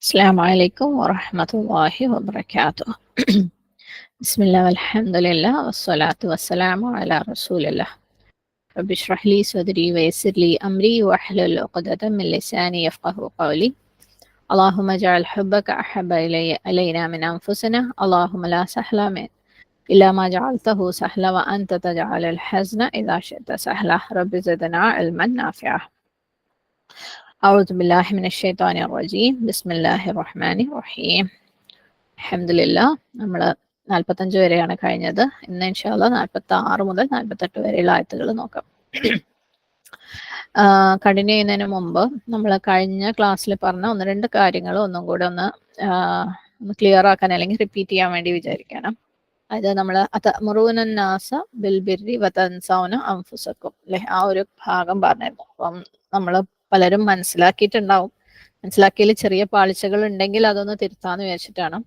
السلام عليكم ورحمة الله وبركاته. بسم الله والحمد لله والصلاة والسلام على رسول الله. رب اشرح لي صدري ويسر لي أمري واحلل عقدة من لساني يفقه قولي. اللهم اجعل حبك أحب إلينا من أنفسنا. اللهم لا سهل إلا ما جعلته سهلا وأنت تجعل الحزن إذا شئت سهلا. رب زدنا علما نافعا. أعوذ بالله من الشيطان الرجيم. بسم الله الرحمن الرحيم. അൽഹംദുലില്ലാ നമ്മൾ 45 വരെയാണ് കഴിഞ്ഞത്. ഇന്ന് ഇൻഷാല്ലാ 46 മുതൽ 48 വരെയുള്ള ആയത്തുകൾ നോക്കാം. കണ്ടിന്യൂ ചെയ്യുന്നതിന് മുമ്പ് നമ്മൾ കഴിഞ്ഞ ക്ലാസ്സിൽ പറഞ്ഞ ഒന്ന് രണ്ട് കാര്യങ്ങൾ ഒന്നും കൂടെ ഒന്ന് ക്ലിയർ ആക്കാൻ അല്ലെങ്കിൽ റിപ്പീറ്റ് ചെയ്യാൻ വേണ്ടി വിചാരിക്കണം. അതായത് നമ്മൾ അതഅ്മുറൂനന്നാസ ബിൽ ബിർരി വതൻസൗന അൻഫുസക്കും അല്ലെ, ആ ഒരു ഭാഗം പറഞ്ഞിരുന്നു. അപ്പം നമ്മൾ പലരും മനസ്സിലാക്കിയിട്ടുണ്ടാവും. മനസ്സിലാക്കിയതിൽ ചെറിയ പാളിച്ചകൾ ഉണ്ടെങ്കിൽ അതൊന്ന് തിരുത്താന്ന് വിചാരിച്ചിട്ടാണ്.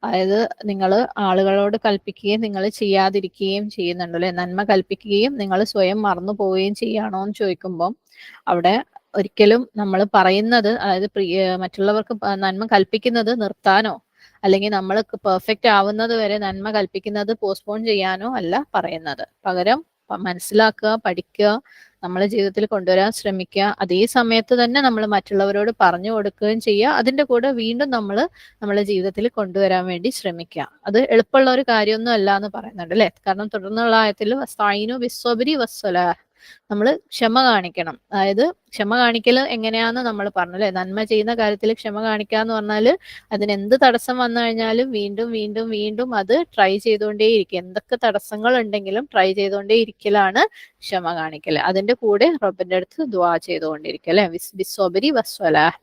അതായത് നിങ്ങൾ ആളുകളോട് കൽപ്പിക്കുകയും നിങ്ങൾ ചെയ്യാതിരിക്കുകയും ചെയ്യുന്നുണ്ട് അല്ലെ, നന്മ കൽപ്പിക്കുകയും നിങ്ങൾ സ്വയം മറന്നു പോവുകയും ചെയ്യാണോ എന്ന് ചോദിക്കുമ്പോൾ അവിടെ ഒരിക്കലും നമ്മൾ പറയുന്നത്, അതായത് മറ്റുള്ളവർക്ക് നന്മ കൽപ്പിക്കുന്നത് നിർത്താനോ അല്ലെങ്കിൽ നമ്മൾ പെർഫെക്റ്റ് ആവുന്നത് വരെ നന്മ കൽപ്പിക്കുന്നത് പോസ്റ്റ്പോൺ ചെയ്യാനോ അല്ല പറയുന്നത്. പകരം മനസ്സിലാക്കുക, പഠിക്കുക, നമ്മളെ ജീവിതത്തിൽ കൊണ്ടുവരാൻ ശ്രമിക്കുക. അതേ സമയത്ത് തന്നെ നമ്മൾ മറ്റുള്ളവരോട് പറഞ്ഞു കൊടുക്കുകയും ചെയ്യുക. അതിന്റെ കൂടെ വീണ്ടും നമ്മൾ നമ്മളെ ജീവിതത്തിൽ കൊണ്ടുവരാൻ വേണ്ടി ശ്രമിക്കുക. അത് എളുപ്പമുള്ള ഒരു കാര്യമൊന്നും അല്ല എന്ന് പറയുന്നുണ്ട് അല്ലെ. കാരണം തുടർന്നുള്ള ആയത്തിൽ വസ്തഈനു ബിസ്സബ്രി വസ്സലാഹ്, നമ്മൾ ക്ഷമ കാണിക്കണം. അതായത് ക്ഷമ കാണിക്കൽ എങ്ങനെയാന്ന് നമ്മൾ പറഞ്ഞു അല്ലെ. നന്മ ചെയ്യുന്ന കാര്യത്തിൽ ക്ഷമ കാണിക്കുക എന്ന് പറഞ്ഞാൽ അതിന് എന്ത് തടസ്സം വന്നു കഴിഞ്ഞാലും വീണ്ടും വീണ്ടും വീണ്ടും അത് ട്രൈ ചെയ്തുകൊണ്ടേയിരിക്കുക. എന്തൊക്കെ തടസ്സങ്ങൾ ഉണ്ടെങ്കിലും ട്രൈ ചെയ്തുകൊണ്ടേ ഇരിക്കലാണ് ക്ഷമ കാണിക്കൽ. അതിന്റെ കൂടെ റബ്ബിന്റെ അടുത്ത് ദുആ ചെയ്തുകൊണ്ടിരിക്കുക അല്ലെ. ബിസ്സബ്രി വസ്സലാഹ്.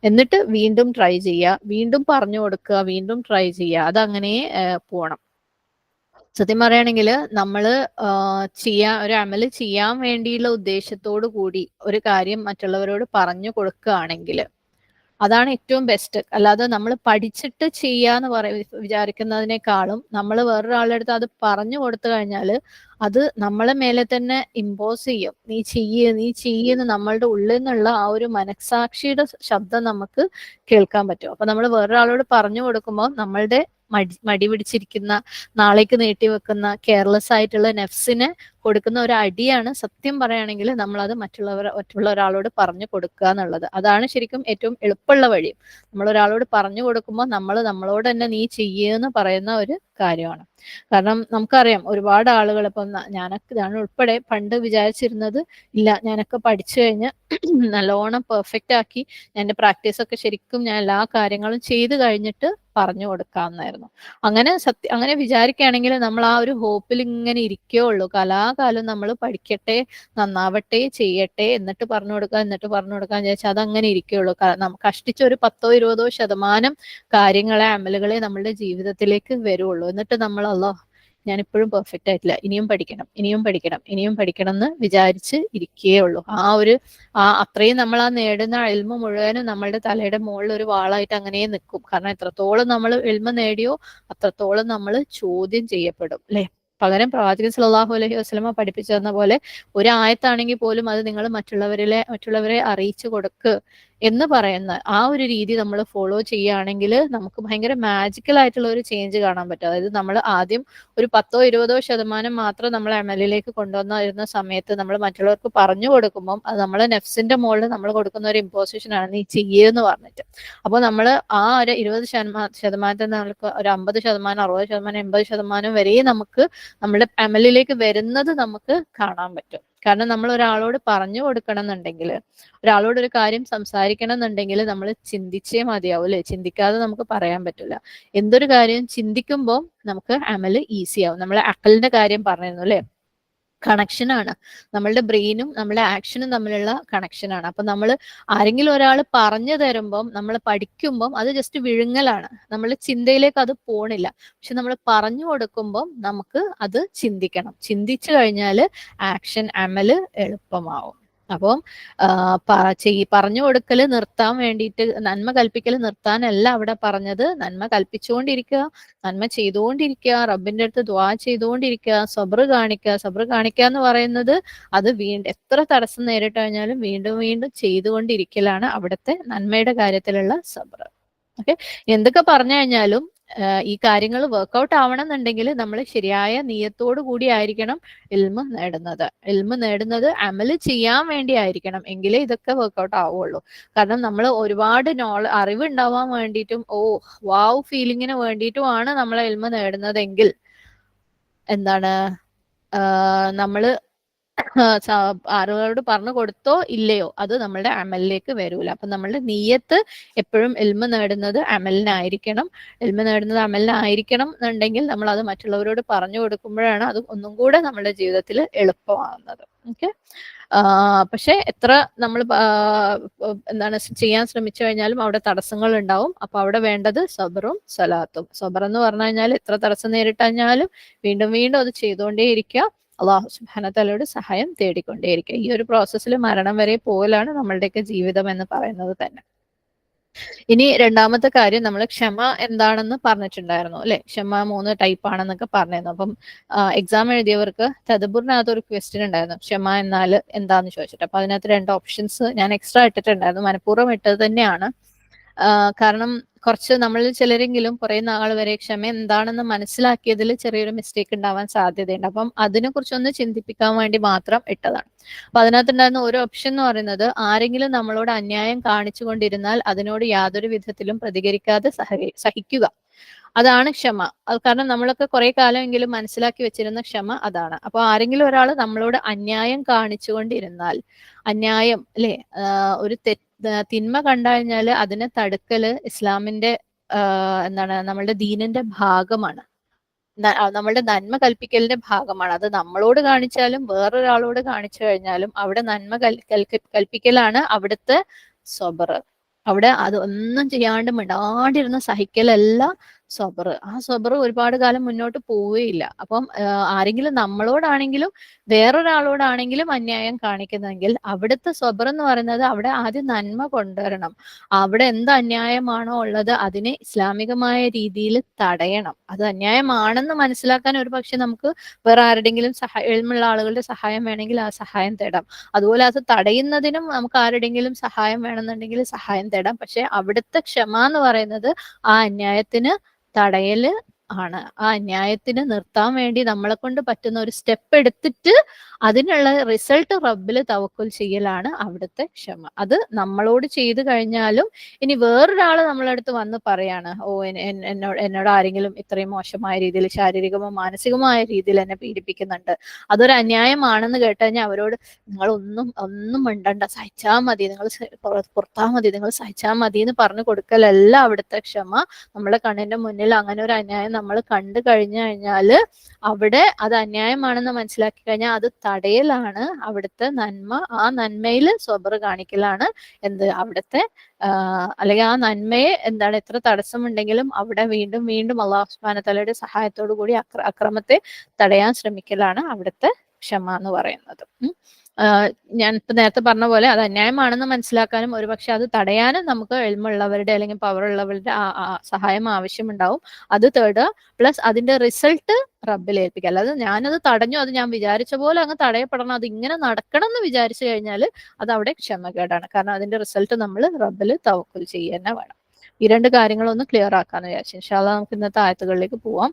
എന്നിട്ട് വീണ്ടും ട്രൈ ചെയ്യുക, വീണ്ടും പറഞ്ഞു കൊടുക്കുക, വീണ്ടും ട്രൈ ചെയ്യുക. അതങ്ങനെ പോണം. സത്യം പറയുകയാണെങ്കിൽ നമ്മൾ ഒരു അമല് ചെയ്യാൻ വേണ്ടിയുള്ള ഉദ്ദേശത്തോടു കൂടി ഒരു കാര്യം മറ്റുള്ളവരോട് പറഞ്ഞു കൊടുക്കുകയാണെങ്കിൽ അതാണ് ഏറ്റവും ബെസ്റ്റ്. അല്ലാതെ നമ്മൾ പഠിച്ചിട്ട് ചെയ്യാന്ന് വിചാരിക്കുന്നതിനേക്കാളും നമ്മൾ വേറൊരാളുടെ അടുത്ത് അത് പറഞ്ഞു കൊടുത്തു കഴിഞ്ഞാൽ അത് നമ്മളെ മേലെ തന്നെ ഇമ്പോസ് ചെയ്യും. നീ ചെയ്യെന്ന് നമ്മളുടെ ഉള്ളിൽ നിന്നുള്ള ആ ഒരു മനസാക്ഷിയുടെ ശബ്ദം നമുക്ക് കേൾക്കാൻ പറ്റും. അപ്പൊ നമ്മൾ വേറൊരാളോട് പറഞ്ഞു കൊടുക്കുമ്പോൾ നമ്മളുടെ മടി പിടിച്ചിരിക്കുന്ന, നാളേക്ക് നീട്ടിവെക്കുന്ന, കെയർലെസ് ആയിട്ടുള്ള നെഫ്സിനെ കൊടുക്കുന്ന ഒരു അടിയാണ് സത്യം പറയുകയാണെങ്കിൽ നമ്മളത് മറ്റുള്ള ഒരാളോട് പറഞ്ഞു കൊടുക്കുക എന്നുള്ളത്. അതാണ് ശരിക്കും ഏറ്റവും എളുപ്പമുള്ള വഴി. നമ്മൾ ഒരാളോട് പറഞ്ഞു കൊടുക്കുമ്പോൾ നമ്മൾ നമ്മളോട് തന്നെ നീ ചെയ്യുമെന്ന് പറയുന്ന ഒരു കാര്യമാണ്. കാരണം നമുക്കറിയാം ഒരുപാട് ആളുകൾ, ഇപ്പം ഞാൻ ഉൾപ്പെടെ പണ്ട് വിചാരിച്ചിരുന്നത് ഇല്ല, ഞാനൊക്കെ പഠിച്ചു കഴിഞ്ഞ് നല്ലോണം പെർഫെക്റ്റ് ആക്കി എൻ്റെ പ്രാക്ടീസ് ഒക്കെ ശരിക്കും ഞാൻ എല്ലാ കാര്യങ്ങളും ചെയ്തു കഴിഞ്ഞിട്ട് പറഞ്ഞു കൊടുക്കാമെന്നായിരുന്നു. അങ്ങനെ വിചാരിക്കുകയാണെങ്കിൽ നമ്മൾ ആ ഒരു ഹോപ്പിൽ ഇങ്ങനെ ഇരിക്കുകയുള്ളൂ. കലാകാലം നമ്മൾ പഠിക്കട്ടെ, നന്നാവട്ടെ, ചെയ്യട്ടെ, എന്നിട്ട് പറഞ്ഞു കൊടുക്കാൻ വിചാരിച്ചാൽ അതങ്ങനെ ഇരിക്കുകയുള്ളൂ. കഷ്ടിച്ച ഒരു 10-20% കാര്യങ്ങളെ, അമലുകളെ നമ്മളുടെ ജീവിതത്തിലേക്ക് വരുള്ളൂ. എന്നിട്ട് നമ്മൾ ഞാനിപ്പോഴും പെർഫെക്റ്റ് ആയിട്ടില്ല, ഇനിയും പഠിക്കണം എന്ന് വിചാരിച്ച് ഇരിക്കുകയുള്ളൂ. അത്രയും നമ്മൾ ആ നേടുന്ന ഇൽമ മുഴുവനും നമ്മളുടെ തലയുടെ മുകളിൽ ഒരു വാളായിട്ട് അങ്ങനെ നിൽക്കും. കാരണം എത്രത്തോളം നമ്മൾ ഇൽമ നേടിയോ അത്രത്തോളം നമ്മൾ ചോദ്യം ചെയ്യപ്പെടും അല്ലെ. പകരം പ്രവാചകൻ സല്ലല്ലാഹു അലൈഹി വസല്ലമ പഠിപ്പിച്ചു തന്ന പോലെ ഒരു ആയത്താണെങ്കിൽ പോലും അത് നിങ്ങൾ മറ്റുള്ളവരെ അറിയിച്ചു കൊടുക്കുക എന്ന് പറയുന്ന ആ ഒരു രീതി നമ്മൾ ഫോളോ ചെയ്യുകയാണെങ്കിൽ നമുക്ക് ഭയങ്കര മാജിക്കൽ ആയിട്ടുള്ള ഒരു ചേഞ്ച് കാണാൻ പറ്റും. അതായത് നമ്മൾ ആദ്യം ഒരു 10-20% മാത്രം നമ്മൾ അമലിലേക്ക് കൊണ്ടുവന്നിരുന്ന സമയത്ത് നമ്മൾ മറ്റുള്ളവർക്ക് പറഞ്ഞു കൊടുക്കുമ്പോൾ അത് നമ്മളെ നെഫ്സിന്റെ മുകളിൽ നമ്മൾ കൊടുക്കുന്ന ഒരു ഇമ്പോസിഷൻ ആണ്, നീ ചെയ്യുമെന്ന് പറഞ്ഞിട്ട്. അപ്പോൾ നമ്മൾ ആ ഒരു 20% നമ്മൾക്ക് ഒരു 50%, 60%, 80% വരെ നമുക്ക് നമ്മുടെ അമലിലേക്ക് വരുന്നത് നമുക്ക് കാണാൻ പറ്റും. കാരണം നമ്മൾ ഒരാളോട് പറഞ്ഞു കൊടുക്കണം എന്നുണ്ടെങ്കിൽ, ഒരാളോട് ഒരു കാര്യം സംസാരിക്കണം എന്നുണ്ടെങ്കിൽ നമ്മൾ ചിന്തിച്ചേ മതിയാവും അല്ലെ. ചിന്തിക്കാതെ നമുക്ക് പറയാൻ പറ്റില്ല. എന്തൊരു കാര്യം ചിന്തിക്കുമ്പോൾ നമുക്ക് അമല് ഈസി ആവും. നമ്മളെ അക്കലിന്റെ കാര്യം പറഞ്ഞിരുന്നു അല്ലെ. കണക്ഷനാണ് നമ്മളുടെ ബ്രെയിനും നമ്മളുടെ ആക്ഷനും തമ്മിലുള്ള കണക്ഷനാണ്. അപ്പൊ നമ്മൾ ആരെങ്കിലും ഒരാൾ പറഞ്ഞു തരുമ്പം നമ്മൾ പഠിക്കുമ്പം അത് ജസ്റ്റ് വിഴുങ്ങലാണ്, നമ്മൾ ചിന്തയിലേക്ക് അത് പോണില്ല. പക്ഷെ നമ്മൾ പറഞ്ഞു കൊടുക്കുമ്പം നമുക്ക് അത് ചിന്തിക്കണം. ചിന്തിച്ചു കഴിഞ്ഞാൽ ആക്ഷൻ, അമല് എളുപ്പമാവും. അപ്പം പറഞ്ഞു കൊടുക്കല് നിർത്താൻ വേണ്ടിയിട്ട്, നന്മ കൽപ്പിക്കൽ നിർത്താനല്ല അവിടെ പറഞ്ഞത്. നന്മ കൽപ്പിച്ചുകൊണ്ടിരിക്കുക, നന്മ ചെയ്തുകൊണ്ടിരിക്കുക, റബ്ബിന്റെ അടുത്ത് ദുആ ചെയ്തുകൊണ്ടിരിക്കുക, സബ്ർ കാണിക്കുക എന്ന് പറയുന്നത് അത് എത്ര തടസ്സം നേരിട്ട് കഴിഞ്ഞാലും വീണ്ടും വീണ്ടും ചെയ്തുകൊണ്ടിരിക്കലാണ് അവിടുത്തെ നന്മയുടെ കാര്യത്തിലുള്ള സബ്ർ. ഓക്കെ, എന്തൊക്കെ പറഞ്ഞു കഴിഞ്ഞാലും ഈ കാര്യങ്ങൾ വർക്ക്ഔട്ട് ആവണമെന്നുണ്ടെങ്കിൽ നമ്മൾ ശരിയായ നിയത്തോടു കൂടി ആയിരിക്കണം ഇൽമ നേടുന്നത്. ഇൽമ നേടുന്നത് അമല് ചെയ്യാൻ വേണ്ടി ആയിരിക്കണം, എങ്കിലേ ഇതൊക്കെ വർക്ക്ഔട്ട് ആവുള്ളൂ. കാരണം നമ്മൾ ഒരുപാട് അറിവ് ഉണ്ടാവാൻ വേണ്ടിയിട്ടും വാവ് ഫീലിങ്ങിന് വേണ്ടിയിട്ടുമാണ് നമ്മൾ ഇൽമ നേടുന്നതെങ്കിൽ എന്താണ് നമ്മള് ആളുകളോട് പറഞ്ഞു കൊടുത്തോ ഇല്ലയോ അത് നമ്മളുടെ അമലിലേക്ക് വരൂല. അപ്പൊ നമ്മളുടെ നീയത്ത് എപ്പോഴും ഇൽമ നേടുന്നത് അമലിനായിരിക്കണം. ഇൽമ നേടുന്നത് അമലിനായിരിക്കണം എന്നുണ്ടെങ്കിൽ നമ്മൾ അത് മറ്റുള്ളവരോട് പറഞ്ഞു കൊടുക്കുമ്പോഴാണ് അത് ഒന്നും കൂടെ നമ്മുടെ ജീവിതത്തിൽ എളുപ്പമാകുന്നത്. ഓക്കെ, പക്ഷെ എത്ര നമ്മൾ എന്താണ് ചെയ്യാൻ ശ്രമിച്ചു കഴിഞ്ഞാലും അവിടെ തടസ്സങ്ങൾ ഉണ്ടാവും. അപ്പൊ അവിടെ വേണ്ടത് സബറും സലാത്തും. സബർ എന്ന് പറഞ്ഞു കഴിഞ്ഞാൽ എത്ര തടസ്സം നേരിട്ടഞ്ഞാലും വീണ്ടും വീണ്ടും അത് ചെയ്തുകൊണ്ടേയിരിക്കുക, അള്ളാഹു സുബ്ഹാനഹു വ തആലയുടെ സഹായം തേടിക്കൊണ്ടേയിരിക്കുക. ഈ ഒരു പ്രോസസ്സിൽ മരണം വരെ പോകലാണ് നമ്മളുടെയൊക്കെ ജീവിതം എന്ന് പറയുന്നത് തന്നെ. ഇനി രണ്ടാമത്തെ കാര്യം, നമ്മൾ ക്ഷമ എന്താണെന്ന് പറഞ്ഞിട്ടുണ്ടായിരുന്നു അല്ലെ. ക്ഷമ 3 ടൈപ്പ് ആണെന്നൊക്കെ പറഞ്ഞിരുന്നു. അപ്പം എക്സാം എഴുതിയവർക്ക് തദബ്ബുറിനകത്ത് ഒരു ക്വസ്റ്റ്യൻ ഉണ്ടായിരുന്നു, ക്ഷമ എന്നാൽ എന്താന്ന് ചോദിച്ചിട്ട്. അപ്പൊ അതിനകത്ത് 2 ഓപ്ഷൻസ് ഞാൻ എക്സ്ട്രാ ഇട്ടിട്ടുണ്ടായിരുന്നു, മനഃപൂർവ്വം ഇട്ടത് തന്നെയാണ്. കാരണം കുറച്ച് നമ്മളിൽ ചിലരെങ്കിലും കുറെ നാൾ വരെ ക്ഷമ എന്താണെന്ന് മനസ്സിലാക്കിയതിൽ ചെറിയൊരു മിസ്റ്റേക്ക് ഉണ്ടാവാൻ സാധ്യതയുണ്ട്. അപ്പം അതിനെ കുറിച്ചൊന്ന് ചിന്തിപ്പിക്കാൻ വേണ്ടി മാത്രം ഇട്ടതാണ്. അപ്പൊ അതിനകത്തുണ്ടായിരുന്ന ഒരു ഓപ്ഷൻ എന്ന് പറയുന്നത്, ആരെങ്കിലും നമ്മളോട് അന്യായം കാണിച്ചു കൊണ്ടിരുന്നാൽ അതിനോട് യാതൊരു വിധത്തിലും പ്രതികരിക്കാതെ സഹിക്കുക, അതാണ് ക്ഷമ. അത് കാരണം നമ്മളൊക്കെ കുറെ കാലമെങ്കിലും മനസ്സിലാക്കി വെച്ചിരുന്ന ക്ഷമ അതാണ്. അപ്പൊ ആരെങ്കിലും ഒരാൾ നമ്മളോട് അന്യായം കാണിച്ചുകൊണ്ടിരുന്നാൽ, അന്യായം അല്ലെ, ഒരു തിന്മ കണ്ടു കഴിഞ്ഞാൽ അതിനെ തടുക്കല് ഇസ്ലാമിന്റെ എന്താണ് നമ്മളുടെ ദീനിന്റെ ഭാഗമാണ്. നമ്മളുടെ നന്മ കൽപ്പിക്കലിന്റെ ഭാഗമാണ്. അത് നമ്മളോട് കാണിച്ചാലും വേറൊരാളോട് കാണിച്ചു കഴിഞ്ഞാലും അവിടെ നന്മ കൽപ്പിക്കലാണ് അവിടുത്തെ സ്വബർ. അവിടെ അത് ഒന്നും ചെയ്യാണ്ട് മിണ്ടാണ്ടിരുന്ന സഹിക്കലല്ല സ്വബർ. ആ സ്വബർ ഒരുപാട് കാലം മുന്നോട്ട് പോവുകയില്ല. അപ്പം ആരെങ്കിലും നമ്മളോടാണെങ്കിലും വേറൊരാളോടാണെങ്കിലും അന്യായം കാണിക്കുന്നെങ്കിൽ അവിടുത്തെ സ്വബർ എന്ന് പറയുന്നത് അവിടെ ആദ്യം നന്മ കൊണ്ടുവരണം. അവിടെ എന്ത് അന്യായമാണോ ഉള്ളത് അതിനെ ഇസ്ലാമികമായ രീതിയിൽ തടയണം. അത് അന്യായമാണെന്ന് മനസ്സിലാക്കാൻ ഒരു പക്ഷെ നമുക്ക് വേറെ ആരുടെങ്കിലും എളിമുള്ള ആളുകളുടെ സഹായം വേണമെങ്കിൽ ആ സഹായം തേടാം. അതുപോലെ അത് തടയുന്നതിനും നമുക്ക് ആരുടെങ്കിലും സഹായം വേണമെന്നുണ്ടെങ്കിൽ സഹായം തേടാം. പക്ഷെ അവിടുത്തെ ക്ഷമ എന്ന് പറയുന്നത് ആ അന്യായത്തിന് തടയല് ആണ്. ആ അന്യായത്തിന് നിർത്താൻ വേണ്ടി നമ്മളെ കൊണ്ട് പറ്റുന്ന ഒരു സ്റ്റെപ്പ് എടുത്തിട്ട് അതിനുള്ള റിസൾട്ട് റബ്ബിൽ തവക്കുൽ ചെയ്യലാണ് അവിടുത്തെ ക്ഷമ. അത് നമ്മളോട് ചെയ്തു കഴിഞ്ഞാലും ഇനി വേറൊരാള് നമ്മളടുത്ത് വന്ന് പറയാണ്, എന്നോട് ആരെങ്കിലും ഇത്രയും മോശമായ രീതിയിൽ ശാരീരികമോ മാനസികമായ രീതിയിൽ എന്നെ പീഡിപ്പിക്കുന്നുണ്ട്, അതൊരു അന്യായമാണെന്ന് കേട്ടുകഴിഞ്ഞാൽ അവരോട് നിങ്ങൾ ഒന്നും മിണ്ടണ്ട, സഹിച്ചാൽ മതി, നിങ്ങൾ പുറത്താ മതി, നിങ്ങൾ സഹിച്ചാൽ മതി എന്ന് പറഞ്ഞു കൊടുക്കലല്ല അവിടുത്തെ ക്ഷമ. നമ്മുടെ കണ്ണിന്റെ മുന്നിൽ അങ്ങനെ ഒരു അന്യായം നമ്മൾ കണ്ടു കഴിഞ്ഞു കഴിഞ്ഞാല് അവിടെ അത് അന്യായമാണെന്ന് മനസ്സിലാക്കി കഴിഞ്ഞാൽ അത് തടയലാണ് അവിടുത്തെ നന്മ. ആ നന്മയിൽ സ്വബർ കാണിക്കലാണ് അവിടുത്തെ അല്ലെങ്കിൽ ആ നന്മയെ എത്ര തടസ്സമുണ്ടെങ്കിലും അവിടെ വീണ്ടും വീണ്ടും അള്ളാഹു സുബ്ഹാനഹു വ തആലയുടെ സഹായത്തോടു കൂടി അക്രമത്തെ തടയാൻ ശ്രമിക്കലാണ് അവിടുത്തെ ക്ഷമ എന്ന് പറയുന്നത്. ഞാൻ ഇപ്പൊ നേരത്തെ പറഞ്ഞ പോലെ അത് അന്യായമാണെന്ന് മനസ്സിലാക്കാനും ഒരുപക്ഷെ അത് തടയാനും നമുക്ക് എൽമുള്ളവരുടെ അല്ലെങ്കിൽ പവർ ഉള്ളവരുടെ സഹായം ആവശ്യമുണ്ടാവും. അത് തേടുക, പ്ലസ് അതിന്റെ റിസൾട്ട് റബ്ബിൽ ഏൽപ്പിക്കുക. അല്ലാതെ ഞാനത് തടഞ്ഞു, അത് ഞാൻ വിചാരിച്ച പോലെ അങ്ങ് തടയപ്പെടണം, അത് ഇങ്ങനെ നടക്കണം എന്ന് വിചാരിച്ചു കഴിഞ്ഞാൽ അത് അവിടെ ക്ഷമകേടാണ്. കാരണം അതിന്റെ റിസൾട്ട് നമ്മൾ റബ്ബിൽ തവക്കുൽ ചെയ്യുക തന്നെ വേണം. ഈ 2 കാര്യങ്ങളൊന്ന് ക്ലിയർ ആക്കാന്ന് വിചാരിച്ചു. ഇൻഷാ അല്ലാഹ് നമുക്ക് ഇന്നത്തെ ആയത്തുകളിലേക്ക് പോവാം.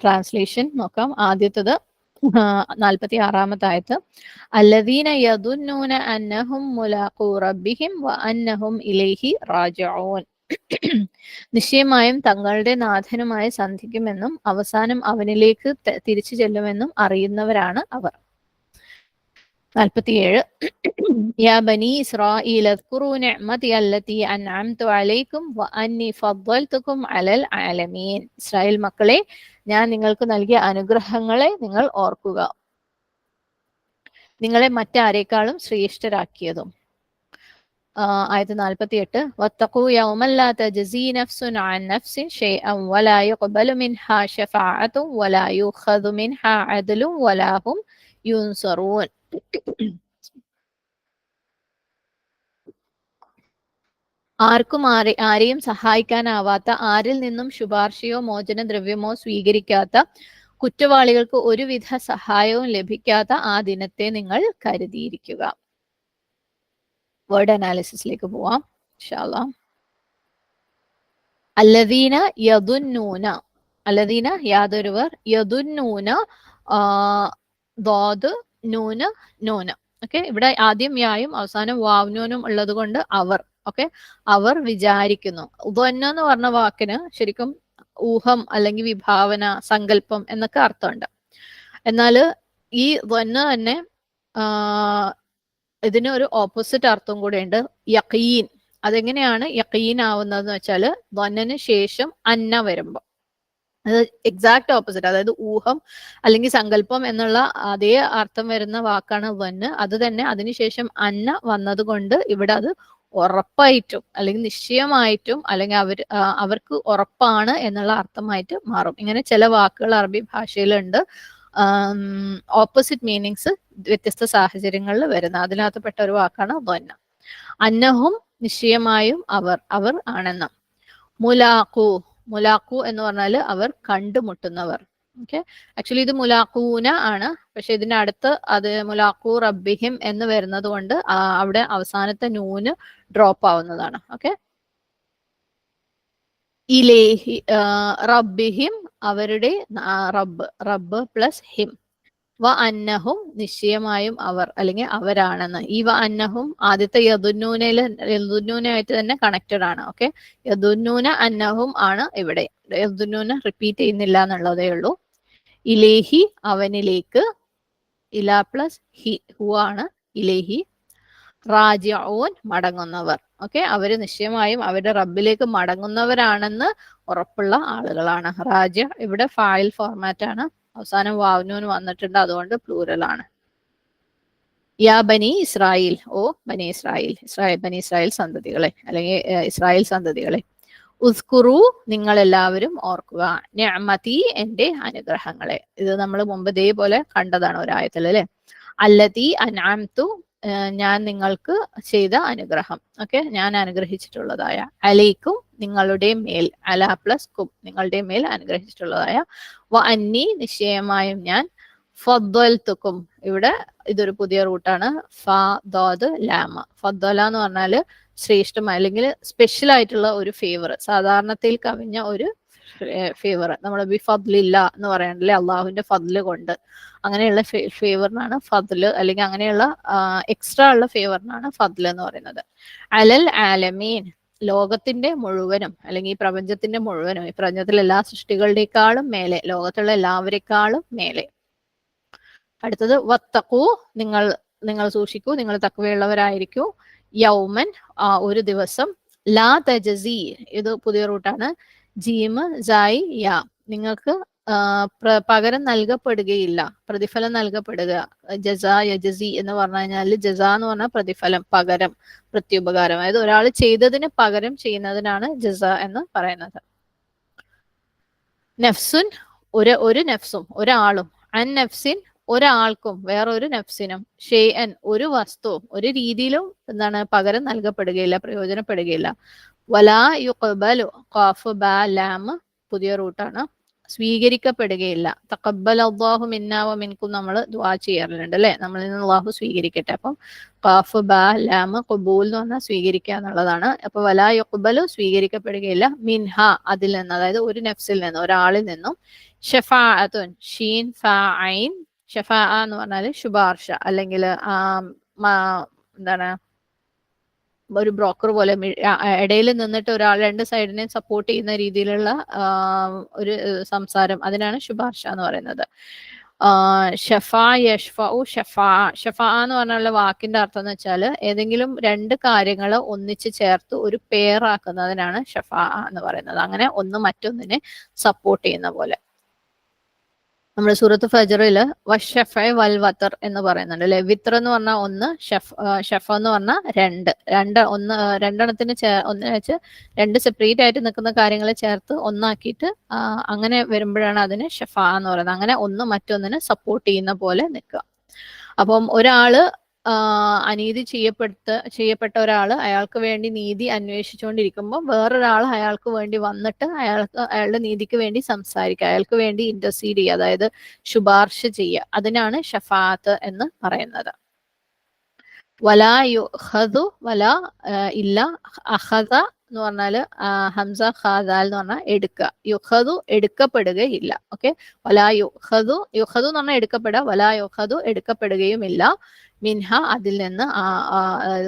ട്രാൻസ്ലേഷൻ നോക്കാം. ആദ്യത്തത് 46-ാമത്തെ ആയത്ത്, അല്ലദീന യദുന്നൂന അന്നഹും മുലാഖൂ റബ്ബിഹിം വ അന്നഹും ഇലൈഹി റാജിഊൻ. നിശ്ചയമായും തങ്ങളുടെ നാഥനുമായി സന്ധിക്കുമെന്നും അവസാനം അവനിലേക്ക് തിരിച്ചു ചെല്ലുമെന്നും അറിയുന്നവരാണ് അവർ. 47 യാ ബനി ഇസ്രായീൽ അദ്കുറൂ നിഅമതി അല്ലതി അൻഅംതു അലൈക്കും വ അന്നി ഫദ്ദൽതുകും അലൽ ആലമീൻ. ഇസ്രായേൽ മക്കളെ, ഞാൻ നിങ്ങൾക്ക് നൽകിയ അനുഗ്രഹങ്ങളെ നിങ്ങൾ ഓർക്കുക, നിങ്ങളെ മറ്റാരേക്കാളും ശ്രേഷ്ഠരാക്കിയതും. ആയത്ത് 48 വത്തഖൂ യൗമൻ ലാ തജ്സീ നഫ്സുൻ അൻ നഫ്സിൻ ഷൈഅൻ വലാ യുഖ്ബലു മിൻഹാ ശഫാഅത്തുൻ വലാ യുഖദു മിൻഹാ അദ്ലുൻ വലാ ഹും യുൻസറൂൻ. ആർക്കും ആരെയും സഹായിക്കാനാവാത്ത, ആരിൽ നിന്നും ശുപാർശയോ മോചനദ്രവ്യമോ സ്വീകരിക്കാത്ത, കുറ്റവാളികൾക്ക് ഒരുവിധ സഹായവും ലഭിക്കാത്ത ആ ദിനത്തെ നിങ്ങൾ കരുതിയിരിക്കുക. വേർഡ് അനാലിസിസിലേക്ക് പോവാം ഇൻഷാ അല്ലാഹ്. അല്ലദീന യദുന്നൂന, അല്ലദീന യാതൊരുവർ, യദുന്നൂന ദോദ് നൂന് നൂന്. ഓക്കെ, ഇവിടെ ആദ്യം യായും അവസാനം വാവ്നൂനും ഉള്ളത് കൊണ്ട് അവർ. ഓക്കെ, അവർ വിചാരിക്കുന്നു. ദ്വന്ന എന്ന് പറഞ്ഞ വാക്കിന് ശരിക്കും ഊഹം അല്ലെങ്കിൽ വിഭാവന, സങ്കല്പം എന്നൊക്കെ അർത്ഥമുണ്ട്. എന്നാല് ഈ ദ്വന്ന തന്നെ ഇതിന് ഒരു ഓപ്പോസിറ്റ് അർത്ഥം കൂടെ ഉണ്ട്, യഖീൻ. അതെങ്ങനെയാണ് യഖീൻ ആവുന്നതെന്ന് വെച്ചാൽ ദ്വന്നന് ശേഷം അന്ന വരുമ്പോൾ അത് എക്സാക്ട് ഓപ്പോസിറ്റ്, അതായത് ഊഹം അല്ലെങ്കിൽ സങ്കല്പം എന്നുള്ള അതേ അർത്ഥം വരുന്ന വാക്കാണ് വന്ന്. അത് തന്നെ അതിനുശേഷം അന്ന വന്നത് കൊണ്ട് ഇവിടെ അത് ഉറപ്പായിട്ടും അല്ലെങ്കിൽ നിശ്ചയമായിട്ടും അല്ലെങ്കിൽ അവർക്ക് ഉറപ്പാണ് എന്നുള്ള അർത്ഥമായിട്ട് മാറും. ഇങ്ങനെ ചില വാക്കുകൾ അറബി ഭാഷയിലുണ്ട്, ഓപ്പോസിറ്റ് മീനിങ്സ് വ്യത്യസ്ത സാഹചര്യങ്ങളിൽ വരുന്ന. അതിനകത്ത് പെട്ട ഒരു വാക്കാണ് വന്ന. അന്നഹും നിശ്ചയമായും അവർ ആണെന്ന്. മുലാഖു, മുലാഖു എന്ന് പറഞ്ഞാൽ അവർ കണ്ടുമുട്ടുന്നവർ. ഓക്കെ, ആക്ച്വലി ഇത് മുലാഖൂന ആണ്, പക്ഷെ ഇതിന്റെ അടുത്ത് അത് മുലാഖു റബ്ബിഹിം എന്ന് വരുന്നത് കൊണ്ട് അവിടെ അവസാനത്തെ നൂന് ഡ്രോപ്പ് ആവുന്നതാണ്. ഓക്കെ, ഇലേഹി റബ്ബിഹിം അവരുടെ റബ്ബ്, റബ്ബ് പ്ലസ് ഹിം. വ അന്നഹും നിശ്ചയമായും അവർ അല്ലെങ്കിൽ അവരാണെന്ന്. ഈ വ അന്നഹും ആദ്യത്തെ യദുന്നൂനായിട്ട് തന്നെ കണക്റ്റഡ് ആണ്. ഓക്കെ, യദുന്നൂന അന്നഹും ആണ് ഇവിടെ. യദുന്നൂന റിപ്പീറ്റ് ചെയ്യുന്നില്ല എന്നുള്ളതേ ഉള്ളൂ. ഇലേഹി അവനിലേക്ക്, ഇല പ്ലസ് ഹി ഹു ആണ് ഇലേഹി. റാജിഊൻ മടങ്ങുന്നവർ. ഓക്കെ, അവര് നിശ്ചയമായും അവരുടെ റബ്ബിലേക്ക് മടങ്ങുന്നവരാണെന്ന് ഉറപ്പുള്ള ആളുകളാണ്. റാജി ഇവിടെ ഫായിൽ ഫോർമാറ്റ് ആണ്, അവസാനം വാവ്നൂൻ വന്നിട്ടുണ്ട്, അതുകൊണ്ട് പ്ലൂറൽ ആണ്. യാ ബനി ഇസ്രായേൽ, ഓ ബനി ഇസ്രായേൽ, ബനി ഇസ്രായേൽ സന്തതികളെ അല്ലെങ്കിൽ ഇസ്രായേൽ സന്തതികളെ. ഉസ്കുറു നിങ്ങൾ എല്ലാവരും ഓർക്കുക, നിഅമതി എന്റെ അനുഗ്രഹങ്ങളെ. ഇത് നമ്മൾ മുമ്പ് ഇതേപോലെ കണ്ടതാണ് ഒരായത്തിൽ അല്ലെ. അല്ലതി അൻഅംതു ഞാൻ നിങ്ങൾക്ക് ചെയ്ത അനുഗ്രഹം. ഓക്കെ, ഞാൻ അനുഗ്രഹിച്ചിട്ടുള്ളതായ. അലൈക്കും നിങ്ങളുടെ മേൽ, അല പ്ലസ് കും നിങ്ങളുടെ മേൽ അനുഗ്രഹിച്ചിട്ടുള്ളതായ. വ അന്നി നിശ്ചയമായും ഞാൻ. ഫദ്ദൽതുക്കും ഇവിടെ ഇതൊരു പുതിയ റൂട്ടാണ്, ഫ ദോദ് ലാമ. ഫദ്ദല എന്ന് പറഞ്ഞാല് ശ്രേഷ്ഠമായ അല്ലെങ്കിൽ സ്പെഷ്യൽ ആയിട്ടുള്ള ഒരു ഫേവർ, സാധാരണത്തിൽ കവിഞ്ഞ ഒരു ഫേവർ. നമ്മൾ ബിഫദ്ലില്ല എന്ന് പറയണല്ലേ, അള്ളാഹുവിന്റെ ഫദ്ല് കൊണ്ട്. അങ്ങനെയുള്ള ഫേവറിനാണ് ഫദ്ല്, അല്ലെങ്കിൽ അങ്ങനെയുള്ള എക്സ്ട്രാ ഉള്ള ഫേവറിനാണ് ഫദ്ല് എന്ന് പറയുന്നത്. അലൽ ആലമീൻ ലോകത്തിന്റെ മുഴുവനും അല്ലെങ്കിൽ ഈ പ്രപഞ്ചത്തിന്റെ മുഴുവനും, ഈ പ്രപഞ്ചത്തിലെ എല്ലാ സൃഷ്ടികളുടെക്കാളും മേലെ, ലോകത്തുള്ള എല്ലാവരെക്കാളും മേലെ. അടുത്തത് വത്തഖു നിങ്ങൾ സൂക്ഷിക്കൂ, നിങ്ങൾ തഖ്വയുള്ളവരായിരിക്കൂ. യൗമൻ ഒരു ദിവസം. ലാ തജസി ഇത് പുതിയ റൂട്ടാണ്, ജീമ് സായി യാ നിങ്ങൾക്ക് പകരം നൽകപ്പെടുകയില്ല, പ്രതിഫലം നൽകപ്പെടുക. ജസാ യജസി എന്ന് പറഞ്ഞു കഴിഞ്ഞാൽ ജസാ എന്ന് പറഞ്ഞാൽ പ്രതിഫലം, പകരം, പ്രത്യുപകാരം. അതായത് ഒരാൾ ചെയ്തതിന് പകരം ചെയ്യുന്നതിനാണ് ജസാ എന്ന് പറയുന്നത്. നഫ്സുൻ ഒരു നഫ്സും ഒരാളും, അൻ നഫ്സിൻ ഒരാൾക്കും വേറൊരു നഫ്സിനും, ഷെയ്അൻ ഒരു വസ്തുവും ഒരു രീതിയിലും എന്താണ് പകരം നൽകപ്പെടുകയില്ല, പ്രയോജനപ്പെടുകയില്ല. വലാ യുഖ്ബലു ഖാഫ് ബാ ലാം പുതിയ റൂട്ടാണ്, സ്വീകരിക്കപ്പെടുകയില്ല. തഖബ്ബൽ അല്ലാഹു മിന്നാ വ മിൻകും നമ്മൾ ദുആ ചെയ്യാറുണ്ട് അല്ലെ, നമ്മളിൽ നിന്ന് അല്ലാഹു സ്വീകരിക്കട്ടെ. അപ്പം ഖാഫ് ബാ ലാം ഖബൂൽ എന്ന് പറഞ്ഞാൽ സ്വീകരിക്കുക എന്നുള്ളതാണ്. അപ്പൊ വലാ യുഖ്ബലു സ്വീകരിക്കപ്പെടുകയില്ല, മിൻഹ അതിൽ നിന്ന്, അതായത് ഒരു നഫ്സിൽ നിന്ന്, ഒരാളിൽ നിന്നും. ഷഫാഅത്തുൻ ഷീൻ ഫാ ഐൻ, ഷഫാ എന്ന് പറഞ്ഞാൽ ശുപാർശ, അല്ലെങ്കിൽ എന്താണ് ഒരു ബ്രോക്കർ പോലെ ഇടയിൽ നിന്നിട്ട് ഒരാൾ രണ്ട് സൈഡിനെ സപ്പോർട്ട് ചെയ്യുന്ന രീതിയിലുള്ള ഒരു സംസാരം, അതിനാണ് ശുപാർശ എന്ന് പറയുന്നത്. ഷഫാ യഷ്ഫഉ ഷഫാ, ഷഫാ എന്ന് പറഞ്ഞുള്ള വാക്കിന്റെ അർത്ഥം എന്ന് വെച്ചാൽ ഏതെങ്കിലും രണ്ട് കാര്യങ്ങൾ ഒന്നിച്ച് ചേർത്ത് ഒരു പേറാക്കുന്നതിനാണ് ഷഫാ എന്ന് പറയുന്നത്. അങ്ങനെ ഒന്ന് മറ്റൊന്നിനെ സപ്പോർട്ട് ചെയ്യുന്ന പോലെ. നമ്മുടെ സൂറത്ത് ഫജറില് വഷഫ വൽ വത്തർ എന്ന് പറയുന്നുണ്ട് അല്ലെ. വിത്ര എന്ന് പറഞ്ഞാൽ ഒന്ന്, ഷഫ എന്ന് പറഞ്ഞാൽ രണ്ടെണ്ണത്തിന് ഒന്ന് വെച്ച് രണ്ട് സെപ്പറേറ്റ് ആയിട്ട് നിൽക്കുന്ന കാര്യങ്ങളെ ചേർത്ത് ഒന്നാക്കിയിട്ട് അങ്ങനെ വരുമ്പോഴാണ് അതിന് ഷഫ എന്ന് പറയുന്നത്. അങ്ങനെ ഒന്ന് മറ്റൊന്നിന് സപ്പോർട്ട് ചെയ്യുന്ന പോലെ നിൽക്കുക. അപ്പം ഒരാള് അനീതി ചെയ്യപ്പെട്ട ഒരാള് അയാൾക്ക് വേണ്ടി നീതി അന്വേഷിച്ചുകൊണ്ടിരിക്കുമ്പോൾ വേറൊരാൾ അയാൾക്ക് വേണ്ടി വന്നിട്ട് അയാളുടെ നീതിക്ക് വേണ്ടി സംസാരിക്കുക, അയാൾക്ക് വേണ്ടി ഇന്റർസീഡ് ചെയ്യുക, അതായത് ശുപാർശ ചെയ്യുക. അതിനാണ് ഷഫാഅത്ത് എന്ന് പറയുന്നത്. വലാ യുഖദു വലാ ഇല്ല അഖദ എന്ന് പറഞ്ഞാൽ ഹംസ ഖാദാൽ എന്ന് പറഞ്ഞാൽ എടുക്കുക, യുഹദു എടുക്കപ്പെടുകയില്ല. ഓക്കെ, വലാ യുഹദു, യുഹദു എന്ന് പറഞ്ഞാൽ എടുക്കപ്പെടുക, വലാ യുഹദു എടുക്കപ്പെടുകയുമില്ല, മിൻഹ അതിൽ നിന്ന്,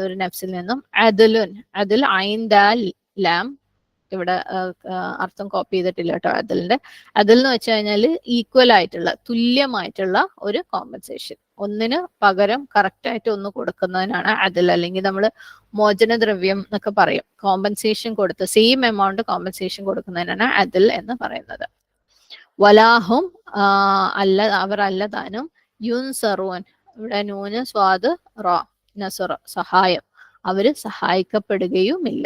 ഒരു നഫ്സിൽ നിന്നും, അദലുൻ, അതിൽ ഐൻ ദാൽ ലാം, ഇവിടെ അർത്ഥം കോപ്പി ചെയ്തിട്ടില്ല കേട്ടോ അതിലിന്റെ. അതിൽ എന്ന് വെച്ച് കഴിഞ്ഞാൽ ഈക്വൽ ആയിട്ടുള്ള, തുല്യമായിട്ടുള്ള ഒരു കോമ്പൻസേഷൻ, ഒന്നിന് പകരം കറക്റ്റ് ആയിട്ട് ഒന്ന് കൊടുക്കുന്നതിനാണ് അതിൽ, അല്ലെങ്കിൽ നമ്മൾ മോചനദ്രവ്യം എന്നൊക്കെ പറയും. കോമ്പൻസേഷൻ കൊടുത്ത് സെയിം എമൗണ്ട് കോമ്പൻസേഷൻ കൊടുക്കുന്നതിനാണ് അതിൽ എന്ന് പറയുന്നത്. വലാഹും അല്ല, അവർ അല്ല താനും, യുൻസറൂൻ, ഇവിടെ നൂന് സ്വാദ് റ, നസുറ സഹായം, അവര് സഹായിക്കപ്പെടുകയുമില്ല.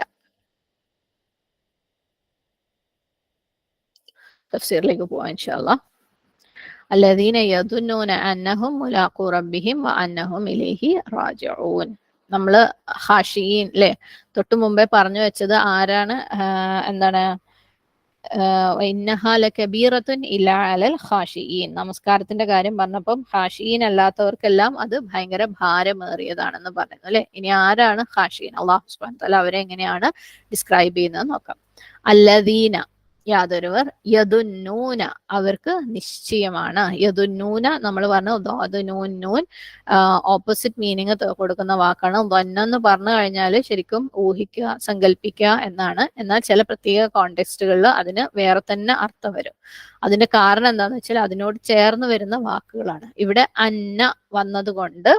തഫ്സീറിലേക്ക് പോവാം ഇൻഷാ അല്ലാഹ്. അല്ലദീന യദുന്നൂന അന്നഹും മുലാഖു റബ്ബിഹിം വ അന്നഹും ഇലൈഹി റാജിഊൻ. നമ്മള് ഖാശിയീൻ അല്ലെ, തൊട്ടു മുമ്പേ പറഞ്ഞു വെച്ചത് ആരാണ്, എന്താണ്, ഇന്നഹാ ലകബീറത്തുൻ ഇല്ലാ അലൽ ഖാശിയീൻ. നമസ്കാരത്തിന്റെ കാര്യം പറഞ്ഞപ്പം ഖാശിയീൻ അല്ലാത്തവർക്കെല്ലാം അത് ഭയങ്കര ഭാരമേറിയതാണെന്ന് പറയുന്നു അല്ലെ. ഇനി ആരാണ് ഖാശിയീൻ, അല്ലാഹു സുബ്ഹാനഹു വ തആല അവരെ എങ്ങനെയാണ് ഡിസ്ക്രൈബ് ചെയ്യുന്നത് നോക്കാം. അല്ലദീന, യാതൊരുവർ, യദുന്നൂന, അവർക്ക് നിശ്ചയമാണ്. യദുന്നൂന നമ്മൾ പറഞ്ഞു നൂൻ, ഓപ്പോസിറ്റ് മീനിങ് കൊടുക്കുന്ന വാക്കാണ്. വന്നെന്ന് പറഞ്ഞു കഴിഞ്ഞാൽ ശരിക്കും ഊഹിക്കുക, സങ്കല്പിക്കുക എന്നാണ്. എന്നാൽ ചില പ്രത്യേക കോണ്ടെക്സ്റ്റുകളിൽ അതിന് വേറെ തന്നെ അർത്ഥം വരും. അതിന്റെ കാരണം എന്താന്ന് വെച്ചാൽ അതിനോട് ചേർന്ന് വരുന്ന വാക്കുകളാണ്. ഇവിടെ അന്ന വന്നതുകൊണ്ട്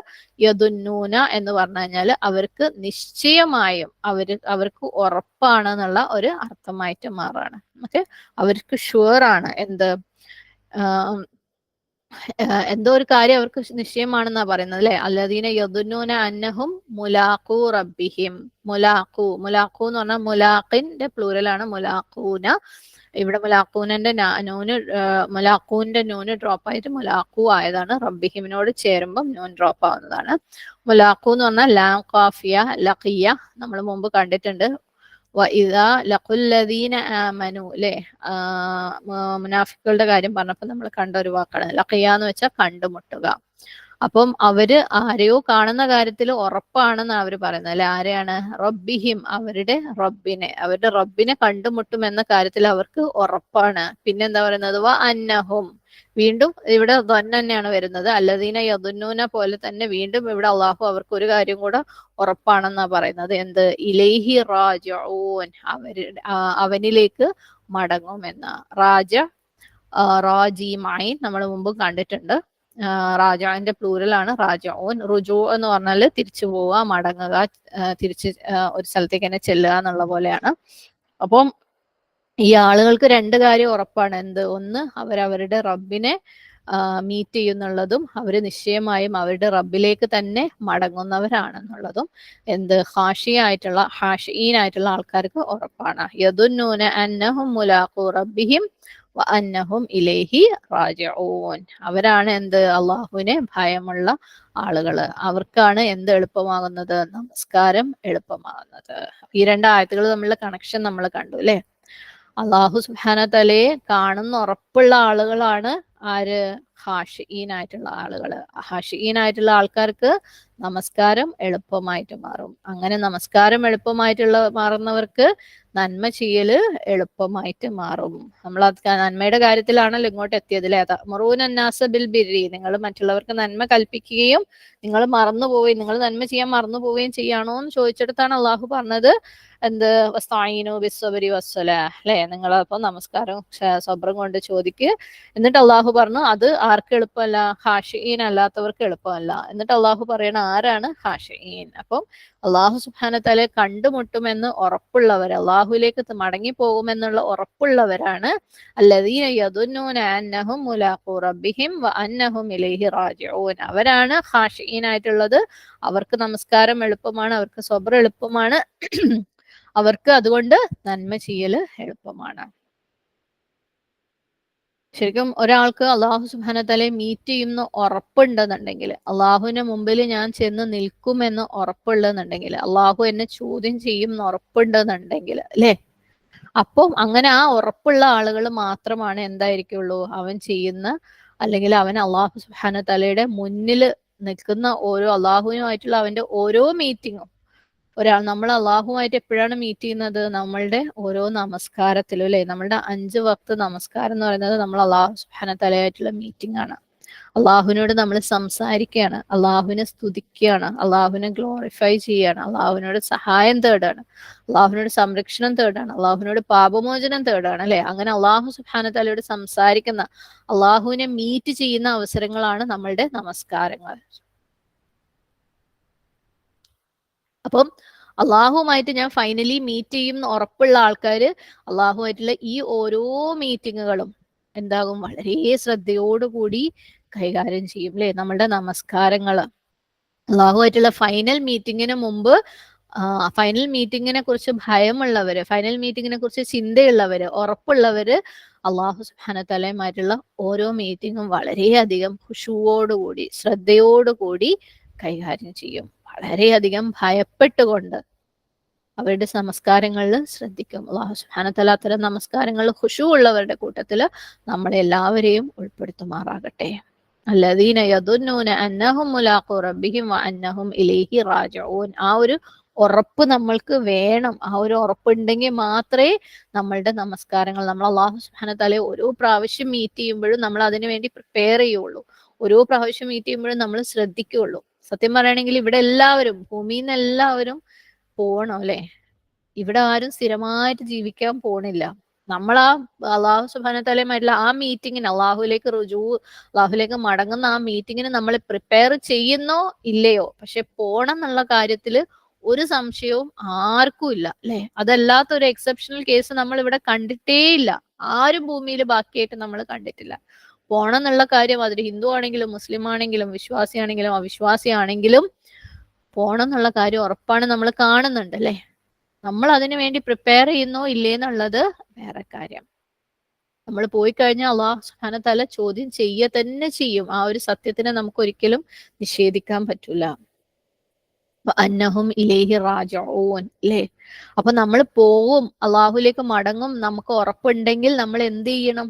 യദുന്നൂന എന്ന് പറഞ്ഞു കഴിഞ്ഞാൽ അവർക്ക് നിശ്ചയമായും, അവർക്ക് ഉറപ്പാണ് എന്നുള്ള ഒരു അർത്ഥമായിട്ട് മാറാണ്. ഓക്കെ, അവർക്ക് ഷുവർ ആണ്, എന്തോ ഒരു കാര്യം അവർക്ക് നിശ്ചയമാണെന്നാ പറയുന്നത് അല്ലെ. അല്ലദീന യദുന്നൂന അന്നഹും മുലാഖു റബ്ബിഹിം. മുലാഖു എന്ന് പറഞ്ഞാൽ മുലാഖിന്റെ പ്ലൂരലാണ് മുലാഖൂന. ഇവിടെ മുലാഖൂനന്റെ മുലാഖൂന്റെ നൂന് ഡ്രോപ്പ് ആയിട്ട് മുലാഖു ആയതാണ്. റബ്ബിഹിമിനോട് ചേരുമ്പം നൂൻ ഡ്രോപ്പ് ആവുന്നതാണ്. മുലാഖു എന്ന് പറഞ്ഞാൽ ലാം ഖാഫിയ ലഖിയ, നമ്മൾ മുമ്പ് കണ്ടിട്ടുണ്ട്. വഇദാ ലഖുല്ലദീന ആമനു അല്ലെ, മുനാഫിക്കുകളുടെ കാര്യം പറഞ്ഞപ്പോൾ നമ്മൾ കണ്ട ഒരു വാക്കാണ് ലഖിയ എന്ന് വെച്ചാൽ കണ്ടുമുട്ടുക. അപ്പം അവര് ആരെയോ കാണുന്ന കാര്യത്തിൽ ഉറപ്പാണെന്ന് അവർ പറയുന്നത് അല്ലെ. ആരെയാണ്? റബ്ബിഹിം, അവരുടെ റബ്ബിനെ കണ്ടുമുട്ടുമെന്ന കാര്യത്തിൽ അവർക്ക് ഉറപ്പാണ്. പിന്നെന്താ പറയുന്നത്? വ അന്നഹും, വീണ്ടും ഇവിടെ ദന്ന തന്നെയാണ് വരുന്നത്. അല്ലദീന യദുന്നൂന പോലെ തന്നെ വീണ്ടും ഇവിടെ അള്ളാഹു അവർക്ക് ഒരു കാര്യം കൂടെ ഉറപ്പാണെന്നാ പറയുന്നത്. എന്ത്? ഇലൈഹി റാജിഊൻ, അവനിലേക്ക് മടങ്ങുമെന്ന്. റാജിമൈൻ നമ്മൾ മുമ്പ് കണ്ടിട്ടുണ്ട്. റാജാന്റെ പ്ലൂരലാണ് റാജഊൻ. റുജൂ എന്ന് പറഞ്ഞാൽ തിരിച്ചു പോവുക, മടങ്ങുക, തിരിച്ച് ഒരു സ്ഥലത്തേക്ക് തന്നെ ചെല്ലുക എന്നുള്ള പോലെയാണ്. അപ്പം ഈ ആളുകൾക്ക് രണ്ട് കാര്യം ഉറപ്പാണ്. എന്ത്? ഒന്ന്, അവരവരുടെ റബ്ബിനെ മീറ്റ് ചെയ്യുന്നുള്ളതും അവര് നിശ്ചയമായും അവരുടെ റബ്ബിലേക്ക് തന്നെ മടങ്ങുന്നവരാണെന്നുള്ളതും എന്ത്? ഹാഷിഈനായിട്ടുള്ള ആൾക്കാർക്ക് ഉറപ്പാണ്. യദുന്നൂന അന്നഹും മുലാഖു റബ്ബിഹിം വ അന്നഹും ഇലൈഹി റാജിഊൻ. അവരാണ് എന്ത്? അള്ളാഹുവിനെ ഭയമുള്ള ആളുകള്. അവർക്കാണ് എന്ത് എളുപ്പമാകുന്നത്? നമസ്കാരം എളുപ്പമാകുന്നത്. ഈ രണ്ടായത്തുകൾ തമ്മിലുള്ള കണക്ഷൻ നമ്മൾ കണ്ടു അല്ലെ. അള്ളാഹു സുബ്ഹാനഹു തആലയെ കാണുന്ന ഉറപ്പുള്ള ആളുകളാണ് ആര്? ഹാഷിഈനായിട്ടുള്ള ആളുകള്. ഹാഷിഈനായിട്ടുള്ള ആൾക്കാർക്ക് നമസ്കാരം എളുപ്പമായിട്ട് മാറും. അങ്ങനെ നമസ്കാരം മാറുന്നവർക്ക് നന്മ ചെയ്യല് എളുപ്പമായിട്ട് മാറും. നമ്മൾ നന്മയുടെ കാര്യത്തിലാണല്ലോ ഇങ്ങോട്ട് എത്തിയത് അല്ലെ. തഅ്മുറൂന അന്നാസ ബിൽ ബിർരി, നിങ്ങൾ മറ്റുള്ളവർക്ക് നന്മ കൽപ്പിക്കുകയും നിങ്ങൾ മറന്നുപോവുകയും, നിങ്ങൾ നന്മ ചെയ്യാൻ മറന്നുപോവുകയും ചെയ്യാണോ എന്ന് ചോദിച്ചെടുത്താണ് അള്ളാഹു പറഞ്ഞത് എന്ത്? വസ്തഈനു ബിസ്സബ്രി വസ്സലാഹ് അല്ലെ. നിങ്ങൾ അപ്പൊ നമസ്കാരം സബ്റും കൊണ്ട് ചോദിക്കുക. എന്നിട്ട് അള്ളാഹു പറഞ്ഞു അത് ആർക്ക് എളുപ്പമല്ല? ഹാഷിഈൻ അല്ലാത്തവർക്ക് എളുപ്പമല്ല. എന്നിട്ട് അള്ളാഹു പറയണ ആരാണ്? ഹാഷിഈൻ. അപ്പം അള്ളാഹു സുബ്ഹാനഹു തആലയെ കണ്ടുമുട്ടുമെന്ന് ഉറപ്പുള്ളവർ, അള്ളാഹുലേക്ക് മടങ്ങി പോകുമെന്നുള്ള ഉറപ്പുള്ളവരാണ് അല്ലദീന യദുന്നൂന അന്നഹും മുലാഖു റബ്ബിഹിം വ അന്നഹും ഇലൈഹി റാജിഊൻ. അവരാണ് ഹാഷിഈൻ ആയിട്ടുള്ളത്. അവർക്ക് നമസ്കാരം എളുപ്പമാണ്, അവർക്ക് സബ്ർ എളുപ്പമാണ്, അവർക്ക് അതുകൊണ്ട് നന്മ ചെയ്യല് എളുപ്പമാണ്. ശരിക്കും ഒരാൾക്ക് അള്ളാഹു സുബ്ഹാനഹു തആലയെ മീറ്റ് ചെയ്യുന്ന ഉറപ്പുണ്ടെന്നുണ്ടെങ്കിൽ, അള്ളാഹുവിന്റെ മുമ്പിൽ ഞാൻ ചെന്ന് നിൽക്കുമെന്ന് ഉറപ്പുണ്ടെന്നുണ്ടെങ്കിൽ, അള്ളാഹു എന്നെ ചോദ്യം ചെയ്യും എന്ന് ഉറപ്പുണ്ടെന്നുണ്ടെങ്കിൽ അല്ലെ, അപ്പം അങ്ങനെ ആ ഉറപ്പുള്ള ആളുകൾ മാത്രമാണ് എന്തായിരിക്കുള്ളൂ? അവൻ ചെയ്യുന്ന, അല്ലെങ്കിൽ അവൻ അള്ളാഹു സുബ്ഹാനഹു തആലയുടെ മുന്നിൽ നിൽക്കുന്ന ഓരോ അള്ളാഹുവിനുമായിട്ടുള്ള അവന്റെ ഓരോ മീറ്റിങ്ങും, നമ്മൾ അള്ളാഹുമായിട്ട് എപ്പോഴാണ് മീറ്റ് ചെയ്യുന്നത്? നമ്മളുടെ ഓരോ നമസ്കാരത്തിലും, അല്ലെ? നമ്മളുടെ 5 വക്ത് നമസ്കാരം എന്ന് പറയുന്നത് നമ്മൾ അള്ളാഹു സുബ്ഹാനഹു വ തആലയായിട്ടുള്ള മീറ്റിംഗ് ആണ്. അള്ളാഹുവിനോട് നമ്മൾ സംസാരിക്കുകയാണ്, അള്ളാഹുവിനെ സ്തുതിക്കുകയാണ്, അള്ളാഹുവിനെ ഗ്ലോറിഫൈ ചെയ്യാണ്, അള്ളാഹുവിനോട് സഹായം തേടാണ്, അള്ളാഹുവിനോട് സംരക്ഷണം തേടാണ്, അള്ളാഹുവിനോട് പാപമോചനം തേടാണ്, അല്ലെ? അങ്ങനെ അള്ളാഹു സുബ്ഹാനഹു വ തആലയോട് സംസാരിക്കുന്ന, അള്ളാഹുവിനെ മീറ്റ് ചെയ്യുന്ന അവസരങ്ങളാണ് നമ്മളുടെ നമസ്കാരങ്ങൾ. അപ്പം അള്ളാഹുമായിട്ട് ഞാൻ ഫൈനലി മീറ്റ് ചെയ്യും എന്ന് ഉറപ്പുള്ള ആൾക്കാര് അള്ളാഹുമായിട്ടുള്ള ഈ ഓരോ മീറ്റിങ്ങുകളും എന്താകും? വളരെ ശ്രദ്ധയോടുകൂടി കൈകാര്യം ചെയ്യും, അല്ലെ? നമ്മളുടെ നമസ്കാരങ്ങള് അള്ളാഹുമായിട്ടുള്ള ഫൈനൽ മീറ്റിങ്ങിന് മുമ്പ്, ഫൈനൽ മീറ്റിങ്ങിനെ കുറിച്ച് ഭയമുള്ളവര്, ഫൈനൽ മീറ്റിങ്ങിനെ കുറിച്ച് ചിന്തയുള്ളവര്, ഉറപ്പുള്ളവര് അള്ളാഹു സുബ്ഹാനഹു വ തആലയുമായിട്ടുള്ള ഓരോ മീറ്റിങ്ങും വളരെയധികം ഖുശൂവോടുകൂടി, ശ്രദ്ധയോടുകൂടി കൈകാര്യം ചെയ്യും. വളരെയധികം ഭയപ്പെട്ടുകൊണ്ട് അവരുടെ നമസ്കാരങ്ങളിൽ ശ്രദ്ധിക്കും. അല്ലാഹു സുബ്ഹാനഹു വ തആല അത്തരം നമസ്കാരങ്ങളിൽ ഖുശൂ ഉള്ളവരുടെ കൂട്ടത്തിൽ നമ്മളെല്ലാവരെയും ഉൾപ്പെടുത്തുമാറാകട്ടെ. അല്ലദീന യദുന്നൂന അന്നഹും മുലാഖു റബ്ബിഹിം വ അന്നഹും ഇലൈഹി റാജിഊൻ. ആ ഒരു ഉറപ്പ് നമ്മൾക്ക് വേണം. ആ ഒരു ഉറപ്പുണ്ടെങ്കിൽ മാത്രമേ നമ്മളുടെ നമസ്കാരങ്ങൾ, നമ്മൾ അല്ലാഹു സുബ്ഹാനഹു വ തആലയെ ഓരോ പ്രാവശ്യം മീറ്റ് ചെയ്യുമ്പോഴും നമ്മൾ അതിനു വേണ്ടി പ്രിപ്പയർ ചെയ്യുള്ളൂ. ഓരോ പ്രാവശ്യം മീറ്റ് ചെയ്യുമ്പോഴും നമ്മൾ ശ്രദ്ധിക്കുകയുള്ളൂ. സത്യം പറയുകയാണെങ്കിൽ ഇവിടെ എല്ലാവരും, ഭൂമിയിൽ നിന്ന് എല്ലാവരും പോകണം, അല്ലെ? ഇവിടെ ആരും സ്ഥിരമായിട്ട് ജീവിക്കാൻ പോണില്ല. നമ്മൾ ആ അള്ളാഹു സുബ്ഹാനഹു വ തആലയുമായിട്ടുള്ള ആ മീറ്റിങ്ങിന്, അള്ളാഹുലേക്ക് അള്ളാഹുലേക്ക് മടങ്ങുന്ന ആ മീറ്റിങ്ങിന് നമ്മൾ പ്രിപ്പയർ ചെയ്യുന്നോ ഇല്ലയോ, പക്ഷെ പോണം എന്നുള്ള കാര്യത്തില് ഒരു സംശയവും ആർക്കും ഇല്ല, അല്ലെ? അതല്ലാത്തൊരു എക്സെപ്ഷണൽ കേസ് നമ്മൾ ഇവിടെ കണ്ടിട്ടേ ഇല്ല. ആരും ഭൂമിയിൽ ബാക്കിയായിട്ട് നമ്മൾ കണ്ടിട്ടില്ല. പോണം എന്നുള്ള കാര്യം അതൊരു ഹിന്ദു ആണെങ്കിലും മുസ്ലിം ആണെങ്കിലും വിശ്വാസിയാണെങ്കിലും അവിശ്വാസിയാണെങ്കിലും പോണം എന്നുള്ള കാര്യം ഉറപ്പാണ്, നമ്മൾ കാണുന്നുണ്ട്, അല്ലെ? നമ്മൾ അതിനു വേണ്ടി പ്രിപ്പയർ ചെയ്യുന്നോ ഇല്ലേ എന്നുള്ളത് വേറെ കാര്യം. നമ്മൾ പോയി കഴിഞ്ഞാൽ അള്ളാഹു സുബ്ഹാനഹു വ തആല ചോദ്യം ചെയ്യുക തന്നെ ചെയ്യും. ആ ഒരു സത്യത്തിനെ നമുക്ക് ഒരിക്കലും നിഷേധിക്കാൻ പറ്റൂല. അന്നഹും ഇലൈഹി റാജിഊൻ, അല്ലേ? അപ്പൊ നമ്മൾ പോവും, അള്ളാഹുലേക്ക് മടങ്ങും, നമുക്ക് ഉറപ്പുണ്ടെങ്കിൽ നമ്മൾ എന്ത് ചെയ്യണം?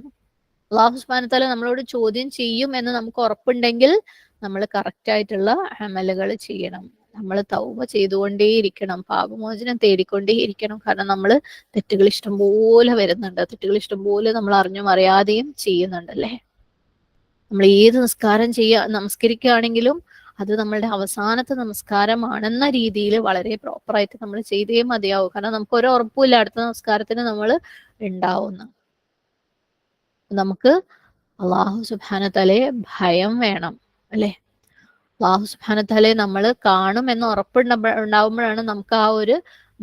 അള്ളാഹു സുബ്ഹാനഹു വ തആല നമ്മളോട് ചോദ്യം ചെയ്യും എന്ന് നമുക്ക് ഉറപ്പുണ്ടെങ്കിൽ നമ്മൾ കറക്റ്റ് ആയിട്ടുള്ള അമലുകൾ ചെയ്യണം. നമ്മൾ തൗബ ചെയ്തുകൊണ്ടേയിരിക്കണം, പാപമോചനം തേടിക്കൊണ്ടേയിരിക്കണം. കാരണം നമ്മൾ തെറ്റുകൾ ഇഷ്ടംപോലെ വരുന്നുണ്ട്, തെറ്റുകൾ ഇഷ്ടംപോലെ നമ്മൾ അറിഞ്ഞും അറിയാതെയും ചെയ്യുന്നുണ്ട്, അല്ലേ? നമ്മൾ ഏത് നമസ്കരിക്കുകയാണെങ്കിലും അത് നമ്മളുടെ അവസാനത്തെ നമസ്കാരമാണെന്ന രീതിയിൽ വളരെ പ്രോപ്പറായിട്ട് നമ്മൾ ചെയ്തേ മതിയാവും. കാരണം നമുക്ക് ഒരു ഉറപ്പുമില്ല അടുത്ത നമസ്കാരത്തിന് നമ്മൾ ഉണ്ടാവുന്ന. നമുക്ക് അള്ളാഹു സുബ്ഹാനഹു വ തആലയെ ഭയം വേണം, അല്ലെ? അള്ളാഹു സുബ്ഹാനഹു വ തആലയെ നമ്മൾ കാണും എന്ന് ഉണ്ടാവുമ്പോഴാണ് നമുക്ക് ആ ഒരു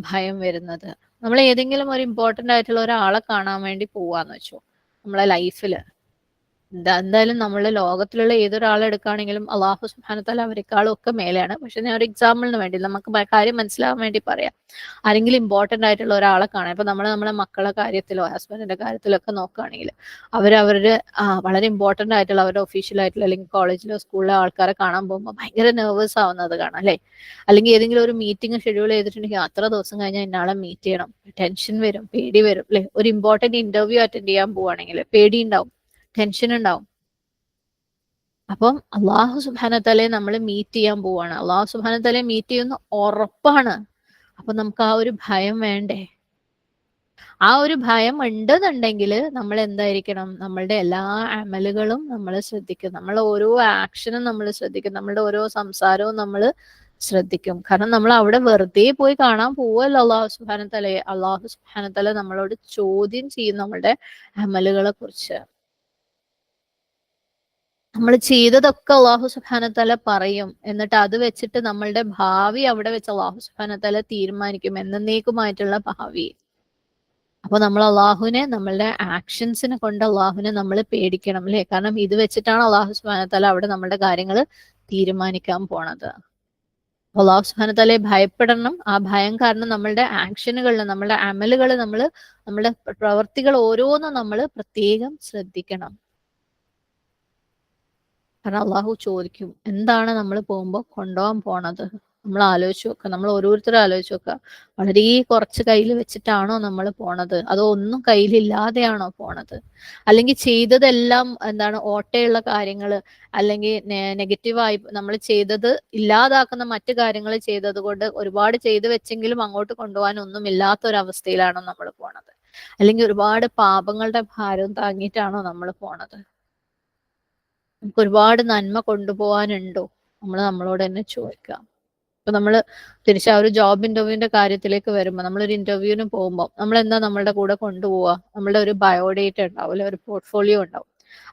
ഭയം വരുന്നത്. നമ്മൾ ഏതെങ്കിലും ഒരു ഇമ്പോർട്ടന്റ് ആയിട്ടുള്ള ഒരാളെ കാണാൻ വേണ്ടി പോവാന്ന് വെച്ചോ, നമ്മളെ ലൈഫില് എന്തായാലും നമ്മളുടെ ലോകത്തിലുള്ള ഏതൊരാളെ എടുക്കുകയാണെങ്കിലും അള്ളാഹു സുബ്ഹാനഹു വ തആല അവരെക്കാളും ഒക്കെ മേലെയാണ്. പക്ഷെ ഞാൻ ഒരു എക്സാമ്പിളിന് വേണ്ടി, നമുക്ക് കാര്യം മനസ്സിലാവാൻ വേണ്ടി പറയാം. ആരെങ്കിലും ഇമ്പോർട്ടന്റ് ആയിട്ടുള്ള ഒരാളെ കാണാം, ഇപ്പൊ നമ്മളെ മക്കളെ കാര്യത്തിലോ ഹസ്ബൻഡിന്റെ കാര്യത്തിലോ ഒക്കെ നോക്കുകയാണെങ്കിൽ അവരുടെ വളരെ ഇമ്പോർട്ടന്റ് ആയിട്ടുള്ള അവരുടെ ഒഫീഷ്യൽ ആയിട്ടുള്ള അല്ലെങ്കിൽ കോളേജിലോ സ്കൂളിലോ ആൾക്കാരെ കാണാൻ പോകുമ്പോൾ ഭയങ്കര നെർവസ് ആവുന്നത് കാണാം, അല്ലെ? അല്ലെങ്കിൽ ഏതെങ്കിലും ഒരു മീറ്റിംഗ് ഷെഡ്യൂൾ ചെയ്തിട്ടുണ്ടെങ്കിൽ അത്ര ദിവസം കഴിഞ്ഞാൽ ഇന്നാളെ മീറ്റ് ചെയ്യണം, ടെൻഷൻ വരും, പേടി വരും, അല്ലെ? ഒരു ഇമ്പോർട്ടന്റ് ഇന്റർവ്യൂ അറ്റൻഡ് ചെയ്യാൻ പോവുകയാണെങ്കിൽ പേടി ഉണ്ടാവും, ടെൻഷൻ ഉണ്ടാവും. അപ്പം അള്ളാഹു സുബ്ഹാനഹു വ തആലയെ നമ്മൾ മീറ്റ് ചെയ്യാൻ പോവാണ്, അള്ളാഹു സുബ്ഹാനഹു വ തആലയെ മീറ്റ് ചെയ്യുന്ന ഉറപ്പാണ്. അപ്പൊ നമുക്ക് ആ ഒരു ഭയം വേണ്ടേ? ആ ഒരു ഭയം ഉണ്ടെന്നുണ്ടെങ്കിൽ നമ്മൾ എന്തായിരിക്കണം? നമ്മളുടെ എല്ലാ അമലുകളും നമ്മൾ ശ്രദ്ധിക്കും, നമ്മൾ ഓരോ ആക്ഷനും നമ്മൾ ശ്രദ്ധിക്കും, നമ്മളുടെ ഓരോ സംസാരവും നമ്മൾ ശ്രദ്ധിക്കും. കാരണം നമ്മൾ അവിടെ വെറുതെ പോയി കാണാൻ പോവല്ലോ അള്ളാഹു സുബ്ഹാനഹു വ തആലയെ. അള്ളാഹു സുബ്ഹാനഹു വ തആല നമ്മളോട് ചോദ്യം ചെയ്യും നമ്മളുടെ അമലുകളെ കുറിച്ച്. നമ്മൾ ചെയ്തതൊക്കെ അള്ളാഹു സുബ്ഹാനഹു വ തആല പറയും. എന്നിട്ട് അത് വെച്ചിട്ട് നമ്മളുടെ ഭാവി അവിടെ വെച്ച് അള്ളാഹു സുബ്ഹാനഹു വ തആല തീരുമാനിക്കും, എന്നേക്കുമായിട്ടുള്ള ഭാവി. അപ്പൊ നമ്മൾ അള്ളാഹുവിനെ, നമ്മളുടെ ആക്ഷൻസിനെ കൊണ്ട് അള്ളാഹുവിനെ നമ്മൾ പേടിക്കണം, അല്ലെ? കാരണം ഇത് വെച്ചിട്ടാണ് അള്ളാഹു സുബ്ഹാനഹു വ തആല അവിടെ നമ്മുടെ കാര്യങ്ങൾ തീരുമാനിക്കാൻ പോണത്. അള്ളാഹു സുബ്ഹാനഹു വ തആലയെ ഭയപ്പെടണം. ആ ഭയം കാരണം നമ്മളുടെ ആക്ഷനുകളിൽ, നമ്മളുടെ അമലുകൾ, നമ്മുടെ പ്രവർത്തികൾ ഓരോന്നും നമ്മൾ പ്രത്യേകം ശ്രദ്ധിക്കണം. കാരണം അള്ളാഹു ചോദിക്കും, എന്താണ് നമ്മൾ പോകുമ്പോൾ കൊണ്ടുപോകാൻ പോണത്? നമ്മൾ ആലോചിച്ച് നോക്കുക, നമ്മൾ ഓരോരുത്തരും ആലോചിച്ച് നോക്കുക. വളരെ കുറച്ച് കയ്യിൽ വെച്ചിട്ടാണോ നമ്മൾ പോണത്, അതോ ഒന്നും കയ്യിലില്ലാതെയാണോ പോണത്? അല്ലെങ്കിൽ ചെയ്തതെല്ലാം എന്താണ് ഓട്ടയുള്ള കാര്യങ്ങൾ, അല്ലെങ്കിൽ നെഗറ്റീവായി നമ്മൾ ചെയ്തത് ഇല്ലാതാക്കുന്ന മറ്റു കാര്യങ്ങൾ ചെയ്തത് കൊണ്ട് ഒരുപാട് ചെയ്തു വെച്ചെങ്കിലും അങ്ങോട്ട് കൊണ്ടുപോകാൻ ഒന്നും ഇല്ലാത്തൊരവസ്ഥയിലാണോ നമ്മൾ പോണത്? അല്ലെങ്കിൽ ഒരുപാട് പാപങ്ങളുടെ ഭാരം താങ്ങിയിട്ടാണോ നമ്മൾ പോണത്? നമുക്ക് ഒരുപാട് നന്മ കൊണ്ടുപോകാനുണ്ടോ? നമ്മൾ നമ്മളോട് തന്നെ ചോദിക്കാം. ഇപ്പൊ നമ്മൾ തിരിച്ച് ആ ഒരു ജോബ് ഇന്റർവ്യൂവിന്റെ കാര്യത്തിലേക്ക് വരുമ്പോൾ, നമ്മളൊരു ഇന്റർവ്യൂവിന് പോകുമ്പോൾ നമ്മൾ എന്താ നമ്മളുടെ കൂടെ കൊണ്ടുപോവുക? നമ്മളുടെ ഒരു ബയോഡേറ്റ ഉണ്ടാവും, അല്ലെ ഒരു പോർട്ട്ഫോളിയോ ഉണ്ടാവും.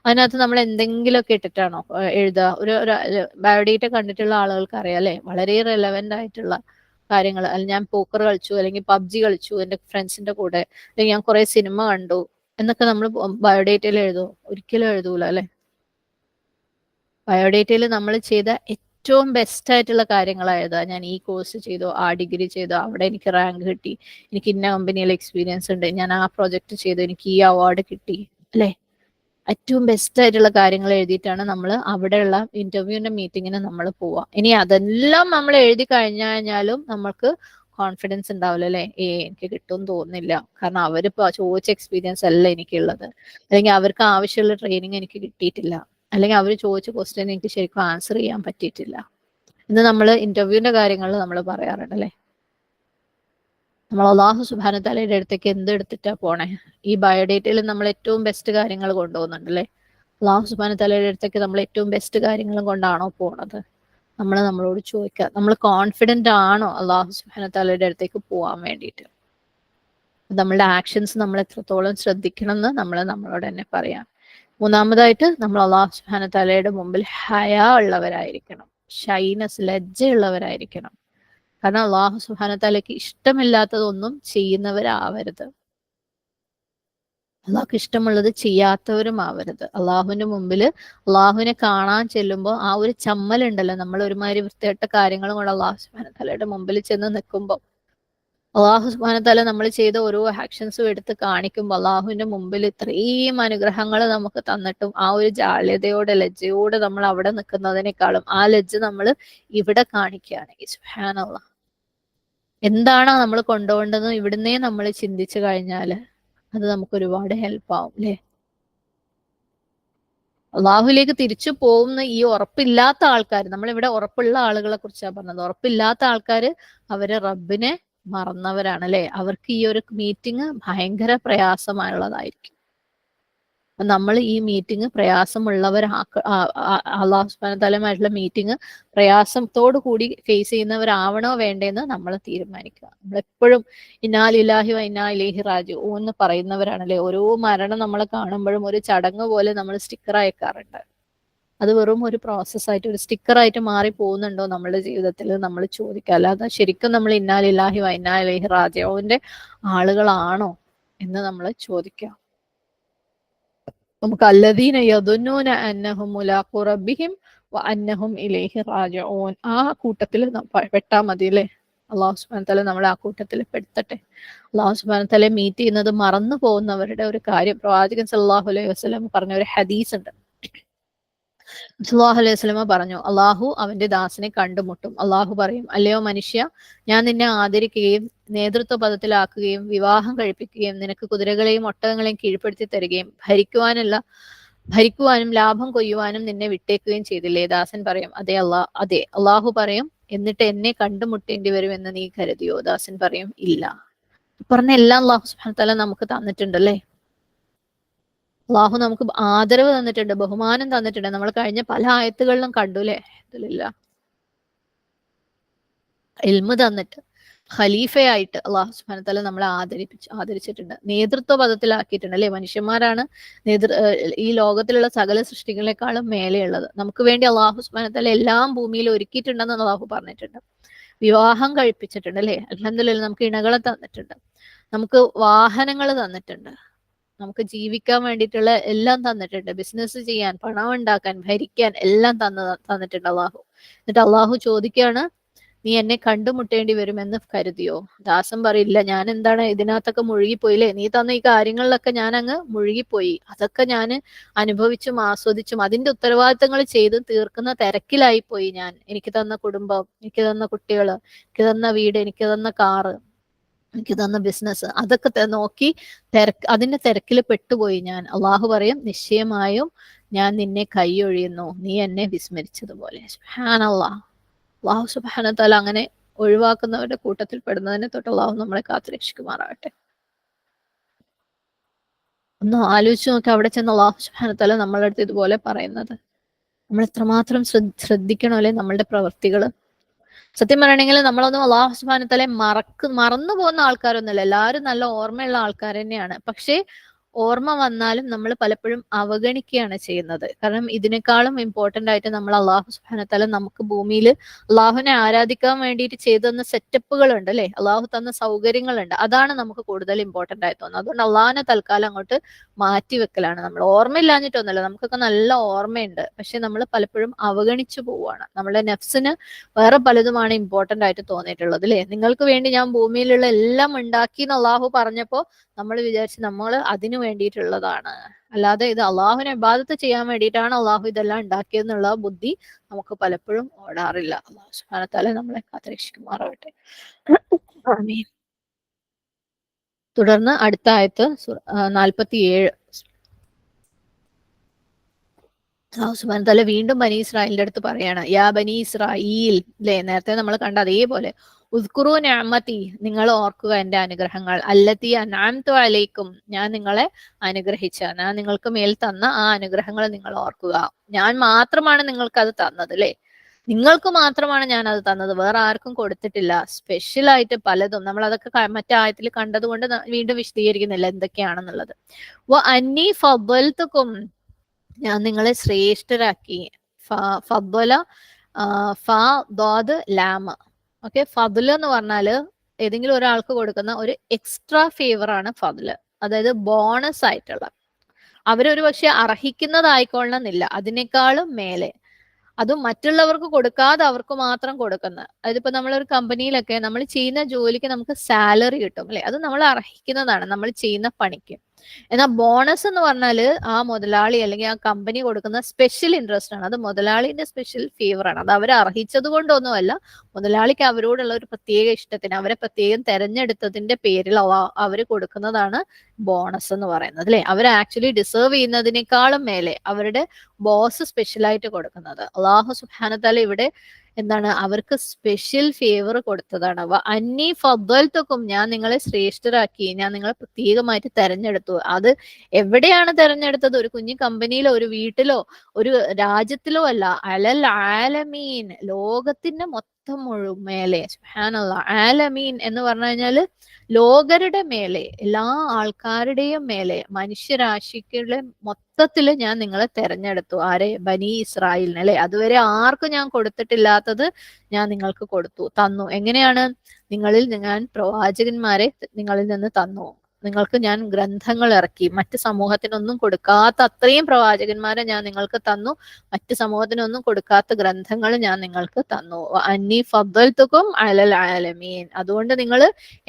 അതിനകത്ത് നമ്മൾ എന്തെങ്കിലുമൊക്കെ ഇട്ടിട്ടാണോ എഴുതുക? ഒരു ബയോഡേറ്റ കണ്ടിട്ടുള്ള ആളുകൾക്ക് അറിയാം അല്ലെ, വളരെ റെലവെന്റ് ആയിട്ടുള്ള കാര്യങ്ങൾ. അല്ലെങ്കിൽ ഞാൻ പോക്കർ കളിച്ചു, അല്ലെങ്കിൽ പബ്ജി കളിച്ചു എന്റെ ഫ്രണ്ട്സിന്റെ കൂടെ, അല്ലെങ്കിൽ ഞാൻ കുറെ സിനിമ കണ്ടു എന്നൊക്കെ നമ്മൾ ബയോഡേറ്റയിൽ എഴുതുമോ? ഒരിക്കലും എഴുതൂല അല്ലെ. ബയോഡേറ്റയിൽ നമ്മൾ ചെയ്ത ഏറ്റവും ബെസ്റ്റ് ആയിട്ടുള്ള കാര്യങ്ങളായത്, ഞാൻ ഈ കോഴ്സ് ചെയ്തു, ആ ഡിഗ്രി ചെയ്തു, അവിടെ എനിക്ക് റാങ്ക് കിട്ടി, എനിക്ക് ഇന്ന കമ്പനിയിൽ എക്സ്പീരിയൻസ് ഉണ്ട്, ഞാൻ ആ പ്രൊജക്ട് ചെയ്തു, എനിക്ക് ഈ അവാർഡ് കിട്ടി അല്ലെ. ഏറ്റവും ബെസ്റ്റ് ആയിട്ടുള്ള കാര്യങ്ങൾ എഴുതിയിട്ടാണ് നമ്മൾ അവിടെയുള്ള ഇന്റർവ്യൂവിന്റെ മീറ്റിങ്ങിന് നമ്മൾ പോവുക. ഇനി അതെല്ലാം നമ്മൾ എഴുതി കഴിഞ്ഞാലും നമ്മൾക്ക് കോൺഫിഡൻസ് ഉണ്ടാവില്ല അല്ലെ. എനിക്ക് കിട്ടുമെന്ന് തോന്നുന്നില്ല, കാരണം അവരിപ്പോ ചോദിച്ച എക്സ്പീരിയൻസ് അല്ല എനിക്കുള്ളത്, അല്ലെങ്കിൽ അവർക്ക് ആവശ്യമുള്ള ട്രെയിനിങ് എനിക്ക് കിട്ടിയിട്ടില്ല, അല്ലെങ്കിൽ അവർ ചോദിച്ച ക്വസ്റ്റ്യൻ എനിക്ക് ശരിക്കും ആൻസർ ചെയ്യാൻ പറ്റിയിട്ടില്ല എന്ന് നമ്മൾ ഇന്റർവ്യൂവിന്റെ കാര്യങ്ങളിൽ നമ്മൾ പറയാറുണ്ട് അല്ലെ. നമ്മൾ അള്ളാഹു സുബ്ഹാനഹു തആലയുടെ അടുത്തേക്ക് എന്ത് എടുത്തിട്ടാ പോണേ? ഈ ബയോഡേറ്റയിൽ നമ്മൾ ഏറ്റവും ബെസ്റ്റ് കാര്യങ്ങൾ കൊണ്ടുപോകുന്നുണ്ട് അല്ലെ. അള്ളാഹു സുബ്ഹാനഹു തആലയുടെ അടുത്തേക്ക് നമ്മൾ ഏറ്റവും ബെസ്റ്റ് കാര്യങ്ങളും കൊണ്ടാണോ പോണത്? നമ്മൾ നമ്മളോട് ചോദിക്കുക, നമ്മൾ കോൺഫിഡന്റ് ആണോ അള്ളാഹു സുബ്ഹാനഹു തആലയുടെ അടുത്തേക്ക് പോകാൻ വേണ്ടിയിട്ട്? നമ്മളുടെ ആക്ഷൻസ് നമ്മൾ എത്രത്തോളം ശ്രദ്ധിക്കണം എന്ന് നമ്മൾ നമ്മളോട് തന്നെ പറയാം. മൂന്നാമതായിട്ട് നമ്മൾ അള്ളാഹു സുബ്ഹാനഹു തആലയുടെ മുമ്പിൽ ഹയാ ഉള്ളവരായിരിക്കണം, ഷൈനസ്, ലജ്ജയുള്ളവരായിരിക്കണം. കാരണം അള്ളാഹു സുബ്ഹാനഹു തആലയ്ക്ക് ഇഷ്ടമില്ലാത്തതൊന്നും ചെയ്യുന്നവരാവരുത്, അള്ളാഹ്ക്ക് ഇഷ്ടമുള്ളത് ചെയ്യാത്തവരും ആവരുത്. അള്ളാഹുവിന്റെ മുമ്പിൽ അള്ളാഹുവിനെ കാണാൻ ചെല്ലുമ്പോൾ ആ ഒരു ചമ്മലുണ്ടല്ലോ, നമ്മൾ ഒരുമാതിരി വൃത്തികെട്ട കാര്യങ്ങളും കൊണ്ട് അള്ളാഹു സുബ്ഹാനഹു തആലയുടെ മുമ്പിൽ ചെന്ന് നിൽക്കുമ്പോൾ, അള്ളാഹു സുബ്ഹാനഹു തആല നമ്മൾ ചെയ്ത ഓരോ ആക്ഷൻസും എടുത്ത് കാണിക്കുമ്പോൾ അള്ളാഹുവിന്റെ മുമ്പിൽ ഇത്രയും അനുഗ്രഹങ്ങൾ നമുക്ക് തന്നിട്ടും ആ ഒരു ജാള്യതയോടെ, ലജ്ജയോടെ നമ്മൾ അവിടെ നിൽക്കുന്നതിനേക്കാളും ആ ലജ്ജ നമ്മൾ ഇവിടെ കാണിക്കുകയാണെങ്കിൽ സുബ്ഹാനല്ലാഹ്, എന്താണോ നമ്മൾ കൊണ്ടുപോകേണ്ടത് ഇവിടുന്നേ നമ്മൾ ചിന്തിച്ചു കഴിഞ്ഞാൽ അത് നമുക്ക് ഒരുപാട് ഹെൽപ്പ് ആവും അല്ലെ. അള്ളാഹുലേക്ക് തിരിച്ചു പോകുന്ന ഈ ഉറപ്പില്ലാത്ത ആൾക്കാർ, നമ്മളിവിടെ ഉറപ്പുള്ള ആളുകളെ കുറിച്ചാണ് പറഞ്ഞത്. ഉറപ്പില്ലാത്ത ആൾക്കാർ അവര് റബ്ബിനെ മറന്നവരാണ് അല്ലെ. അവർക്ക് ഈ ഒരു മീറ്റിംഗ് ഭയങ്കര പ്രയാസമുള്ളതായിരിക്കും. നമ്മൾ ഈ മീറ്റിംഗ് പ്രയാസമുള്ളവരാക്ക, അള്ളാഹു സുബ്ഹാനഹു തആലയുമായിട്ടുള്ള മീറ്റിംഗ് പ്രയാസത്തോടു കൂടി ഫേസ് ചെയ്യുന്നവരാവണോ വേണ്ടേന്ന് നമ്മൾ തീരുമാനിക്കുക. നമ്മളെപ്പോഴും ഇന്നാ ലില്ലാഹി വ ഇന്നാ ഇലൈഹി റാജിഊൻ എന്ന് പറയുന്നവരാണല്ലേ. ഓരോ മരണം നമ്മൾ കാണുമ്പോഴും ഒരു ചടങ്ങ് പോലെ നമ്മൾ സ്റ്റിക്കർ അയക്കാറുണ്ട്. അത് വെറും ഒരു പ്രോസസ്സായിട്ട്, ഒരു സ്റ്റിക്കറായിട്ട് മാറി പോകുന്നുണ്ടോ നമ്മുടെ ജീവിതത്തിൽ നമ്മൾ ചോദിക്കുക. അല്ലാതെ ശരിക്കും നമ്മൾ ഇന്നാ ലില്ലാഹി വ ഇന്നാ ഇലൈഹി റാജിഊന്റെ ആളുകളാണോ എന്ന് നമ്മൾ ചോദിക്കുക. നമുക്ക് അല്ലദീന യദുന്നൂന അന്നഹും മുലാഖു റബ്ബിഹിം വ അന്നഹും ഇലൈഹി റാജിഊൻ, ആ കൂട്ടത്തിൽ പെട്ടാ മതി അല്ലേ. അള്ളാഹു സുബ്ഹാനഹു തആല നമ്മളെ ആ കൂട്ടത്തിൽ പെടുത്തട്ടെ. അള്ളാഹു സുബ്ഹാനഹു തആല മീറ്റ് ചെയ്യുന്നത് മറന്നു പോകുന്നവരുടെ ഒരു കാര്യം പ്രവാചകൻ സല്ലല്ലാഹു അലൈഹി വസല്ലം പറഞ്ഞ ഒരു ഹദീസ് ഉണ്ട്. സല്ലല്ലാഹു അലൈഹി വസല്ലമ പറഞ്ഞു, അള്ളാഹു അവന്റെ ദാസനെ കണ്ടുമുട്ടും. അള്ളാഹു പറയും, അല്ലയോ മനുഷ്യ, ഞാൻ നിന്നെ ആദരിക്കുകയും നേതൃത്വ പദത്തിലാക്കുകയും വിവാഹം കഴിപ്പിക്കുകയും നിനക്ക് കുതിരകളെയും ഒട്ടകങ്ങളെയും കീഴ്പ്പെടുത്തി തരികയും ഭരിക്കുവാനും ലാഭം കൊയ്യുവാനും നിന്നെ വിട്ടേക്കുകയും ചെയ്തില്ലേ? ദാസൻ പറയും, അതെ അതെ. അള്ളാഹു പറയും, എന്നിട്ട് എന്നെ കണ്ടുമുട്ടേണ്ടി വരും എന്ന് നീ കരുതിയോ? ദാസൻ പറയും, ഇല്ല. പറഞ്ഞ എല്ലാം അള്ളാഹു സുബ്ഹാനഹു തആല നമുക്ക് തന്നിട്ടുണ്ടല്ലേ. അള്ളാഹു നമുക്ക് ആദരവ് തന്നിട്ടുണ്ട്, ബഹുമാനം തന്നിട്ടുണ്ട്. നമ്മൾ കഴിഞ്ഞ പല ആയത്തുകളിലും കണ്ടുല്ലേ. ഇൽമ് തന്നിട്ട് ഖലീഫയായിട്ട് അള്ളാഹു സുബ്ഹാനഹു തആല നമ്മളെ ആദരിച്ചിട്ടുണ്ട്, നേതൃത്വ പദത്തിലാക്കിയിട്ടുണ്ട് അല്ലെ. മനുഷ്യന്മാരാണ് ഈ ലോകത്തിലുള്ള സകല സൃഷ്ടികളെക്കാളും മേലെയുള്ളത്. നമുക്ക് വേണ്ടി അള്ളാഹു സുബ്ഹാനഹു തആല എല്ലാം ഭൂമിയിൽ ഒരുക്കിയിട്ടുണ്ടെന്ന് അള്ളാഹു പറഞ്ഞിട്ടുണ്ട്. വിവാഹം കഴിപ്പിച്ചിട്ടുണ്ട് അല്ലെ. അൽഹംദുലില്ലാഹ് നമുക്ക് ഇണകളെ തന്നിട്ടുണ്ട്, നമുക്ക് വാഹനങ്ങൾ തന്നിട്ടുണ്ട്, നമുക്ക് ജീവിക്കാൻ വേണ്ടിയിട്ടുള്ള എല്ലാം തന്നിട്ടുണ്ട്, ബിസിനസ് ചെയ്യാൻ, പണം ഉണ്ടാക്കാൻ, ഭരിക്കാൻ എല്ലാം തന്നിട്ടുണ്ട് അള്ളാഹു. എന്നിട്ട് അള്ളാഹു ചോദിക്കുകയാണ്, നീ എന്നെ കണ്ടുമുട്ടേണ്ടി വരുമെന്ന് കരുതിയോ? ദാസൻ പറയില്ല, ഞാൻ എന്താണ് ഇതിനകത്തൊക്കെ മുഴുകിപ്പോയില്ലേ, നീ തന്ന ഈ കാര്യങ്ങളിലൊക്കെ ഞാൻ അങ്ങ് മുഴുകിപ്പോയി, അതൊക്കെ ഞാൻ അനുഭവിച്ചും ആസ്വദിച്ചും അതിന്റെ ഉത്തരവാദിത്തങ്ങൾ ചെയ്ത് തീർക്കുന്ന തിരക്കിലായി പോയി ഞാൻ. എനിക്ക് തന്ന കുടുംബം, എനിക്ക് തന്ന കുട്ടികള്, എനിക്ക് തന്ന വീട്, എനിക്ക് തന്ന കാറ്, എനിക്ക് തന്ന ബിസിനസ്, അതൊക്കെ നോക്കി അതിന്റെ തിരക്കിൽ പെട്ടുപോയി ഞാൻ. അള്ളാഹു പറയും, നിശ്ചയമായും ഞാൻ നിന്നെ കൈയൊഴിയുന്നു, നീ എന്നെ വിസ്മരിച്ചതുപോലെ. സുബ്ഹാനല്ലാഹ്. അള്ളാഹു സുബ്ഹാനഹു വ തആല അങ്ങനെ ഒഴിവാക്കുന്നവരുടെ കൂട്ടത്തിൽ പെടുന്നതിനെ തൊട്ട് അള്ളാഹു നമ്മളെ കാത്തുരക്ഷിക്കുമാറാകട്ടെ. ഒന്ന് ആലോചിച്ച് നോക്കി, അവിടെ ചെന്ന് അള്ളാഹു സുബ്ഹാനഹു വ തആല നമ്മളെ അടുത്ത് ഇതുപോലെ പറയുന്നത്. നമ്മൾ എത്രമാത്രം ശ്രദ്ധിക്കണം അല്ലെ നമ്മളുടെ പ്രവൃത്തികള്. സത്യം പറയണെങ്കിൽ നമ്മളൊന്നും അള്ളാഹു സുബ്ഹാനഹു വ തആലയെ മറന്നു പോകുന്ന ആൾക്കാരൊന്നുമല്ല. എല്ലാവരും നല്ല ഓർമ്മയുള്ള ആൾക്കാർ തന്നെയാണ്. പക്ഷേ ഓർമ്മ വന്നാലും നമ്മൾ പലപ്പോഴും അവഗണിക്കുകയാണ് ചെയ്യുന്നത്. കാരണം ഇതിനേക്കാളും ഇമ്പോർട്ടന്റ് ആയിട്ട് നമ്മൾ അള്ളാഹു സുബ്ഹാനഹു വ തആല നമുക്ക് ഭൂമിയിൽ അള്ളാഹുവിനെ ആരാധിക്കാൻ വേണ്ടിയിട്ട് ചെയ്തു തന്ന സെറ്റപ്പുകൾ ഉണ്ട് അല്ലെ, അള്ളാഹു തന്ന സൗകര്യങ്ങളുണ്ട്, അതാണ് നമുക്ക് കൂടുതൽ ഇമ്പോർട്ടന്റ് ആയി തോന്നുന്നത്. അതുകൊണ്ട് അള്ളാഹിനെ തൽക്കാലം അങ്ങോട്ട് മാറ്റി വെക്കലാണ് നമ്മൾ. ഓർമ്മയില്ലാഞ്ഞിട്ടൊന്നുമല്ല, നമുക്കൊക്കെ നല്ല ഓർമ്മയുണ്ട്, പക്ഷെ നമ്മൾ പലപ്പോഴും അവഗണിച്ചു പോവുകയാണ്. നമ്മുടെ നെഫ്സിന് വേറെ പലതുമാണ് ഇമ്പോർട്ടന്റ് ആയിട്ട് തോന്നിയിട്ടുള്ളത് അല്ലെ. നിങ്ങൾക്ക് വേണ്ടി ഞാൻ ഭൂമിയിലുള്ള എല്ലാം ഉണ്ടാക്കി എന്ന് അള്ളാഹു പറഞ്ഞപ്പോ നമ്മൾ വിചാരിച്ച് നമ്മൾ അതിനു വേണ്ടിയിട്ടുള്ളതാണ്, അല്ലാതെ ഇത് അള്ളാഹുവിനെ ഇബാദത്ത് ചെയ്യാൻ വേണ്ടിയിട്ടാണ് അള്ളാഹു ഇതെല്ലാം ഉണ്ടാക്കിയെന്നുള്ള ബുദ്ധി നമുക്ക് പലപ്പോഴും ഓടാറില്ല. അള്ളാഹു സുബ്ഹാനഹു വ തആല നമ്മളെ കാത്തുരക്ഷിക്കുമാറാവട്ടെ. ആമീൻ. തുടർന്ന് അടുത്ത ആയത്ത് 47. അല്ലാഹു സുബ്ഹാനഹു വ തആല വീണ്ടും ബനി ഇസ്രായേലിന്റെ അടുത്ത് പറയാണ്, യാ ബനി ഇസ്രായീൽ, അല്ലെ, നേരത്തെ നമ്മൾ കണ്ട അതേപോലെ, ഉദ്കുറു നിഅമതി, നിങ്ങൾ ഓർക്കുക എന്റെ അനുഗ്രഹങ്ങൾ, അല്ലത്തി അൻഅംതു അലൈക്കും, ഞാൻ നിങ്ങളെ അനുഗ്രഹിച്ച, ഞാൻ നിങ്ങൾക്ക് മേൽ തന്ന ആ അനുഗ്രഹങ്ങൾ നിങ്ങൾ ഓർക്കുക. ഞാൻ മാത്രമാണ് നിങ്ങൾക്ക് അത് തന്നത് അല്ലെ, നിങ്ങൾക്ക് മാത്രമാണ് ഞാൻ അത് തന്നത്, വേറെ ആർക്കും കൊടുത്തിട്ടില്ല. സ്പെഷ്യൽ ആയിട്ട് പലതും നമ്മൾ അതൊക്കെ മറ്റേ ആയത്തിൽ കണ്ടതുകൊണ്ട് വീണ്ടും വിശദീകരിക്കുന്നില്ല എന്തൊക്കെയാണെന്നുള്ളത്. വ അന്നി ഫദ്ദൽതുകും, ഞാൻ നിങ്ങളെ ശ്രേഷ്ഠരാക്കി. ഫദ്ദല, ഫ ദാദ് ലാം. ഓക്കെ, ഫദ്ല് എന്ന് പറഞ്ഞാല് ഏതെങ്കിലും ഒരാൾക്ക് കൊടുക്കുന്ന ഒരു എക്സ്ട്രാ ഫേവർ ആണ് ഫദ്ല്, അതായത് ബോണസ് ആയിട്ടുള്ള. അവരൊരു പക്ഷെ അർഹിക്കുന്നതായിക്കൊള്ളണമെന്നില്ല, അതിനേക്കാളും മേലെ, അതും മറ്റുള്ളവർക്ക് കൊടുക്കാതെ അവർക്ക് മാത്രം കൊടുക്കുന്ന. അതായത് ഇപ്പൊ നമ്മളൊരു കമ്പനിയിലൊക്കെ നമ്മൾ ചെയ്യുന്ന ജോലിക്ക് നമുക്ക് സാലറി കിട്ടും അല്ലെ, അത് നമ്മൾ അർഹിക്കുന്നതാണ് നമ്മൾ ചെയ്യുന്ന പണിക്ക്. എന്നാൽ ബോണസ് എന്ന് പറഞ്ഞാല് ആ മുതലാളി അല്ലെങ്കിൽ ആ കമ്പനി കൊടുക്കുന്ന സ്പെഷ്യൽ ഇൻട്രസ്റ്റ് ആണ്, അത് മുതലാളിന്റെ സ്പെഷ്യൽ ഫേവർ ആണ്. അത് അവർ അർഹിച്ചത് കൊണ്ടൊന്നുമല്ല, മുതലാളിക്ക് അവരോടുള്ള ഒരു പ്രത്യേക ഇഷ്ടത്തിന്, അവരെ പ്രത്യേകം തെരഞ്ഞെടുത്തതിന്റെ പേരിൽ അവര് കൊടുക്കുന്നതാണ് ബോണസ് എന്ന് പറയുന്നത് അല്ലെ. അവർ ആക്ച്വലി ഡിസേർവ് ചെയ്യുന്നതിനേക്കാളും മേലെ അവരുടെ ബോസ് സ്പെഷ്യലായിട്ട് കൊടുക്കുന്നത്. അള്ളാഹു സുബ്ഹാനഹു വ തആല ഇവിടെ എന്താണ്, അവർക്ക് സ്പെഷ്യൽ ഫേവർ കൊടുത്തതാണ്. അന്നി ഫദ്ദൽതുകും, ഞാൻ നിങ്ങളെ ശ്രേഷ്ഠരാക്കി, ഞാൻ നിങ്ങളെ പ്രത്യേകമായിട്ട് തെരഞ്ഞെടുത്തു. അത് എവിടെയാണ് തെരഞ്ഞെടുത്തത്? ഒരു കുഞ്ഞു കമ്പനിയിലോ ഒരു വീട്ടിലോ ഒരു രാജ്യത്തിലോ അല്ല, അലൽ ആലമീൻ, ലോകത്തിന്റെ മൊത്തം മേലെ. സുബ്ഹാനല്ലാഹ്, ആലമീൻ എന്ന് പറഞ്ഞു കഴിഞ്ഞാല് ലോകരുടെ മേലെ, എല്ലാ ആൾക്കാരുടെയും മേലെ, മനുഷ്യരാശിക്കുള്ള മൊത്തത്തില് ഞാൻ നിങ്ങളെ തെരഞ്ഞെടുത്തു. ആരെ? ബനി ഇസ്രായേലിന് അല്ലെ. അതുവരെ ആർക്കും ഞാൻ കൊടുത്തിട്ടില്ലാത്തത് ഞാൻ നിങ്ങൾക്ക് തന്നു. എങ്ങനെയാണ്? നിങ്ങളിൽ ഞാൻ പ്രവാചകന്മാരെ നിങ്ങളിൽ നിന്ന് തന്നു, നിങ്ങൾക്ക് ഞാൻ ഗ്രന്ഥങ്ങൾ ഇറക്കി, മറ്റ് സമൂഹത്തിനൊന്നും കൊടുക്കാത്ത അത്രയും പ്രവാചകന്മാരെ ഞാൻ നിങ്ങൾക്ക് തന്നു, മറ്റ് സമൂഹത്തിനൊന്നും കൊടുക്കാത്ത ഗ്രന്ഥങ്ങൾ ഞാൻ നിങ്ങൾക്ക് തന്നു. അന്നി ഫദ്ദൽതുകും അലൽ ആലമീൻ, അതുകൊണ്ട് നിങ്ങൾ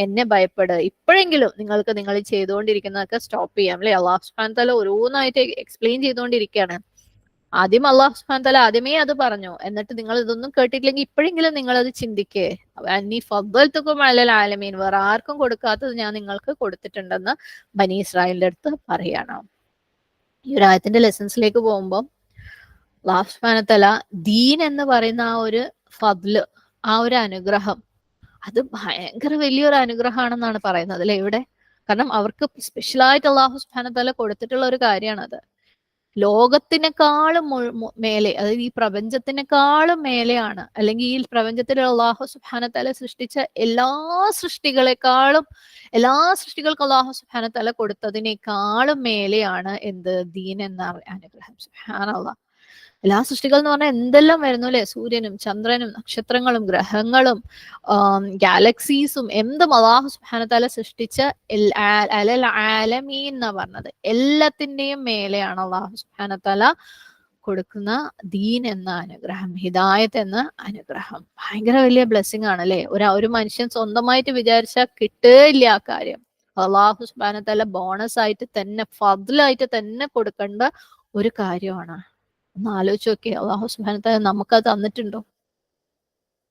എന്നെ ഭയപ്പെടുക. ഇപ്പോഴെങ്കിലും നിങ്ങൾക്ക് നിങ്ങൾ ചെയ്തുകൊണ്ടിരിക്കുന്നതൊക്കെ സ്റ്റോപ്പ് ചെയ്യാം അല്ലെ. അള്ളാഹു സുബ്ഹാനഹു വ തആല ഓരോന്നായിട്ട് എക്സ്പ്ലെയിൻ ചെയ്തുകൊണ്ടിരിക്കുകയാണ്. ആദ്യം അള്ളാഹു സുബ്ഹാനഹു വ തആല ആദ്യമേ അത് പറഞ്ഞു, എന്നിട്ട് നിങ്ങൾ ഇതൊന്നും കേട്ടിട്ടില്ലെങ്കിൽ ഇപ്പോഴെങ്കിലും നിങ്ങൾ അത് ചിന്തിക്കേ. അന്നി ഫദ്ദൽതുകും അലൽ ആലമീൻ, വേറെ ആർക്കും കൊടുക്കാത്തത് ഞാൻ നിങ്ങൾക്ക് കൊടുത്തിട്ടുണ്ടെന്ന് ബനി ഇസ്രായേലിന്റെ അടുത്ത് പറയാണ്. ഈ ഒരു ആയത്തിന്റെ ലെസൺസിലേക്ക് പോകുമ്പോൾ അല്ലാഹു സുബ്ഹാനഹു വ തആല ദീൻ എന്ന് പറയുന്ന ആ ഒരു ഫദ്ല്, ആ ഒരു അനുഗ്രഹം, അത് ഭയങ്കര വലിയൊരു അനുഗ്രഹമാണെന്നാണ് പറയുന്നത് അല്ലെ ഇവിടെ. കാരണം അവർക്ക് സ്പെഷ്യലായിട്ട് അള്ളാഹു സുബ്ഹാനഹു വ തആല കൊടുത്തിട്ടുള്ള ഒരു കാര്യമാണത്. ലോകത്തിനേക്കാളും മേലെ, അതായത് ഈ പ്രപഞ്ചത്തിനേക്കാളും മേലെയാണ്, അല്ലെങ്കിൽ ഈ പ്രപഞ്ചത്തിൽ അള്ളാഹു സുബ്ഹാനഹു വ തആല സൃഷ്ടിച്ച എല്ലാ സൃഷ്ടികളെക്കാളും, എല്ലാ സൃഷ്ടികൾക്കും അള്ളാഹു സുബ്ഹാനഹു വ തആല കൊടുത്തതിനേക്കാളും മേലെയാണ് എന്ത്? ദീൻ എന്ന അനുഗ്രഹം. സുബ്ഹാനല്ലാഹ്. എല്ലാ സൃഷ്ടികൾ എന്ന് പറഞ്ഞാൽ എന്തെല്ലാം വരുന്നു അല്ലെ, സൂര്യനും ചന്ദ്രനും നക്ഷത്രങ്ങളും ഗ്രഹങ്ങളും ഗാലക്സീസും എന്തും അല്ലാഹു സുബ്ഹാനഹു തആല സൃഷ്ടിച്ച അലൽ ആലമീൻ എന്നാ പറഞ്ഞത്. എല്ലാത്തിന്റെയും മേലെയാണ് അല്ലാഹു സുബ്ഹാനഹു തആല കൊടുക്കുന്ന ദീൻ എന്ന അനുഗ്രഹം, ഹിദായത്ത് എന്ന അനുഗ്രഹം ഭയങ്കര വലിയ ബ്ലെസ്സിങ് ആണ് അല്ലെ. ഒരു മനുഷ്യൻ സ്വന്തമായിട്ട് വിചാരിച്ചാൽ കിട്ടുകയില്ല ആ കാര്യം. അള്ളാഹു സുബ്ഹാനഹു വ തആല ബോണസ് ആയിട്ട് തന്നെ, ഫദ്ലായിട്ട് തന്നെ കൊടുക്കേണ്ട ഒരു കാര്യമാണ്. ഒന്ന് ആലോചിച്ച് നോക്കിയേ, അള്ളാഹു സുബ്ഹാനഹു വ തആല നമുക്കത് തന്നിട്ടുണ്ടോ?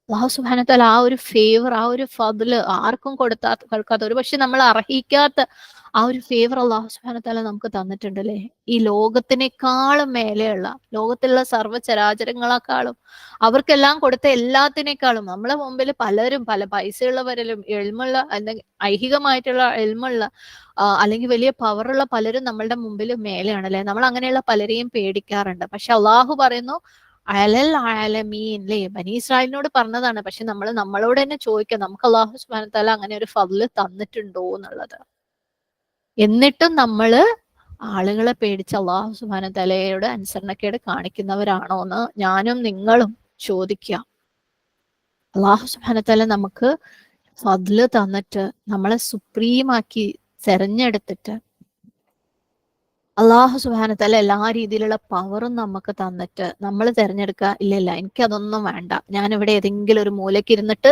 അള്ളാഹു സുബ്ഹാനഹു വ തആല ആ ഒരു ഫേവർ, ആ ഒരു ഫദ്ല് ആർക്കും കൊടുക്കാത്ത, ഒരു പക്ഷെ നമ്മൾ അർഹിക്കാത്ത ആ ഒരു ഫേവർ അള്ളാഹു സുബ്ഹാനഹു വ തആല നമുക്ക് തന്നിട്ടുണ്ട് അല്ലേ. ഈ ലോകത്തിനേക്കാളും മേലെയുള്ള, ലോകത്തിലുള്ള സർവ്വചരാചരങ്ങളെക്കാളും, അവർക്കെല്ലാം കൊടുത്ത എല്ലാത്തിനേക്കാളും നമ്മളെ മുമ്പിൽ പലരും, പല പൈസയുള്ളവരിലും, എൽമുള്ള അല്ലെങ്കിൽ ഐഹികമായിട്ടുള്ള എൽമുള്ള അല്ലെങ്കിൽ വലിയ പവറുള്ള പലരും നമ്മളുടെ മുമ്പിൽ മേലെയാണ് അല്ലെ. നമ്മൾ അങ്ങനെയുള്ള പലരെയും പേടിക്കാറുണ്ട്. പക്ഷെ അള്ളാഹു പറയുന്നു അലൽ ആലമീൻ അല്ലേ. ബനി ഇസ്രായേലിനോട് പറഞ്ഞതാണ്. പക്ഷെ നമ്മളോട് തന്നെ ചോദിക്കാം, നമുക്ക് അള്ളാഹു സുബ്ഹാനഹു വ തആല അങ്ങനെ ഒരു ഫദ്ല് തന്നിട്ടുണ്ടോ എന്നുള്ളത്. എന്നിട്ടും നമ്മള് ആളുകളെ പേടിച്ച് അള്ളാഹു സുബ്ഹാനഹു വ തആലയോട് അനുസരണക്കേട് കാണിക്കുന്നവരാണോ എന്ന് ഞാനും നിങ്ങളും ചോദിക്കുക. അള്ളാഹു സുബ്ഹാനഹു വ തആല നമുക്ക് ഫദ്ല് തന്നിട്ട്, നമ്മളെ സുപ്രീമാക്കി തെരഞ്ഞെടുത്തിട്ട്, അള്ളാഹു സുബ്ഹാനഹു വ തആല എല്ലാ രീതിയിലുള്ള പവറും നമുക്ക് തന്നിട്ട് നമ്മൾ തിരഞ്ഞെടുക്കുക, ഇല്ല എനിക്കതൊന്നും വേണ്ട, ഞാനിവിടെ ഏതെങ്കിലും ഒരു മൂലയ്ക്ക് ഇരുന്നിട്ട്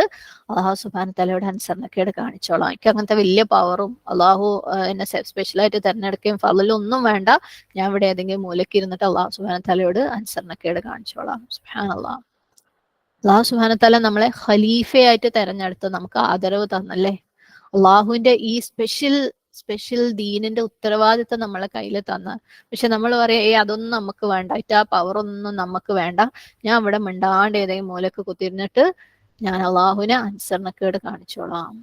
അള്ളാഹു സുബ്ഹാനഹു വ തആലയോട് അനുസരണക്കേട് കാണിച്ചോളാം, എനിക്ക് അങ്ങനത്തെ വലിയ പവറും അള്ളാഹു എന്നെ സ്പെഷ്യലായിട്ട് തിരഞ്ഞെടുക്കുകയും ഫളലും ഒന്നും വേണ്ട, ഞാൻ ഇവിടെ ഏതെങ്കിലും മൂലയ്ക്ക് ഇരുന്നിട്ട് അള്ളാഹു സുബ്ഹാനഹു വ തആലയോട് അനുസരണക്കേട് കാണിച്ചോളാം. സുബ്ഹാനല്ലാഹ്. അള്ളാഹു സുബ്ഹാനഹു വ തആല നമ്മളെ ഖലീഫയായിട്ട് തെരഞ്ഞെടുത്ത് നമുക്ക് ആദരവ് തന്നല്ലേ. അള്ളാഹുവിന്റെ ഈ സ്പെഷ്യൽ ദീനിന്റെ ഉത്തരവാദിത്തം നമ്മളെ കയ്യിൽ തന്ന, പക്ഷെ നമ്മൾ പറയാ അതൊന്നും നമുക്ക് വേണ്ട, ആ പവർ ഒന്നും നമുക്ക് വേണ്ട, ഞാൻ ഇവിടെ മിണ്ടാണ്ട് ഏതെങ്കിലും മൂലക്ക് കുത്തിരുന്നിട്ട് ഞാൻ അള്ളാഹുവിനെ അനുസരണക്കേട് കാണിച്ചോളാം.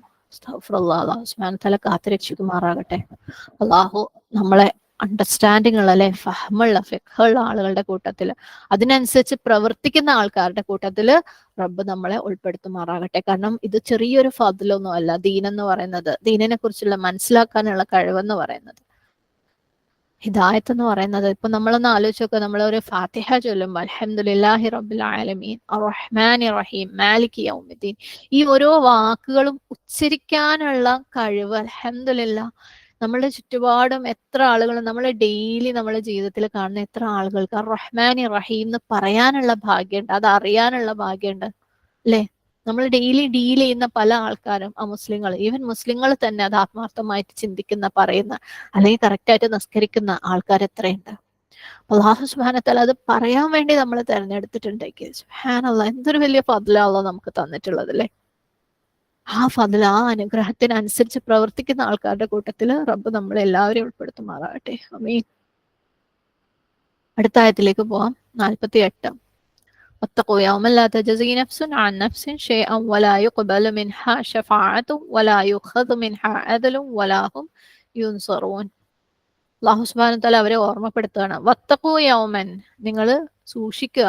അള്ളാഹു സുബ്ഹാനഹു വ തആല കാത്തുരക്ഷിക്കുമാറാകട്ടെ. അള്ളാഹു നമ്മളെ അണ്ടർസ്റ്റാൻഡിങ് ഉള്ള അല്ലെ, ഫഹമുള്ള ഫിഖ്ഹുള്ള ആളുകളുടെ കൂട്ടത്തില്, അതിനനുസരിച്ച് പ്രവർത്തിക്കുന്ന ആൾക്കാരുടെ കൂട്ടത്തില് റബ്ബ് നമ്മളെ ഉൾപ്പെടുത്തുമാറാകട്ടെ. കാരണം ഇത് ചെറിയൊരു ഫദ്ലൊന്നും അല്ല. ദീനെന്ന് പറയുന്നത്, ദീനിനെ കുറിച്ചുള്ള മനസ്സിലാക്കാനുള്ള കഴിവെന്ന് പറയുന്നത്, ഹിദായത്ത് എന്ന് പറയുന്നത്, ഇപ്പൊ നമ്മളൊന്ന് ആലോചിച്ച് നോക്കുക, നമ്മളൊരു ഫാത്തിഹ ചൊല്ലുമ്പോൾ അൽഹംദുലില്ലാഹി റബ്ബിൽ ആലമീൻ അർറഹ്മാനിർ റഹീം മാലികി യൗമിദ്ദീൻ, ഈ ഓരോ വാക്കുകളും ഉച്ചരിക്കാനുള്ള കഴിവ് അൽഹംദുലില്ലാഹ് നമ്മളുടെ ചുറ്റുപാടും എത്ര ആളുകൾ, നമ്മൾ ഡെയിലി നമ്മുടെ ജീവിതത്തിൽ കാണുന്ന എത്ര ആളുകൾക്ക് അർറഹ്മാനി റഹീം എന്ന് പറയാനുള്ള ഭാഗ്യമുണ്ട്, അത് അറിയാനുള്ള ഭാഗ്യമുണ്ട് അല്ലെ. നമ്മൾ ഡെയിലി ഡീൽ ചെയ്യുന്ന പല ആൾക്കാരും, മുസ്ലിങ്ങൾ, ഈവൻ മുസ്ലിങ്ങൾ തന്നെ അത് ആത്മാർത്ഥമായിട്ട് ചിന്തിക്കുന്ന, പറയുന്ന, അല്ലെങ്കിൽ കറക്റ്റായിട്ട് നിസ്കരിക്കുന്ന ആൾക്കാർ എത്രയുണ്ട്. അല്ലാഹു സുബ്ഹാനഹു വ തആല അത് പറയാൻ വേണ്ടി നമ്മൾ തെരഞ്ഞെടുത്തിട്ടുണ്ടെങ്കിൽ സുബ്ഹാനല്ലാഹ്, എന്തൊരു വലിയ ഫദ്ലാ അല്ലാഹു നമുക്ക് തന്നിട്ടുള്ളത് അല്ലേ. ആ ഫദ്ൽ, ആ അനുഗ്രഹത്തിനനുസരിച്ച് പ്രവർത്തിക്കുന്ന ആൾക്കാരുടെ കൂട്ടത്തിൽ റബ്ബ് നമ്മളെ എല്ലാവരെയും ഉൾപ്പെടുത്തുമാറാകട്ടെ. ആമീൻ. അടുത്ത ആയത്തിലേക്ക് പോവാം. 48. واتقوا يوما لا تجزي نفس عن نفس شيئا ولا يقبل منها شفاعة ولا يؤخذ منها عدل ولا هم ينصرون. അല്ലാഹു സുബ്ഹാനഹു വ തആല അവരെ ഓർമ്മപ്പെടുത്തുകയാണ്. വത്തഖൂ യൗമൻ, നിങ്ങൾ സൂക്ഷിക്കുക,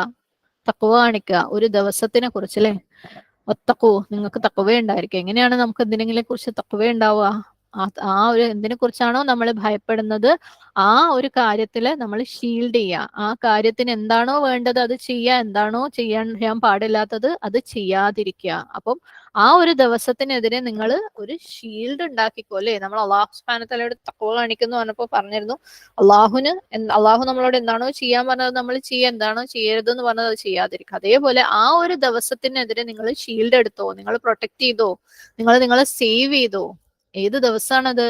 തഖ്വ കാണിക്കുക ഒരു ദിവസത്തിനെ കുറിച്ച് അല്ലേ. വത്തഖൂ, നിങ്ങൾക്ക് തഖ്വ ഉണ്ടായിരിക്കും. എങ്ങനെയാണ് നമുക്ക് എന്തിനെങ്കിലും കുറിച്ച് തഖ്വ ഉണ്ടാവുക? ആ ഒരു എന്തിനെ കുറിച്ചാണോ നമ്മൾ ഭയപ്പെടുന്നത്, ആ ഒരു കാര്യത്തില് നമ്മൾ ഷീൽഡ് ചെയ്യുക, ആ കാര്യത്തിന് എന്താണോ വേണ്ടത് അത് ചെയ്യുക, എന്താണോ ചെയ്യാൻ പാടില്ലാത്തത് അത് ചെയ്യാതിരിക്കുക. അപ്പം ആ ഒരു ദിവസത്തിനെതിരെ നിങ്ങൾ ഒരു ഷീൽഡ് ഉണ്ടാക്കിക്കോ അല്ലേ. നമ്മൾ അള്ളാഹു സുബ്ഹാനഹു വ തആലയോട് തഖ്വ കാണിക്കുന്നു പറഞ്ഞപ്പോൾ പറഞ്ഞിരുന്നു, അള്ളാഹു നമ്മളോട് എന്താണോ ചെയ്യാൻ പറഞ്ഞത് നമ്മൾ ചെയ്യുക, എന്താണോ ചെയ്യരുതെന്ന് പറഞ്ഞത് അത് ചെയ്യാതിരിക്കുക. അതേപോലെ ആ ഒരു ദിവസത്തിനെതിരെ നിങ്ങൾ ഷീൽഡ് എടുത്തോ, നിങ്ങൾ പ്രൊട്ടക്ട് ചെയ്തോ, നിങ്ങളെ സേവ് ചെയ്തോ. ഏത് ദിവസമാണത്?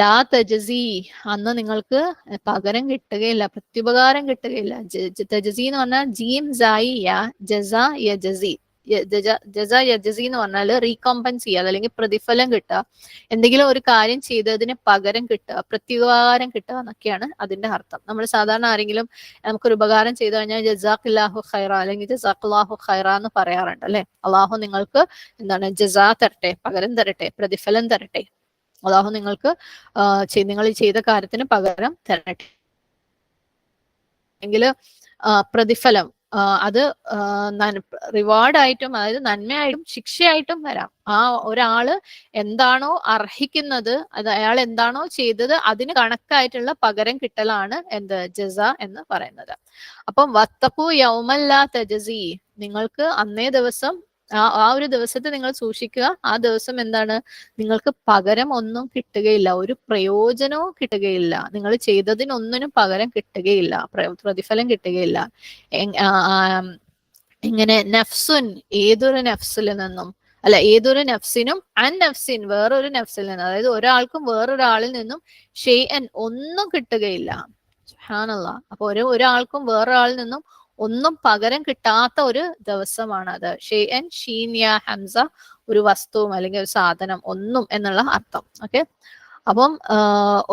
ലാ തജസി, അന്ന് നിങ്ങൾക്ക് പകരം കിട്ടുകയില്ല, പ്രത്യുപകാരം കിട്ടുകയില്ല. തജസി എന്ന് പറഞ്ഞാൽ ജീം സായി യാ ജസ യജസി, ജസ യജസി എന്ന് പറഞ്ഞാൽ റീകോമ്പൻസ് ചെയ്യുക, അല്ലെങ്കിൽ പ്രതിഫലം കിട്ടുക, എന്തെങ്കിലും ഒരു കാര്യം ചെയ്തതിന് പകരം കിട്ടുക, പ്രത്യുപകാരം കിട്ടുക എന്നൊക്കെയാണ് അതിന്റെ അർത്ഥം. നമ്മൾ സാധാരണ ആരെങ്കിലും നമുക്കൊരു ഉപകാരം ചെയ്തു കഴിഞ്ഞാൽ ജസാഖില്ലാഹു ഖൈറ അല്ലെങ്കിൽ ജസാഖുല്ലാഹു ഖൈറ എന്ന് പറയാറുണ്ട് അല്ലെ. അള്ളാഹു നിങ്ങൾക്ക് എന്താണ് ജസാ തരട്ടെ, പകരം തരട്ടെ, പ്രതിഫലം തരട്ടെ, അള്ളാഹു നിങ്ങൾക്ക് നിങ്ങൾ ചെയ്ത കാര്യത്തിന് പകരം തരട്ടെ, എങ്കിൽ പ്രതിഫലം അത് റിവാർഡായിട്ടും, അതായത് നന്മയായിട്ടും ശിക്ഷയായിട്ടും വരാം. ആ ഒരാള് എന്താണോ അർഹിക്കുന്നത്, അത് അയാൾ എന്താണോ ചെയ്തത് അതിന് കണക്കായിട്ടുള്ള പകരം കിട്ടലാണ് എന്ത് ജസ എന്ന് പറയുന്നത്. അപ്പം വത്തഖൂ യൗമൻ ലാ തജസി, നിങ്ങൾക്ക് അന്നേ ദിവസം ആ ഒരു ദിവസത്തെ നിങ്ങൾ സൂക്ഷിക്കുക. ആ ദിവസം എന്താണ്, നിങ്ങൾക്ക് പകരം ഒന്നും കിട്ടുകയില്ല, ഒരു പ്രയോജനവും കിട്ടുകയില്ല, നിങ്ങൾ ചെയ്തതിനൊന്നിനും പകരം കിട്ടുകയില്ല, പ്രതിഫലം കിട്ടുകയില്ല. ഇങ്ങനെ നഫ്സുൻ, ഏതൊരു നഫ്സിൽ നിന്നും, അല്ല ഏതൊരു നഫ്സിനും, അൻ നഫ്സിൻ, വേറൊരു നഫ്സിൽ നിന്നും, അതായത് ഒരാൾക്കും വേറൊരാളിൽ നിന്നും ഷെയ്അൻ, ഒന്നും കിട്ടുകയില്ല. സുബ്ഹാനല്ലാഹ്. അപ്പൊ ഒരാൾക്കും വേറൊരാളിൽ നിന്നും ഒന്നും പകരം കിട്ടാത്ത ഒരു ദിവസമാണ് അത്. ഷെയ്അൻ, ഷീൻ യാ ഹംസ, ഒരു വസ്തുവും അല്ലെങ്കിൽ ഒരു സാധനം, ഒന്നും എന്നുള്ള അർത്ഥം. ഓക്കെ. അപ്പം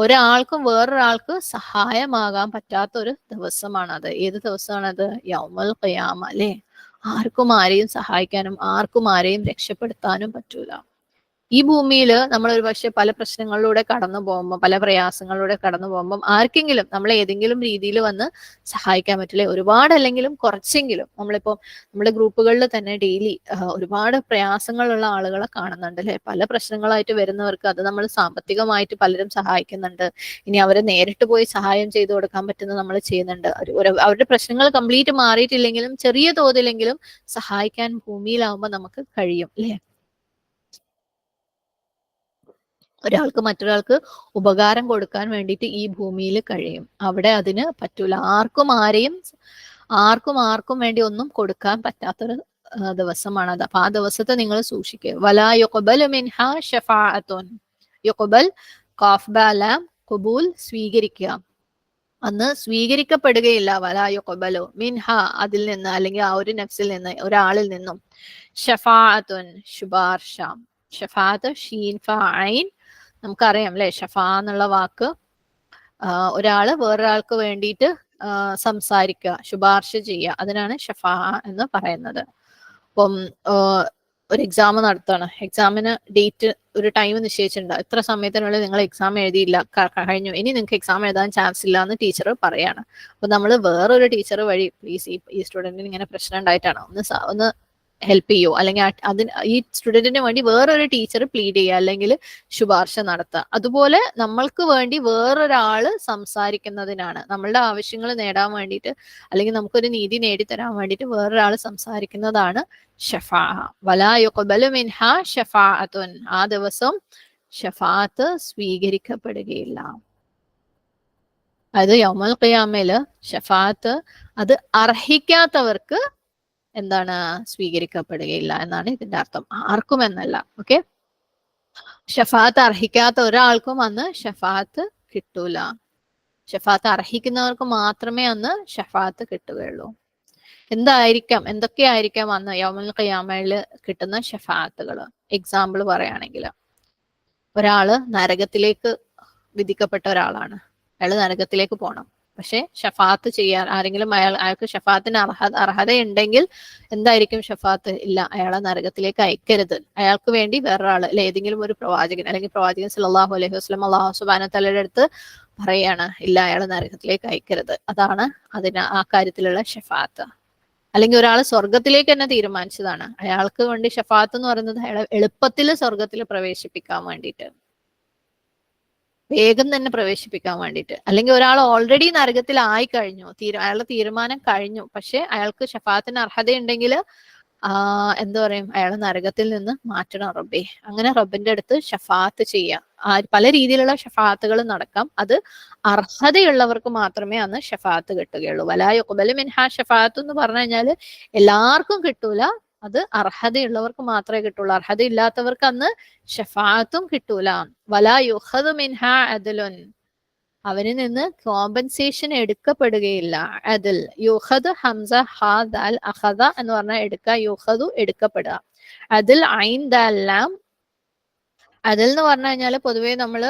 ഒരാൾക്കും വേറൊരാൾക്ക് സഹായമാകാൻ പറ്റാത്ത ഒരു ദിവസമാണത്. ഏത് ദിവസമാണത്? യൗമുൽ ഖിയാമ, അല്ലെ? ആർക്കും ആരെയും സഹായിക്കാനും ആർക്കും ആരെയും രക്ഷപ്പെടുത്താനും പറ്റൂല. ഈ ഭൂമിയിൽ നമ്മൾ ഒരു പക്ഷെ പല പ്രശ്നങ്ങളിലൂടെ കടന്നു പോകുമ്പോൾ, പല പ്രയാസങ്ങളിലൂടെ കടന്നു പോകുമ്പോൾ ആർക്കെങ്കിലും നമ്മളെ ഏതെങ്കിലും രീതിയിൽ വന്ന് സഹായിക്കാൻ പറ്റില്ലേ? ഒരുപാടല്ലെങ്കിലും കുറച്ചെങ്കിലും. നമ്മളിപ്പോൾ നമ്മുടെ ഗ്രൂപ്പുകളിൽ തന്നെ ഡെയിലി ഒരുപാട് പ്രയാസങ്ങളുള്ള ആളുകളെ കാണുന്നുണ്ട്, അല്ലെ? പല പ്രശ്നങ്ങളായിട്ട് വരുന്നവർക്ക് അത് നമ്മൾ സാമ്പത്തികമായിട്ട് പലരും സഹായിക്കുന്നുണ്ട്. ഇനി അവരെ നേരിട്ട് പോയി സഹായം ചെയ്തു കൊടുക്കാൻ പറ്റുന്നത് നമ്മൾ ചെയ്യുന്നുണ്ട്. അവരുടെ പ്രശ്നങ്ങൾ കംപ്ലീറ്റ് മാറിയിട്ടില്ലെങ്കിലും ചെറിയ തോതിലെങ്കിലും സഹായിക്കാൻ ഭൂമിയിലാവുമ്പോൾ നമുക്ക് കഴിയും, അല്ലെ? ഒരാൾക്ക് മറ്റൊരാൾക്ക് ഉപകാരം കൊടുക്കാൻ വേണ്ടിയിട്ട് ഈ ഭൂമിയിൽ കഴിയും. അവിടെ അതിന് പറ്റൂല. ആർക്കും വേണ്ടി ഒന്നും കൊടുക്കാൻ പറ്റാത്തൊരു ദിവസമാണത്. അപ്പൊ ആ ദിവസത്തെ നിങ്ങൾ സൂക്ഷിക്കുക. വലാ യുഖ്ബലു മിൻഹാ ഷഫാഅത്തുൻ. യുഖ്ബൽ, ഖാഫ് ബാ ലാം, ഖുബൂൽ, സ്വീകരിക്കുക. അന്ന് സ്വീകരിക്കപ്പെടുകയില്ല. വലാ യുഖ്ബലു മിൻഹ, അതിൽ നിന്ന്, അല്ലെങ്കിൽ ആ ഒരു നഫ്സിൽ നിന്ന്, ഒരാളിൽ നിന്നും. ഷഫാഅത്തുൻ, ശുപാർശ. ഷഫാഅത്ത് ഷീൻ ഫ ഐൻ, നമുക്കറിയാം അല്ലെ? ഷഫ എന്നുള്ള വാക്ക് ഒരാള് വേറൊരാൾക്ക് വേണ്ടിയിട്ട് സംസാരിക്കുക, ശുപാർശ ചെയ്യുക, അതിനാണ് ഷഫ എന്ന് പറയുന്നത്. അപ്പം ഒരു എക്സാം നടത്തുകയാണ്. എക്സാമിന് ഡേറ്റ്, ഒരു ടൈം നിശ്ചയിച്ചിട്ടുണ്ട്. ഇത്ര സമയത്തിനുള്ളിൽ നിങ്ങൾ എക്സാം എഴുതിയില്ല, കഴിഞ്ഞു, ഇനി നിങ്ങൾക്ക് എക്സാം എഴുതാൻ ചാൻസ് ഇല്ല എന്ന് ടീച്ചർ പറയാണ്. അപ്പൊ നമ്മൾ വേറൊരു ടീച്ചർ വഴി, പ്ലീസ് ഈ സ്റ്റുഡന്റിന് ഇങ്ങനെ പ്രശ്നം ഉണ്ടായിട്ടാണ്, ഒന്ന് ഹെൽപ്പ് ചെയ്യോ, അല്ലെങ്കിൽ ഈ സ്റ്റുഡന്റിന് വേണ്ടി വേറൊരു ടീച്ചർ പ്ലീഡ് ചെയ്യുക, അല്ലെങ്കിൽ ശുപാർശ നടത്തുക. അതുപോലെ നമ്മൾക്ക് വേണ്ടി വേറൊരാള് സംസാരിക്കുന്നതിനാണ്, നമ്മളുടെ ആവശ്യങ്ങൾ നേടാൻ വേണ്ടിയിട്ട്, അല്ലെങ്കിൽ നമുക്കൊരു നീതി നേടിത്തരാൻ വേണ്ടിയിട്ട് വേറൊരാൾ സംസാരിക്കുന്നതാണ് ഷഫാഅ. വലാ യുഖ്ബലു മിൻഹാ ഷഫാഅത്തുൻ. ആ ദിവസം ഷഫാഅത്ത് സ്വീകരിക്കപ്പെടുകയില്ല. അതായത് യൗമുൽ ഖിയാമയില് ഷഫാഅത്ത് അത് അർഹിക്കാത്തവർക്ക് എന്താണ്? സ്വീകരിക്കപ്പെടുകയില്ല എന്നാണ് ഇതിന്റെ അർത്ഥം. ആർക്കും എന്നല്ല. ഓക്കെ. ഷഫാഅത്ത് അർഹിക്കാത്ത ഒരാൾക്കും അന്ന് ഷഫാഅത്ത് കിട്ടൂല. ഷഫാഅത്ത് അർഹിക്കുന്നവർക്ക് മാത്രമേ അന്ന് ഷഫാഅത്ത് കിട്ടുകയുള്ളൂ. എന്തൊക്കെയായിരിക്കാം അന്ന് യൗമുൽ ഖിയാമയിൽ കിട്ടുന്ന ഷഫാഅത്തുകൾ? എക്സാമ്പിൾ പറയുകയാണെങ്കിൽ, ഒരാള് നരകത്തിലേക്ക് വിധിക്കപ്പെട്ട ഒരാളാണ്. അയാൾ നരകത്തിലേക്ക് പോകണം. പക്ഷെ ഷഫാത്ത് ചെയ്യാൻ ആരെങ്കിലും അയാൾക്ക് ഷഫാത്തിന് അർഹതയുണ്ടെങ്കിൽ എന്തായിരിക്കും ഷഫാത്ത്? ഇല്ല, അയാളെ നരകത്തിലേക്ക് അയക്കരുത്. അയാൾക്ക് വേണ്ടി വേറൊരാൾ, അല്ലെ ഏതെങ്കിലും ഒരു പ്രവാചകൻ, അല്ലെങ്കിൽ പ്രവാചകൻ സല്ലല്ലാഹു അലൈഹി വസല്ലം അല്ലാഹു സുബ്ഹാനഹു വ തആലയുടെ അടുത്ത് പറയാണ്, ഇല്ല, അയാളെ നരകത്തിലേക്ക് അയക്കരുത്. അതാണ് ആ കാര്യത്തിലുള്ള ഷഫാത്ത്. അല്ലെങ്കിൽ ഒരാൾ സ്വർഗത്തിലേക്ക് തന്നെ തീരുമാനിച്ചതാണ്, അയാൾക്ക് വേണ്ടി ഷഫാത്ത് എന്ന് പറയുന്നത് അയാളെ എളുപ്പത്തിൽ സ്വർഗത്തിൽ പ്രവേശിപ്പിക്കാൻ വേണ്ടിയിട്ട്, വേഗം തന്നെ പ്രവേശിപ്പിക്കാൻ വേണ്ടിയിട്ട്. അല്ലെങ്കിൽ ഒരാൾ ഓൾറെഡി നരകത്തിൽ ആയി കഴിഞ്ഞു, അയാളുടെ തീരുമാനം കഴിഞ്ഞു, പക്ഷെ അയാൾക്ക് ഷഫാത്തിന് അർഹതയുണ്ടെങ്കിൽ എന്താ പറയും? അയാളെ നരകത്തിൽ നിന്ന് മാറ്റണം റബ്ബേ. അങ്ങനെ റബ്ബിന്റെ അടുത്ത് ഷഫാത്ത് ചെയ്യാം. പല രീതിയിലുള്ള ഷഫാത്തുകൾ നടക്കാം. അത് അർഹതയുള്ളവർക്ക് മാത്രമേ അന്ന് ഷഫാത്ത് കിട്ടുകയുള്ളൂ. വലാ യുഖ്ബലു മിൻഹാ ഷഫാഅത്ത് എന്ന് പറഞ്ഞു കഴിഞ്ഞാല് എല്ലാവർക്കും കിട്ടൂല. അത് അർഹതയുള്ളവർക്ക് മാത്രമേ കിട്ടുള്ളൂ. അർഹതയില്ലാത്തവർക്ക് അന്ന് ഷഫാഅത്തും കിട്ടൂല. വലാ യുഖദു മിൻഹാ അദ്ലുൻ, അവരിൽ നിന്ന് കോമ്പൻസേഷൻ എടുക്കപ്പെടുകയില്ല. അതിൽ യുഖദ് ഹംസ ഹാ ദാൽ അഖദ എന്ന് പറഞ്ഞാൽ എടുക്കുക, യുഖദു എടുക്കപ്പെടുക. അതിൽ ഐൻ ദാൽ ലാം. അതിൽ എന്ന് പറഞ്ഞു കഴിഞ്ഞാൽ പൊതുവേ നമ്മൾ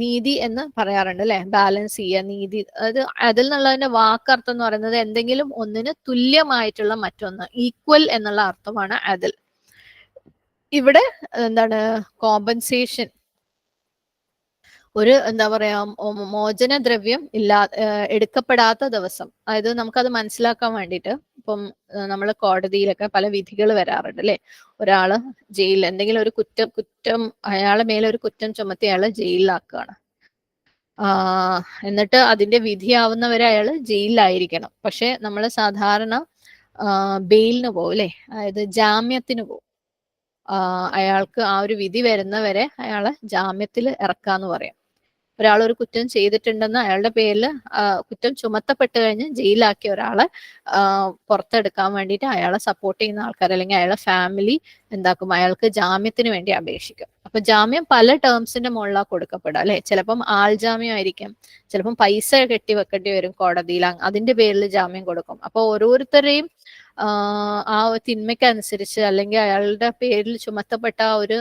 നീതി എന്ന് പറയാറുണ്ട്, അല്ലെ? ബാലൻസ് ചെയ്യുക, നീതി. അത് അതിൽ നിന്നുള്ളതിന്റെ വാക്കർത്ഥം എന്ന് പറയുന്നത് എന്തെങ്കിലും ഒന്നിന് തുല്യമായിട്ടുള്ള മറ്റൊന്ന്, ഈക്വൽ എന്നുള്ള അർത്ഥമാണ് അതിൽ. ഇവിടെ എന്താണ്? കോമ്പൻസേഷൻ, ഒരു എന്താ പറയാ, മോചനദ്രവ്യം എടുക്കപ്പെടാത്ത ദിവസം. അതായത് നമുക്കത് മനസ്സിലാക്കാൻ വേണ്ടിയിട്ട്, ഇപ്പം നമ്മൾ കോടതിയിലൊക്കെ പല വിധികൾ വരാറുണ്ട്, അല്ലെ? ഒരാള് ജയിലിൽ എന്തെങ്കിലും ഒരു കുറ്റം അയാളെ മേലെ ഒരു കുറ്റം ചുമത്തി അയാളെ ജയിലിലാക്കുകയാണ്. എന്നിട്ട് അതിന്റെ വിധിയാവുന്നവരെ അയാൾ ജയിലിലായിരിക്കണം. പക്ഷെ നമ്മൾ സാധാരണ ബെയിലിന് പോകും അല്ലെ, അതായത് ജാമ്യത്തിന് പോകും. അയാൾക്ക് ആ ഒരു വിധി വരുന്നവരെ അയാളെ ജാമ്യത്തിൽ ഇറക്കാന്ന് പറയാം. ഒരാൾ ഒരു കുറ്റം ചെയ്തിട്ടുണ്ടെന്ന് അയാളുടെ പേരിൽ കുറ്റം ചുമത്തപ്പെട്ട് കഴിഞ്ഞ് ജയിലാക്കിയ ഒരാളെ പുറത്തെടുക്കാൻ വേണ്ടിയിട്ട് അയാളെ സപ്പോർട്ട് ചെയ്യുന്ന ആൾക്കാർ അല്ലെങ്കിൽ അയാളുടെ ഫാമിലി എന്താക്കും, അയാൾക്ക് ജാമ്യത്തിന് വേണ്ടി അപേക്ഷിക്കും. അപ്പൊ ജാമ്യം പല ടേംസിന്റെ മുകളിലാണ് കൊടുക്കപ്പെടുക അല്ലെ. ചിലപ്പം ആൾ ജാമ്യം ആയിരിക്കും, ചിലപ്പം പൈസ കെട്ടി വെക്കേണ്ടി വരും കോടതിയിൽ, അതിന്റെ പേരിൽ ജാമ്യം കൊടുക്കും. അപ്പൊ ഓരോരുത്തരെയും ആ തിന്മയ്ക്കനുസരിച്ച് അല്ലെങ്കിൽ അയാളുടെ പേരിൽ ചുമത്തപ്പെട്ട ആ ഒരു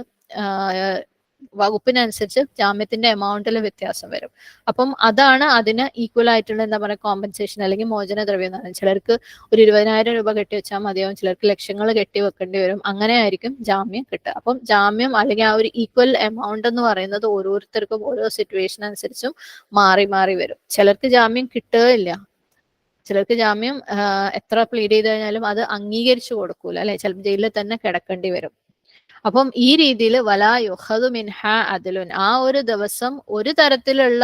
വകുപ്പിനനുസരിച്ച് ജാമ്യത്തിന്റെ എമൗണ്ടിൽ വ്യത്യാസം വരും. അപ്പം അതാണ് അതിന് ഈക്വൽ ആയിട്ടുള്ള എന്താ പറയുക കോമ്പൻസേഷൻ അല്ലെങ്കിൽ മോചനദ്രവ്യം എന്ന് പറയുന്നത്. ചിലർക്ക് ഒരു 20,000 രൂപ കെട്ടിവെച്ചാൽ മതിയാവും, ചിലർക്ക് ലക്ഷങ്ങൾ കെട്ടി വെക്കേണ്ടി വരും. അങ്ങനെ ആയിരിക്കും ജാമ്യം കിട്ടുക. അപ്പം ജാമ്യം അല്ലെങ്കിൽ ആ ഒരു ഈക്വൽ എമൗണ്ട് എന്ന് പറയുന്നത് ഓരോരുത്തർക്കും ഓരോ സിറ്റുവേഷൻ അനുസരിച്ചും മാറി മാറി വരും. ചിലർക്ക് ജാമ്യം കിട്ടുകയില്ല, ചിലർക്ക് ജാമ്യം എത്ര പ്ലീഡ് ചെയ്ത് കഴിഞ്ഞാലും അത് അംഗീകരിച്ചു കൊടുക്കൂല അല്ലെ, ചിലപ്പോൾ ജയിലിൽ തന്നെ കിടക്കേണ്ടി വരും. അപ്പം ഈ രീതിയിൽ വലാ യുഖദു മിൻഹ അദ്ലുൻ, ആ ഒരു ദിവസം ഒരു തരത്തിലുള്ള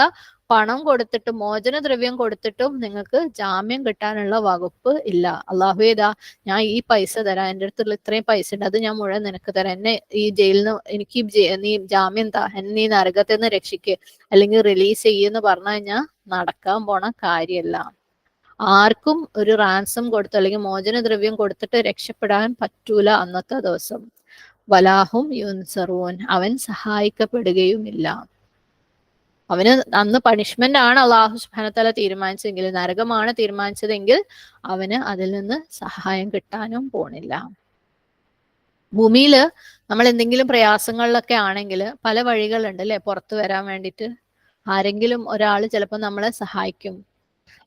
പണം കൊടുത്തിട്ടും മോചനദ്രവ്യം കൊടുത്തിട്ടും നിങ്ങൾക്ക് ജാമ്യം കിട്ടാനുള്ള വകുപ്പ് ഇല്ല. അള്ളാഹുവേദാ ഞാൻ ഈ പൈസ തരാം, എൻ്റെ അടുത്തുള്ള ഇത്രയും പൈസ ഉണ്ട്, അത് ഞാൻ മുഴുവൻ നിനക്ക് തരാം, എന്നെ ഈ ജയിലിൽ നിന്ന് എനിക്ക് നീ ജാമ്യം താ, എന്നെ നീ നരകത്തിൽ നിന്ന് രക്ഷിക്കുക അല്ലെങ്കിൽ റിലീസ് ചെയ്യുമെന്ന് പറഞ്ഞു കഴിഞ്ഞാൽ നടക്കാൻ പോണ കാര്യമല്ല. ആർക്കും ഒരു റാൻസം കൊടുത്ത് അല്ലെങ്കിൽ മോചനദ്രവ്യം കൊടുത്തിട്ട് രക്ഷപ്പെടാൻ പറ്റൂല അന്നത്തെ ദിവസം. വലാഹും യുൻസറൂൻ, അവൻ സഹായിക്കപ്പെടുകയുമില്ല. അവന് അന്ന് പണിഷ്മെന്റ് ആണ് അള്ളാഹു സുബ്ഹാനഹു വ തആല തീരുമാനിച്ചെങ്കിൽ, നരകമാണ് തീരുമാനിച്ചതെങ്കിൽ അവന് അതിൽ നിന്ന് സഹായം കിട്ടാനും പോണില്ല. ഭൂമിയിൽ നമ്മൾ എന്തെങ്കിലും പ്രയാസങ്ങളിലൊക്കെ ആണെങ്കിൽ പല വഴികളുണ്ട് അല്ലെ പുറത്തു വരാൻ വേണ്ടിയിട്ട്. ആരെങ്കിലും ഒരാൾ ചിലപ്പോൾ നമ്മളെ സഹായിക്കും,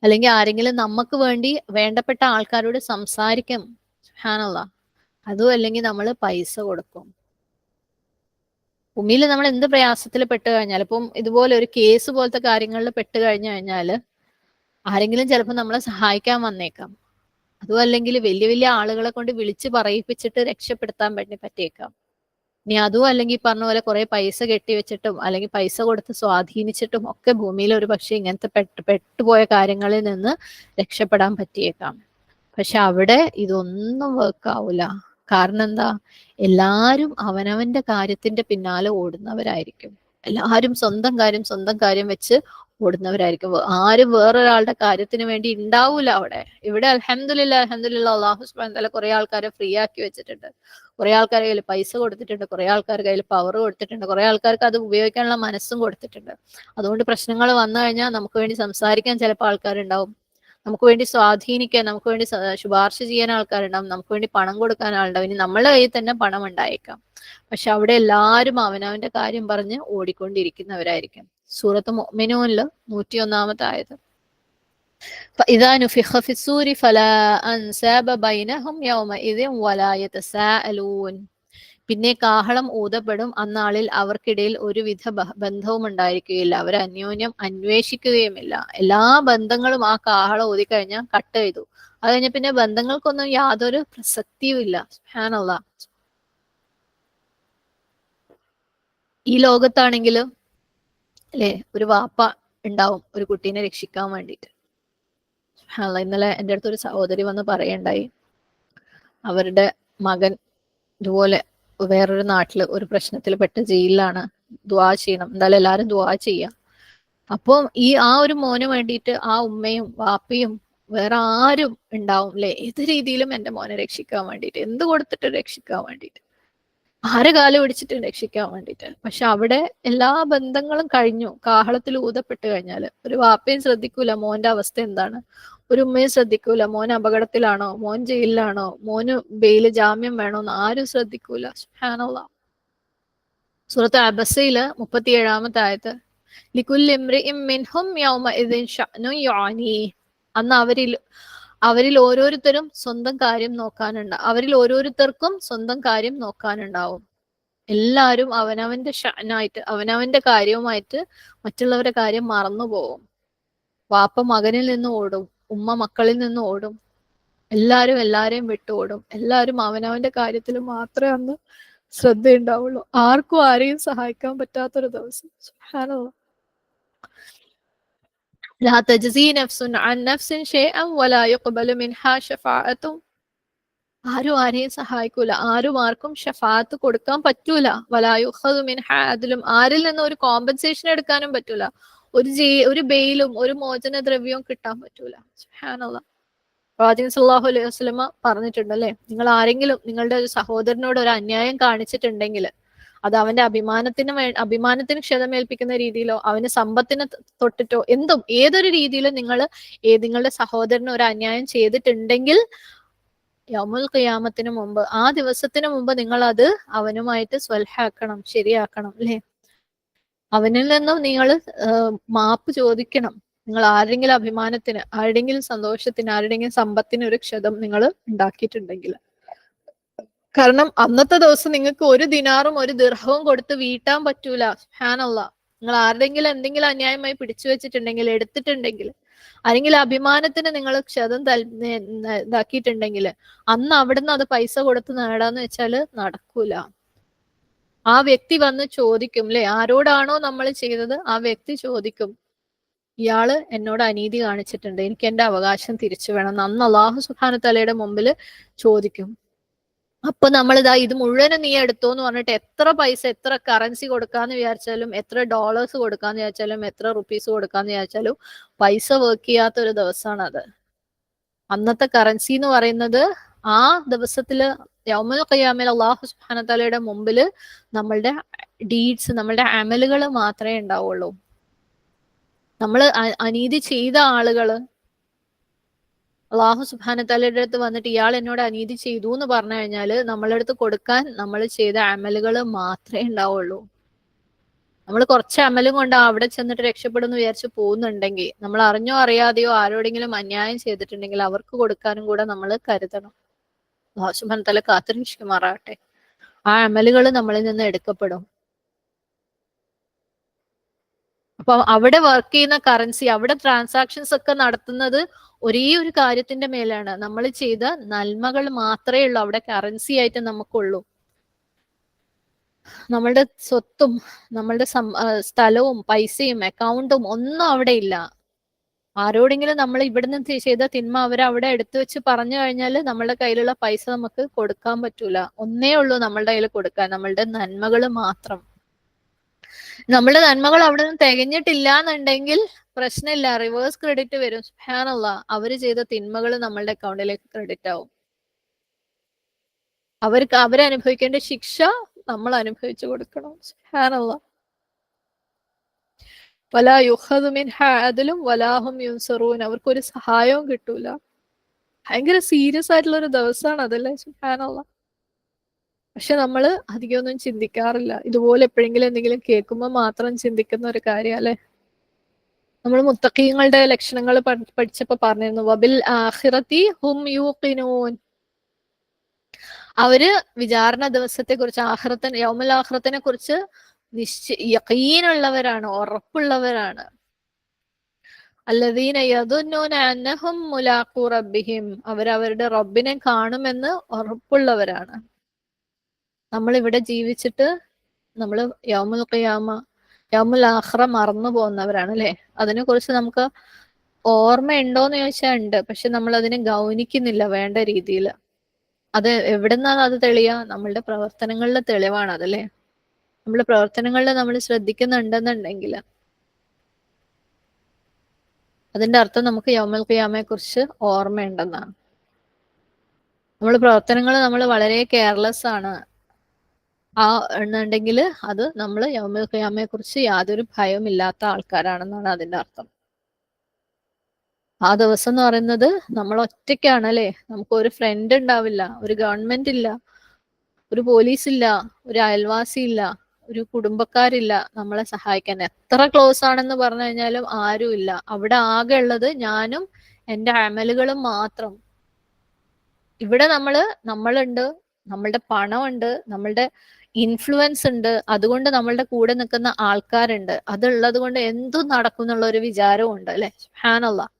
അല്ലെങ്കിൽ ആരെങ്കിലും നമുക്ക് വേണ്ടി വേണ്ടപ്പെട്ട ആൾക്കാരോട് സംസാരിക്കും, സുബ്ഹാനല്ലാഹ്. അതും അല്ലെങ്കിൽ നമ്മൾ പൈസ കൊടുക്കും. ഭൂമിയിൽ നമ്മൾ എന്ത് പ്രയാസത്തിൽ പെട്ട് കഴിഞ്ഞാൽ, ഇപ്പം ഇതുപോലെ ഒരു കേസ് പോലത്തെ കാര്യങ്ങളിൽ പെട്ട് കഴിഞ്ഞു കഴിഞ്ഞാൽ ആരെങ്കിലും ചിലപ്പോൾ നമ്മളെ സഹായിക്കാൻ വന്നേക്കാം. അതും അല്ലെങ്കിൽ വലിയ വലിയ ആളുകളെ കൊണ്ട് വിളിച്ച് പറയിപ്പിച്ചിട്ട് രക്ഷപ്പെടുത്താൻ വേണ്ടി പറ്റിയേക്കാം. ഇനി അതും അല്ലെങ്കിൽ പറഞ്ഞ പോലെ കുറെ പൈസ കെട്ടിവെച്ചിട്ടും അല്ലെങ്കിൽ പൈസ കൊടുത്ത് സ്വാധീനിച്ചിട്ടും ഒക്കെ ഭൂമിയിൽ ഒരു പക്ഷെ ഇങ്ങനത്തെ പെട്ടുപോയ കാര്യങ്ങളിൽ നിന്ന് രക്ഷപ്പെടാൻ പറ്റിയേക്കാം. പക്ഷെ അവിടെ ഇതൊന്നും വർക്ക് ആവൂല. കാരണം എന്താ, എല്ലാരും അവനവന്റെ കാര്യത്തിന്റെ പിന്നാലെ ഓടുന്നവരായിരിക്കും. എല്ലാരും സ്വന്തം കാര്യം വെച്ച് ഓടുന്നവരായിരിക്കും. ആരും വേറൊരാളുടെ കാര്യത്തിന് വേണ്ടി ഉണ്ടാവൂല അവിടെ. ഇവിടെ അൽഹംദുലില്ലാഹ് അല്ലാഹു സുബ്ഹാനഹു വ തആല കുറെ ആൾക്കാരെ ഫ്രീ ആക്കി വെച്ചിട്ടുണ്ട്, കുറെ ആൾക്കാരുടെ കയ്യിൽ പൈസ കൊടുത്തിട്ടുണ്ട്, കുറെ ആൾക്കാരുടെ കയ്യിൽ പവർ കൊടുത്തിട്ടുണ്ട്, കുറെ ആൾക്കാർക്ക് അത് ഉപയോഗിക്കാനുള്ള മനസ്സും കൊടുത്തിട്ടുണ്ട്. അതുകൊണ്ട് പ്രശ്നങ്ങൾ വന്നു കഴിഞ്ഞാൽ നമുക്ക് വേണ്ടി സംസാരിക്കാൻ ചിലപ്പോൾ ആൾക്കാരുണ്ടാവും, നമുക്ക് വേണ്ടി സ്വാധീനിക്കാൻ, നമുക്ക് വേണ്ടി ശുപാർശ ചെയ്യാൻ ആൾക്കാരുണ്ടാവും, നമുക്ക് വേണ്ടി പണം കൊടുക്കാൻ ആളുണ്ടാവും. ഇനി നമ്മളുടെ കയ്യിൽ തന്നെ പണം ഉണ്ടായേക്കാം. പക്ഷെ അവിടെ എല്ലാവരും അവനവന്റെ കാര്യം പറഞ്ഞ് ഓടിക്കൊണ്ടിരിക്കുന്നവരായിരിക്കും. സൂറത്ത് മുഅ്മിനൂനിൽ 101 ആയത്. فإذا نفخ في الصور فلا أنساب بينهم يومئذ ولا يتساءلون. പിന്നെ കാഹളം ഊതപ്പെടും, അന്നാളിൽ അവർക്കിടയിൽ ഒരുവിധ ബന്ധവും ഉണ്ടായിരിക്കുകയില്ല, അവർ അന്യോന്യം അന്വേഷിക്കുകയുമില്ല. എല്ലാ ബന്ധങ്ങളും ആ കാഹളം ഊതിക്കഴിഞ്ഞാൽ കട്ട് ചെയ്തു. അത് കഴിഞ്ഞ പിന്നെ ബന്ധങ്ങൾക്കൊന്നും യാതൊരു പ്രസക്തിയും ഇല്ല. സുബ്ഹാനല്ലാഹ്. ഈ ലോകത്താണെങ്കിലും അല്ലെ ഒരു വാപ്പ ഉണ്ടാവും ഒരു കുട്ടീനെ രക്ഷിക്കാൻ വേണ്ടിയിട്ട്. ഇന്നലെ എൻ്റെ അടുത്തൊരു സഹോദരി വന്ന് പറയണ്ടായി, അവരുടെ മകൻ ഇതുപോലെ വേറൊരു നാട്ടില് ഒരു പ്രശ്നത്തിൽ പെട്ട് ജയിലിലാണ്, ദുആ ചെയ്യണം, എന്തായാലും എല്ലാരും ദുആ ചെയ്യാം. അപ്പം ആ ഒരു മോന് വേണ്ടിയിട്ട് ആ ഉമ്മയും വാപ്പയും വേറെ ആരും ഉണ്ടാവും അല്ലെ, ഏത് രീതിയിലും എൻ്റെ മോനെ രക്ഷിക്കാൻ വേണ്ടിയിട്ട്, എന്ത് കൊടുത്തിട്ട് രക്ഷിക്കാൻ വേണ്ടിയിട്ട്, ആരെ കാലം പിടിച്ചിട്ട് രക്ഷിക്കാൻ വേണ്ടിയിട്ട്. പക്ഷെ അവിടെ എല്ലാ ബന്ധങ്ങളും കഴിഞ്ഞു. കാഹളത്തിൽ ഊതപ്പെട്ട് കഴിഞ്ഞാൽ ഒരു വാപ്പയും ശ്രദ്ധിക്കൂല മോന്റെ അവസ്ഥ എന്താണ്, ഒരു ഉമ്മയും ശ്രദ്ധിക്കൂല മോൻ അപകടത്തിലാണോ, മോൻ ജയിലിലാണോ, മോന് ബെയില് ജാമ്യം വേണോന്ന് ആരും ശ്രദ്ധിക്കൂല. സുബ്ഹാനല്ലാഹ്. സൂറത്ത് അബസയില് 37 ആയത്ത്, ലികുല്ലി ഇംറിഇൻ മിൻഹും യൗമഇദിൻ ശഅ്നുൻ യുഅനി. അന്ന് അവരിൽ ഓരോരുത്തരും സ്വന്തം കാര്യം നോക്കാനുണ്ടാവും, അവരിൽ ഓരോരുത്തർക്കും സ്വന്തം കാര്യം നോക്കാനുണ്ടാവും. എല്ലാവരും അവനവന്റെ ഷഅനായിട്ട് അവനവന്റെ കാര്യവുമായിട്ട് മറ്റുള്ളവരുടെ കാര്യം മറന്നു പോകും. വാപ്പ മകനിൽ നിന്ന് ഓടും, ഉമ്മ മക്കളിൽ നിന്ന് ഓടും, എല്ലാരും എല്ലാരെയും വിട്ടു ഓടും. എല്ലാരും അവനവന്റെ കാര്യത്തിൽ മാത്രമേ അന്ന് ശ്രദ്ധയുണ്ടാവുള്ളൂ. ആർക്കും ആരെയും സഹായിക്കാൻ പറ്റാത്തൊരു ദിവസം. സുബ്ഹാനല്ലാഹ്. ലാ തജ്സി നഫ്സുൻ അൻ നഫ്സിൻ ഷൈഅൻ വലാ യുഖ്ബലു മിൻഹാ ശഫാഅത്തുൻ ആരും ആരെയും സഹായിക്കൂല, ആരും ആർക്കും ഷഫാത്ത് കൊടുക്കാൻ പറ്റൂല. വലായുഖദു മിൻ അതിലും ആരിൽ നിന്നും ഒരു കോമ്പൻസേഷൻ എടുക്കാനും പറ്റൂല. ഒരു ബെയിലും ഒരു മോചന ദ്രവ്യവും കിട്ടാൻ പറ്റൂല. സുബ്ഹാനല്ലാഹ്. പ്രവാചകൻ സല്ലല്ലാഹു അലൈഹി വസല്ലമ പറഞ്ഞിട്ടുണ്ട് അല്ലെ, നിങ്ങൾ ആരെങ്കിലും നിങ്ങളുടെ ഒരു സഹോദരനോട് ഒരു അന്യായം കാണിച്ചിട്ടുണ്ടെങ്കിൽ അത് അവന്റെ അഭിമാനത്തിന് ക്ഷതമേൽപ്പിക്കുന്ന രീതിയിലോ അവന് സമ്പത്തിന് തൊട്ടിട്ടോ എന്തും ഏതൊരു രീതിയിലും നിങ്ങളുടെ സഹോദരന് ഒരു അന്യായം ചെയ്തിട്ടുണ്ടെങ്കിൽ യൗമുൽ ഖിയാമത്തിന് മുമ്പ്, ആ ദിവസത്തിന് മുമ്പ് നിങ്ങൾ അത് അവനുമായിട്ട് സ്വൽഹാക്കണം, ശരിയാക്കണം അല്ലെ. അവനിൽ നിന്നും നിങ്ങൾ മാപ്പ് ചോദിക്കണം. നിങ്ങൾ ആരുടെങ്കിലും അഭിമാനത്തിന്, ആരുടെങ്കിലും സന്തോഷത്തിന്, ആരുടെങ്കിലും സമ്പത്തിന് ഒരു ക്ഷതം നിങ്ങൾ ഉണ്ടാക്കിയിട്ടുണ്ടെങ്കിൽ. കാരണം അന്നത്തെ ദിവസം നിങ്ങൾക്ക് ഒരു ദിനാറും ഒരു ദിർഹവും കൊടുത്ത് വീട്ടാൻ പറ്റൂല. സുബ്ഹാനല്ലാഹ്. നിങ്ങൾ ആരുടെങ്കിലും എന്തെങ്കിലും അന്യായമായി പിടിച്ചു വെച്ചിട്ടുണ്ടെങ്കിൽ, എടുത്തിട്ടുണ്ടെങ്കിൽ, ആരെങ്കിലും അഭിമാനത്തിന് നിങ്ങൾ ക്ഷതം ഇതാക്കിയിട്ടുണ്ടെങ്കിൽ അന്ന് അവിടുന്ന് അത് പൈസ കൊടുത്ത് നേടാന്ന് വെച്ചാല് നടക്കൂല. ആ വ്യക്തി വന്ന് ചോദിക്കും അല്ലെ, ആരോടാണോ നമ്മൾ ചെയ്തത് ആ വ്യക്തി ചോദിക്കും, ഇയാള് എന്നോട് അനീതി കാണിച്ചിട്ടുണ്ട്, എനിക്ക് എന്റെ അവകാശം തിരിച്ചു വേണം. അന്ന് അള്ളാഹു സുബ്ഹാനഹു തആലയുടെ മുമ്പിൽ ചോദിക്കും. അപ്പൊ നമ്മളിതാ ഇത് മുഴുവനും നീ എടുത്തോ എന്ന് പറഞ്ഞിട്ട് എത്ര പൈസ, എത്ര കറൻസി കൊടുക്കാന്ന് വിചാരിച്ചാലും, എത്ര ഡോളേഴ്സ് കൊടുക്കാന്ന് വിചാരിച്ചാലും, എത്ര റുപ്പീസ് കൊടുക്കാന്ന് വിചാരിച്ചാലും പൈസ വർക്ക് ചെയ്യാത്ത ഒരു ദിവസമാണ് അത്. അന്നത്തെ കറൻസി എന്ന് പറയുന്നത് ആ ദിവസത്തില് യൗമുൽ ഖിയാമയിൽ അള്ളാഹു സുബ്ഹാനഹു തആലയുടെ മുമ്പിൽ നമ്മളുടെ ഡീഡ്സ്, നമ്മളുടെ അമലുകൾ മാത്രമേ ഉണ്ടാവുള്ളൂ. നമ്മൾ അനീതി ചെയ്ത ആളുകള് അള്ളാഹു സുബ്ഹാനഹു തആലയുടെ അടുത്ത് വന്നിട്ട് ഇയാൾ എന്നോട് അനീതി ചെയ്തു എന്ന് പറഞ്ഞു കഴിഞ്ഞാല് നമ്മളുടെ അടുത്ത് കൊടുക്കാൻ നമ്മൾ ചെയ്ത അമലുകൾ മാത്രമേ ഉണ്ടാവുള്ളൂ. നമ്മൾ കുറച്ച് അമലും കൊണ്ട് അവിടെ ചെന്നിട്ട് രക്ഷപ്പെടുന്നു വിചാരിച്ച് പോകുന്നുണ്ടെങ്കിൽ, നമ്മൾ അറിഞ്ഞോ അറിയാതെയോ ആരോടെങ്കിലും അന്യായം ചെയ്തിട്ടുണ്ടെങ്കിൽ അവർക്ക് കൊടുക്കാനും കൂടെ നമ്മൾ കരുതണം. അള്ളാഹു സുബ്ഹാനഹു തആല കാത്തുരക്ഷിക്കുമാറാകട്ടെ. ആ അമലുകൾ നമ്മളിൽ നിന്ന് എടുക്കപ്പെടും. അപ്പൊ അവിടെ വർക്ക് ചെയ്യുന്ന കറൻസി, അവിടെ ട്രാൻസാക്ഷൻസ് ഒക്കെ നടത്തുന്നത് ഒരേ ഒരു കാര്യത്തിന്റെ മേലാണ്. നമ്മൾ ചെയ്ത നന്മകൾ മാത്രമേ ഉള്ളൂ അവിടെ കറൻസി ആയിട്ട് നമുക്കുള്ളൂ. നമ്മളുടെ സ്വത്തും നമ്മളുടെ സ്ഥലവും പൈസയും അക്കൗണ്ടും ഒന്നും അവിടെ ഇല്ല. ആരോടെങ്കിലും നമ്മൾ ഇവിടുന്ന് ചെയ്ത തിന്മ അവരവിടെ എടുത്തു വെച്ച് പറഞ്ഞു കഴിഞ്ഞാൽ നമ്മളുടെ കയ്യിലുള്ള പൈസ നമുക്ക് കൊടുക്കാൻ പറ്റൂല. ഒന്നേ ഉള്ളൂ നമ്മളുടെ കയ്യിൽ കൊടുക്കാൻ, നമ്മളുടെ നന്മകൾ മാത്രം. നമ്മളുടെ നന്മകൾ അവിടെ നിന്ന് തികഞ്ഞിട്ടില്ല എന്നുണ്ടെങ്കിൽ പ്രശ്നമില്ല, റിവേഴ്സ് ക്രെഡിറ്റ് വരും. സുബ്ഹാനല്ലാഹ്. അവര് ചെയ്ത തിന്മകൾ നമ്മളുടെ അക്കൗണ്ടിലേക്ക് ക്രെഡിറ്റ് ആവും. അവരനുഭവിക്കേണ്ട ശിക്ഷ നമ്മൾ അനുഭവിച്ചു കൊടുക്കണം. സുബ്ഹാനല്ലാഹ്. വലാ യുഖദു മിൻഹാ അദലും വലാഹും യുൻസറൂൻ. അവർക്കൊരു സഹായവും കിട്ടൂല. ഭയങ്കര സീരിയസ് ആയിട്ടുള്ള ഒരു ദിവസമാണ് അതല്ലേ. സുബ്ഹാനല്ലാഹ്. പക്ഷെ നമ്മൾ അധികമൊന്നും ചിന്തിക്കാറില്ല. ഇതുപോലെ എപ്പോഴെങ്കിലും എന്തെങ്കിലും കേൾക്കുമ്പോൾ മാത്രം ചിന്തിക്കുന്ന ഒരു കാര്യം അല്ലെ. നമ്മൾ മുത്തഖീങ്ങളുടെ ലക്ഷണങ്ങൾ പഠിച്ചപ്പോ പറഞ്ഞിരുന്നു, വബിൽ ആഖിറതി ഹും യൂഖിനൂൻ. അവര് വിചാരണ ദിവസത്തെ കുറിച്ച്, യൗമുൽ ആഖിറത്തിനെ കുറിച്ച് യഖീനുള്ളവരാണ്, ഉറപ്പുള്ളവരാണ്. അല്ലദീന യദുന്നൂന അന്നഹും മുലാഖു റബ്ബിഹിം. അവരവരുടെ റബ്ബിനെ കാണുമെന്ന് ഉറപ്പുള്ളവരാണ്. നമ്മൾ ഇവിടെ ജീവിച്ചിട്ട് നമ്മൾ യൗമുൽ ഖിയാമ, യൗമുൽ ആഖിറ മറന്നു പോകുന്നവരാണ് അല്ലെ. അതിനെ കുറിച്ച് നമുക്ക് ഓർമ്മയുണ്ടോന്ന് ചോദിച്ചാൽ ഉണ്ട്, പക്ഷെ നമ്മൾ അതിനെ ഗൗനിക്കുന്നില്ല വേണ്ട രീതിയിൽ. അത് എവിടുന്നാണ് അത് തെളിയുക? നമ്മളുടെ പ്രവർത്തനങ്ങളിലെ തെളിവാണ് അതല്ലേ. നമ്മുടെ പ്രവർത്തനങ്ങളിൽ നമ്മൾ ശ്രദ്ധിക്കുന്നുണ്ടെന്നുണ്ടെങ്കിൽ അതിന്റെ അർത്ഥം നമുക്ക് യൗമുൽ ഖിയാമയെ കുറിച്ച് ഓർമ്മയുണ്ടെന്നാണ്. നമ്മൾ പ്രവർത്തനങ്ങൾ നമ്മൾ വളരെ കെയർലെസ് ആണ് എന്നുണ്ടെങ്കിൽ അത് നമ്മൾ യൗമുൽ ഖിയാമയെ കുറിച്ച് യാതൊരു ഭയവും ഇല്ലാത്ത ആൾക്കാരാണെന്നാണ് അതിന്റെ അർത്ഥം. ആ ദിവസം എന്ന് പറയുന്നത് നമ്മൾ ഒറ്റയ്ക്കാണ് അല്ലെ. നമുക്ക് ഒരു ഫ്രണ്ട് ഉണ്ടാവില്ല, ഒരു ഗവൺമെന്റ് ഇല്ല, ഒരു പോലീസ് ഇല്ല, ഒരു അയൽവാസി ഇല്ല, ഒരു കുടുംബക്കാരില്ല നമ്മളെ സഹായിക്കാൻ. എത്ര ക്ലോസ് ആണെന്ന് പറഞ്ഞു കഴിഞ്ഞാലും ആരും ഇല്ല. അവിടെ ആകെ ഉള്ളത് ഞാനും എൻ്റെ അമലുകളും മാത്രം. ഇവിടെ നമ്മളുണ്ട്, നമ്മളുടെ പണമുണ്ട്, നമ്മളുടെ ഇൻഫ്ലുവൻസ് ഉണ്ട്, അതുകൊണ്ട് നമ്മളുടെ കൂടെ നിൽക്കുന്ന ആൾക്കാരുണ്ട്. അതുള്ളത് കൊണ്ട് എന്തും നടക്കും എന്നുള്ള ഒരു വിചാരവും ഉണ്ട് അല്ലെ. സുബ്ഹാനല്ലാഹ്.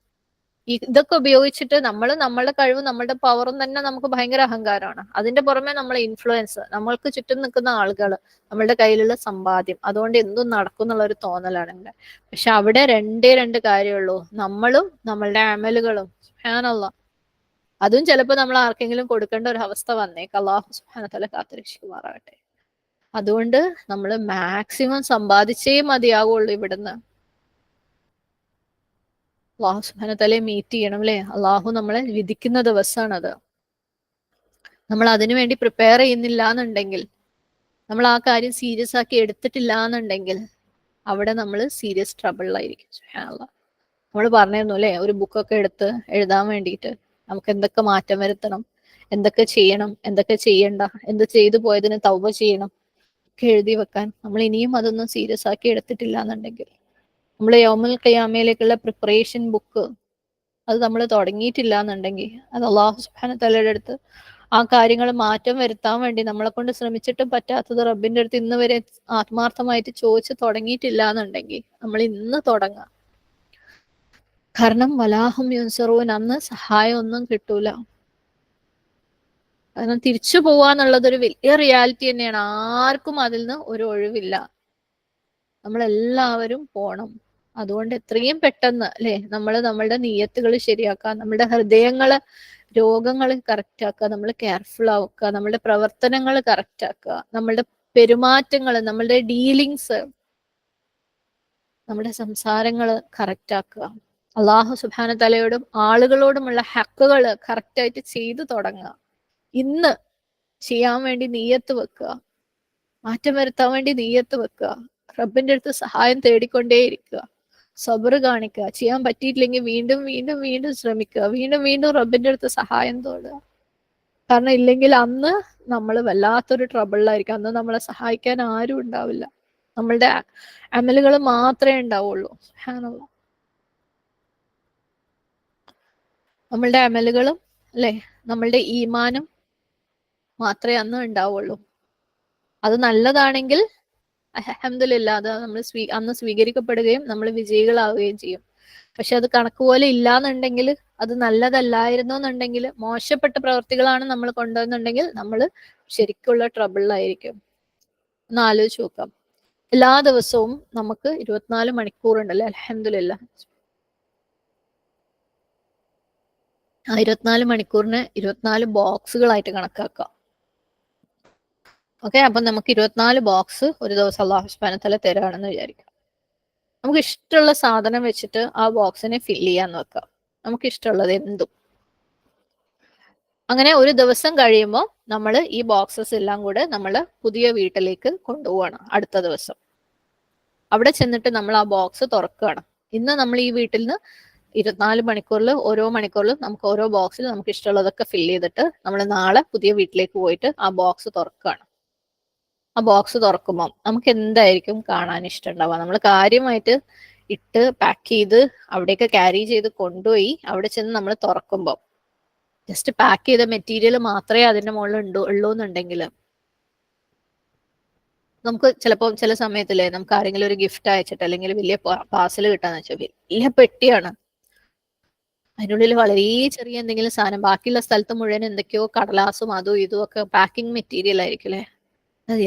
ഇതൊക്കെ ഉപയോഗിച്ചിട്ട് നമ്മളുടെ കഴിവും നമ്മളുടെ പവറും തന്നെ നമുക്ക് ഭയങ്കര അഹങ്കാരമാണ്. അതിന്റെ പുറമെ നമ്മളെ ഇൻഫ്ലുവൻസ്, നമ്മൾക്ക് ചുറ്റും നിൽക്കുന്ന ആളുകൾ, നമ്മളുടെ കയ്യിലുള്ള സമ്പാദ്യം, അതുകൊണ്ട് എന്തും നടക്കും എന്നുള്ള ഒരു തോന്നലാണ് എൻ്റെ. പക്ഷെ അവിടെ രണ്ട് കാര്യമുള്ളൂ, നമ്മളും നമ്മളുടെ അമലുകളും. സുബ്ഹാനല്ലാഹ്. അതും ചിലപ്പോൾ നമ്മൾ ആർക്കെങ്കിലും കൊടുക്കേണ്ട ഒരു അവസ്ഥ വന്നേക്കാം. അല്ലാഹു സുബ്ഹാനഹു വ തആല കാത്തുരക്ഷിക്കുമാറാകട്ടെ. അതുകൊണ്ട് നമ്മൾ മാക്സിമം സമ്പാദിച്ചേ മതിയാവുള്ളൂ ഇവിടുന്ന്. അല്ലാഹു സുബ്ഹാനഹു വ തആലയെ മീറ്റ് ചെയ്യണം അല്ലേ? അള്ളാഹു നമ്മളെ വിധിക്കുന്ന ദിവസമാണത്. നമ്മൾ അതിനു വേണ്ടി പ്രിപ്പയർ ചെയ്യുന്നില്ല എന്നുണ്ടെങ്കിൽ, നമ്മൾ ആ കാര്യം സീരിയസ് ആക്കി എടുത്തിട്ടില്ല എന്നുണ്ടെങ്കിൽ, അവിടെ നമ്മൾ സീരിയസ് ട്രബിളിലായിരിക്കും. സുബ്ഹാനല്ലാഹ്. നമ്മൾ പറഞ്ഞിരുന്നു അല്ലേ, ഒരു ബുക്കൊക്കെ എടുത്ത് എഴുതാൻ വേണ്ടിയിട്ട് നമുക്ക് എന്തൊക്കെ മാറ്റം വരുത്തണം, എന്തൊക്കെ ചെയ്യണം, എന്തൊക്കെ ചെയ്യണ്ട, എന്ത് ചെയ്തു പോയതിന് തൗബ ചെയ്യണം ഒക്കെ എഴുതി വെക്കാൻ. നമ്മൾ ഇനിയും അതൊന്നും സീരിയസ് ആക്കി എടുത്തിട്ടില്ല എന്നുണ്ടെങ്കിൽ, നമ്മൾ യൗമുൽ ഖിയാമയിലേക്കുള്ള പ്രിപ്പറേഷൻ ബുക്ക് അത് നമ്മൾ തുടങ്ങിയിട്ടില്ല എന്നുണ്ടെങ്കിൽ, അത് അല്ലാഹു സുബ്ഹാനഹു വ തആലയുടെ അടുത്ത് ആ കാര്യങ്ങൾ മാറ്റം വരുത്താൻ വേണ്ടി നമ്മളെ കൊണ്ട് ശ്രമിച്ചിട്ടും പറ്റാത്തത് റബ്ബിന്റെ അടുത്ത് ഇന്ന് വരെ ആത്മാർത്ഥമായിട്ട് ചോദിച്ചു തുടങ്ങിയിട്ടില്ല എന്നുണ്ടെങ്കിൽ, നമ്മൾ ഇന്ന് തുടങ്ങാം. കാരണം വലാഹും യുൻസറൂൻ, അന്ന് സഹായം ഒന്നും കിട്ടൂല. കാരണം തിരിച്ചു പോവാന്നുള്ളത് ഒരു വലിയ റിയാലിറ്റി തന്നെയാണ്. ആർക്കും അതിൽ നിന്ന് ഒരു ഒഴിവില്ല. നമ്മളെല്ലാവരും പോണം. അതുകൊണ്ട് എത്രയും പെട്ടെന്ന് അല്ലെ നമ്മളുടെ നീയത്തുകൾ ശരിയാക്കുക, നമ്മുടെ ഹൃദയങ്ങള് രോഗങ്ങൾ കറക്റ്റ് ആക്കുക, നമ്മൾ കെയർഫുൾ ആക്കുക, നമ്മുടെ പ്രവർത്തനങ്ങൾ കറക്റ്റ് ആക്കുക, നമ്മളുടെ പെരുമാറ്റങ്ങൾ, നമ്മളുടെ ഡീലിങ്സ്, നമ്മുടെ സംസാരങ്ങൾ കറക്റ്റ് ആക്കുക. അള്ളാഹു സുബ്ഹാനഹു വ തആലയോടും ആളുകളോടുമുള്ള ഹക്കുകൾ കറക്റ്റായിട്ട് ചെയ്തു തുടങ്ങുക. ഇന്ന് ചെയ്യാൻ വേണ്ടി നീയത്ത് വെക്കുക, മാറ്റം വരുത്താൻ വേണ്ടി നീയത്ത് വെക്കുക, റബ്ബിന്റെ അടുത്ത് സഹായം തേടിക്കൊണ്ടേയിരിക്കുക, സബർ കാണിക്കുക. ചെയ്യാൻ പറ്റിയിട്ടില്ലെങ്കിൽ വീണ്ടും വീണ്ടും വീണ്ടും ശ്രമിക്കുക, വീണ്ടും വീണ്ടും റബ്ബിന്റെ അടുത്ത് സഹായം തേടുക. കാരണം ഇല്ലെങ്കിൽ അന്ന് നമ്മൾ വല്ലാത്തൊരു ട്രബിളിലായിരിക്കും. അന്ന് നമ്മളെ സഹായിക്കാൻ ആരും ഉണ്ടാവില്ല. നമ്മളുടെ അമലുകൾ മാത്രമേ ഉണ്ടാവുള്ളൂ. സുബ്ഹാനല്ലാഹ്. നമ്മളുടെ അമലുകളും അല്ലെ നമ്മളുടെ ഈമാനും മാത്രമേ അന്ന് ഉണ്ടാവുള്ളൂ. അത് നല്ലതാണെങ്കിൽ അൽഹംദുലില്ലാഹ്, അത് നമ്മൾ അന്ന് സ്വീകരിക്കപ്പെടുകയും നമ്മൾ വിജയികളാവുകയും ചെയ്യും. പക്ഷെ അത് കണക്ക് പോലെ ഇല്ലാന്നുണ്ടെങ്കിൽ, അത് നല്ലതല്ലായിരുന്നു എന്നുണ്ടെങ്കിൽ, മോശപ്പെട്ട പ്രവർത്തികളാണ് നമ്മൾ കൊണ്ടുവന്നുണ്ടെങ്കിൽ, നമ്മൾ ശരിക്കുള്ള ട്രബിളിലായിരിക്കും. ഒന്ന് ആലോചിച്ച് നോക്കാം. എല്ലാ ദിവസവും നമുക്ക് 24 മണിക്കൂറുണ്ടല്ലേ? അൽഹംദുലില്ലാഹ്. ആ 24 മണിക്കൂറിന് 24 ബോക്സുകളായിട്ട് കണക്കാക്കാം. ഓക്കെ, അപ്പൊ നമുക്ക് 24 ബോക്സ് ഒരു ദിവസം അല്ലാഹു സുബ്ഹാനഹു വ തആല തരാണെന്ന് വിചാരിക്കാം. നമുക്ക് ഇഷ്ടമുള്ള സാധനം വെച്ചിട്ട് ആ ബോക്സിനെ ഫില്ല് ചെയ്യാൻ നോക്കാം. നമുക്ക് ഇഷ്ടമുള്ളത് എന്തും. അങ്ങനെ ഒരു ദിവസം കഴിയുമ്പോൾ നമ്മൾ ഈ ബോക്സസ് എല്ലാം കൂടെ നമ്മൾ പുതിയ വീട്ടിലേക്ക് കൊണ്ടുപോവാണ്. അടുത്ത ദിവസം അവിടെ ചെന്നിട്ട് നമ്മൾ ആ ബോക്സ് തുറക്കുകയാണ്. ഇന്ന് നമ്മൾ ഈ വീട്ടിൽ നിന്ന് 24 മണിക്കൂറിൽ ഓരോ മണിക്കൂറിലും നമുക്ക് ഓരോ ബോക്സിൽ നമുക്ക് ഇഷ്ടമുള്ളതൊക്കെ ഫില്ല് ചെയ്തിട്ട് നമ്മൾ നാളെ പുതിയ വീട്ടിലേക്ക് പോയിട്ട് ആ ബോക്സ് തുറക്കുകയാണ്. ആ ബോക്സ് തുറക്കുമ്പോൾ നമുക്ക് എന്തായിരിക്കും കാണാൻ ഇഷ്ടമുണ്ടാവുക? നമ്മൾ കാര്യമായിട്ട് ഇട്ട് പാക്ക് ചെയ്ത് അവിടേക്ക് ക്യാരി ചെയ്ത് കൊണ്ടുപോയി അവിടെ ചെന്ന് നമ്മൾ തുറക്കുമ്പോൾ ജസ്റ്റ് പാക്ക് ചെയ്ത മെറ്റീരിയൽ മാത്രമേ അതിന്റെ മുകളിൽ ഉള്ളൂ എന്നുണ്ടെങ്കിൽ, നമുക്ക് ചിലപ്പോൾ ചില സമയത്തില്ലേ നമുക്ക് ആരെങ്കിലും ഒരു ഗിഫ്റ്റ് അയച്ചിട്ട് അല്ലെങ്കിൽ വലിയ പാർസൽ കിട്ടാന്ന് വെച്ചാൽ വലിയ പെട്ടിയാണ്, അതിനുള്ളിൽ വളരെ ചെറിയ എന്തെങ്കിലും സാധനം, ബാക്കിയുള്ള സ്ഥലത്ത് മുഴുവൻ എന്തൊക്കെയോ കടലാസും അതും ഇതും ഒക്കെ പാക്കിംഗ് മെറ്റീരിയൽ ആയിരിക്കും അല്ലെ.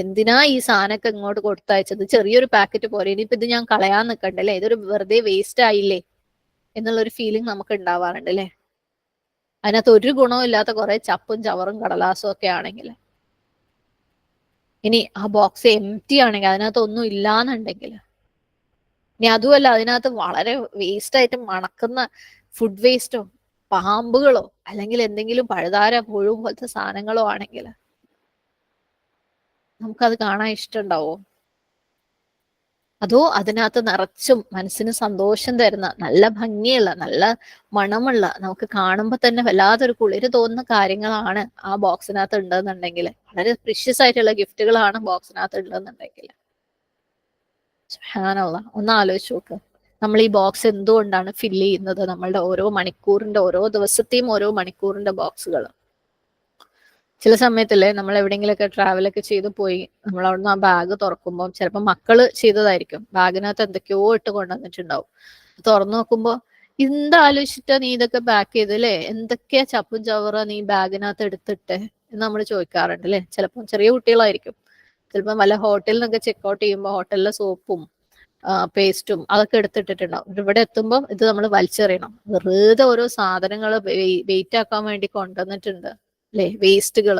എന്തിനാ ഈ സാധനമൊക്കെ ഇങ്ങോട്ട് കൊടുത്തയച്ചത്? ചെറിയൊരു പാക്കറ്റ് പോലെ, ഇനിയിപ്പോ ഇത് ഞാൻ കളയാൻ നിൽക്കണ്ടല്ലേ, ഇതൊരു വെറുതെ വേസ്റ്റ് ആയില്ലേ എന്നുള്ളൊരു ഫീലിംഗ് നമുക്ക് ഉണ്ടാവാറുണ്ട് അല്ലെ. അതിനകത്ത് ഒരു ഗുണവും ഇല്ലാത്ത കുറെ ചപ്പും ചവറും കടലാസും ഒക്കെ ആണെങ്കിൽ, ഇനി ആ ബോക്സ് എംപ്റ്റി ആണെങ്കിൽ, അതിനകത്ത് ഒന്നും ഇല്ലാന്നുണ്ടെങ്കിൽ, ഇനി അതുമല്ല അതിനകത്ത് വളരെ വേസ്റ്റ് ആയിട്ട് മണക്കുന്ന ഫുഡ് വേസ്റ്റോ പാമ്പുകളോ അല്ലെങ്കിൽ എന്തെങ്കിലും പഴുതാര പുഴു പോലത്തെ സാധനങ്ങളോ ആണെങ്കിൽ നമുക്കത് കാണാൻ ഇഷ്ടമുണ്ടാവോ? അതോ അതിനകത്ത് നിറച്ചും മനസ്സിന് സന്തോഷം തരുന്ന നല്ല ഭംഗിയുള്ള നല്ല മണമുള്ള നമുക്ക് കാണുമ്പോൾ തന്നെ വല്ലാത്തൊരു കുളിര് തോന്നുന്ന കാര്യങ്ങളാണ് ആ ബോക്സിനകത്ത് ഉണ്ടെന്നുണ്ടെങ്കിൽ, വളരെ പ്രിഷ്യസ് ആയിട്ടുള്ള ഗിഫ്റ്റുകളാണ് ബോക്സിനകത്ത് ഉണ്ടെന്നുണ്ടെങ്കിൽ, സുബ്ഹാനല്ലാഹ്, ഒന്ന് ആലോചിച്ച് നോക്ക്. നമ്മൾ ഈ ബോക്സ് എന്തുകൊണ്ടാണ് ഫില്ല് ചെയ്യുന്നത്? നമ്മളുടെ ഓരോ മണിക്കൂറിന്റെ ഓരോ ദിവസത്തെയും ഓരോ മണിക്കൂറിന്റെ ബോക്സുകൾ. ചില സമയത്തല്ലേ നമ്മൾ എവിടെയെങ്കിലുമൊക്കെ ട്രാവലൊക്കെ ചെയ്ത് പോയി നമ്മൾ അവിടുന്ന് ആ ബാഗ് തുറക്കുമ്പോൾ ചിലപ്പോൾ മക്കള് ചെയ്തതായിരിക്കും, ബാഗിനകത്ത് എന്തൊക്കെയോ ഇട്ട് കൊണ്ടുവന്നിട്ടുണ്ടാവും. തുറന്നു നോക്കുമ്പോൾ എന്താലോചിച്ചിട്ടാ നീ ഇതൊക്കെ പാക്ക് ചെയ്തല്ലേ, എന്തൊക്കെയാ ചപ്പും ചവറ നീ ബാഗിനകത്ത് എടുത്തിട്ടെ എന്ന് നമ്മൾ ചോദിക്കാറുണ്ട് അല്ലെ. ചിലപ്പോൾ ചെറിയ കുട്ടികളായിരിക്കും, ചിലപ്പോൾ വല്ല ഹോട്ടലിൽ നിന്നൊക്കെ ചെക്ക് ഔട്ട് ചെയ്യുമ്പോൾ ഹോട്ടലിലെ സോപ്പും പേസ്റ്റും അതൊക്കെ എടുത്തിട്ടിട്ടുണ്ടാവും. ഇവിടെ എത്തുമ്പോൾ ഇത് നമ്മൾ വലിച്ചെറിയണം. വെറുതെ ഓരോ സാധനങ്ങൾ വെയിറ്റ് ആക്കാൻ വേണ്ടി കൊണ്ടുവന്നിട്ടുണ്ട് അല്ലെ, വേസ്റ്റുകൾ.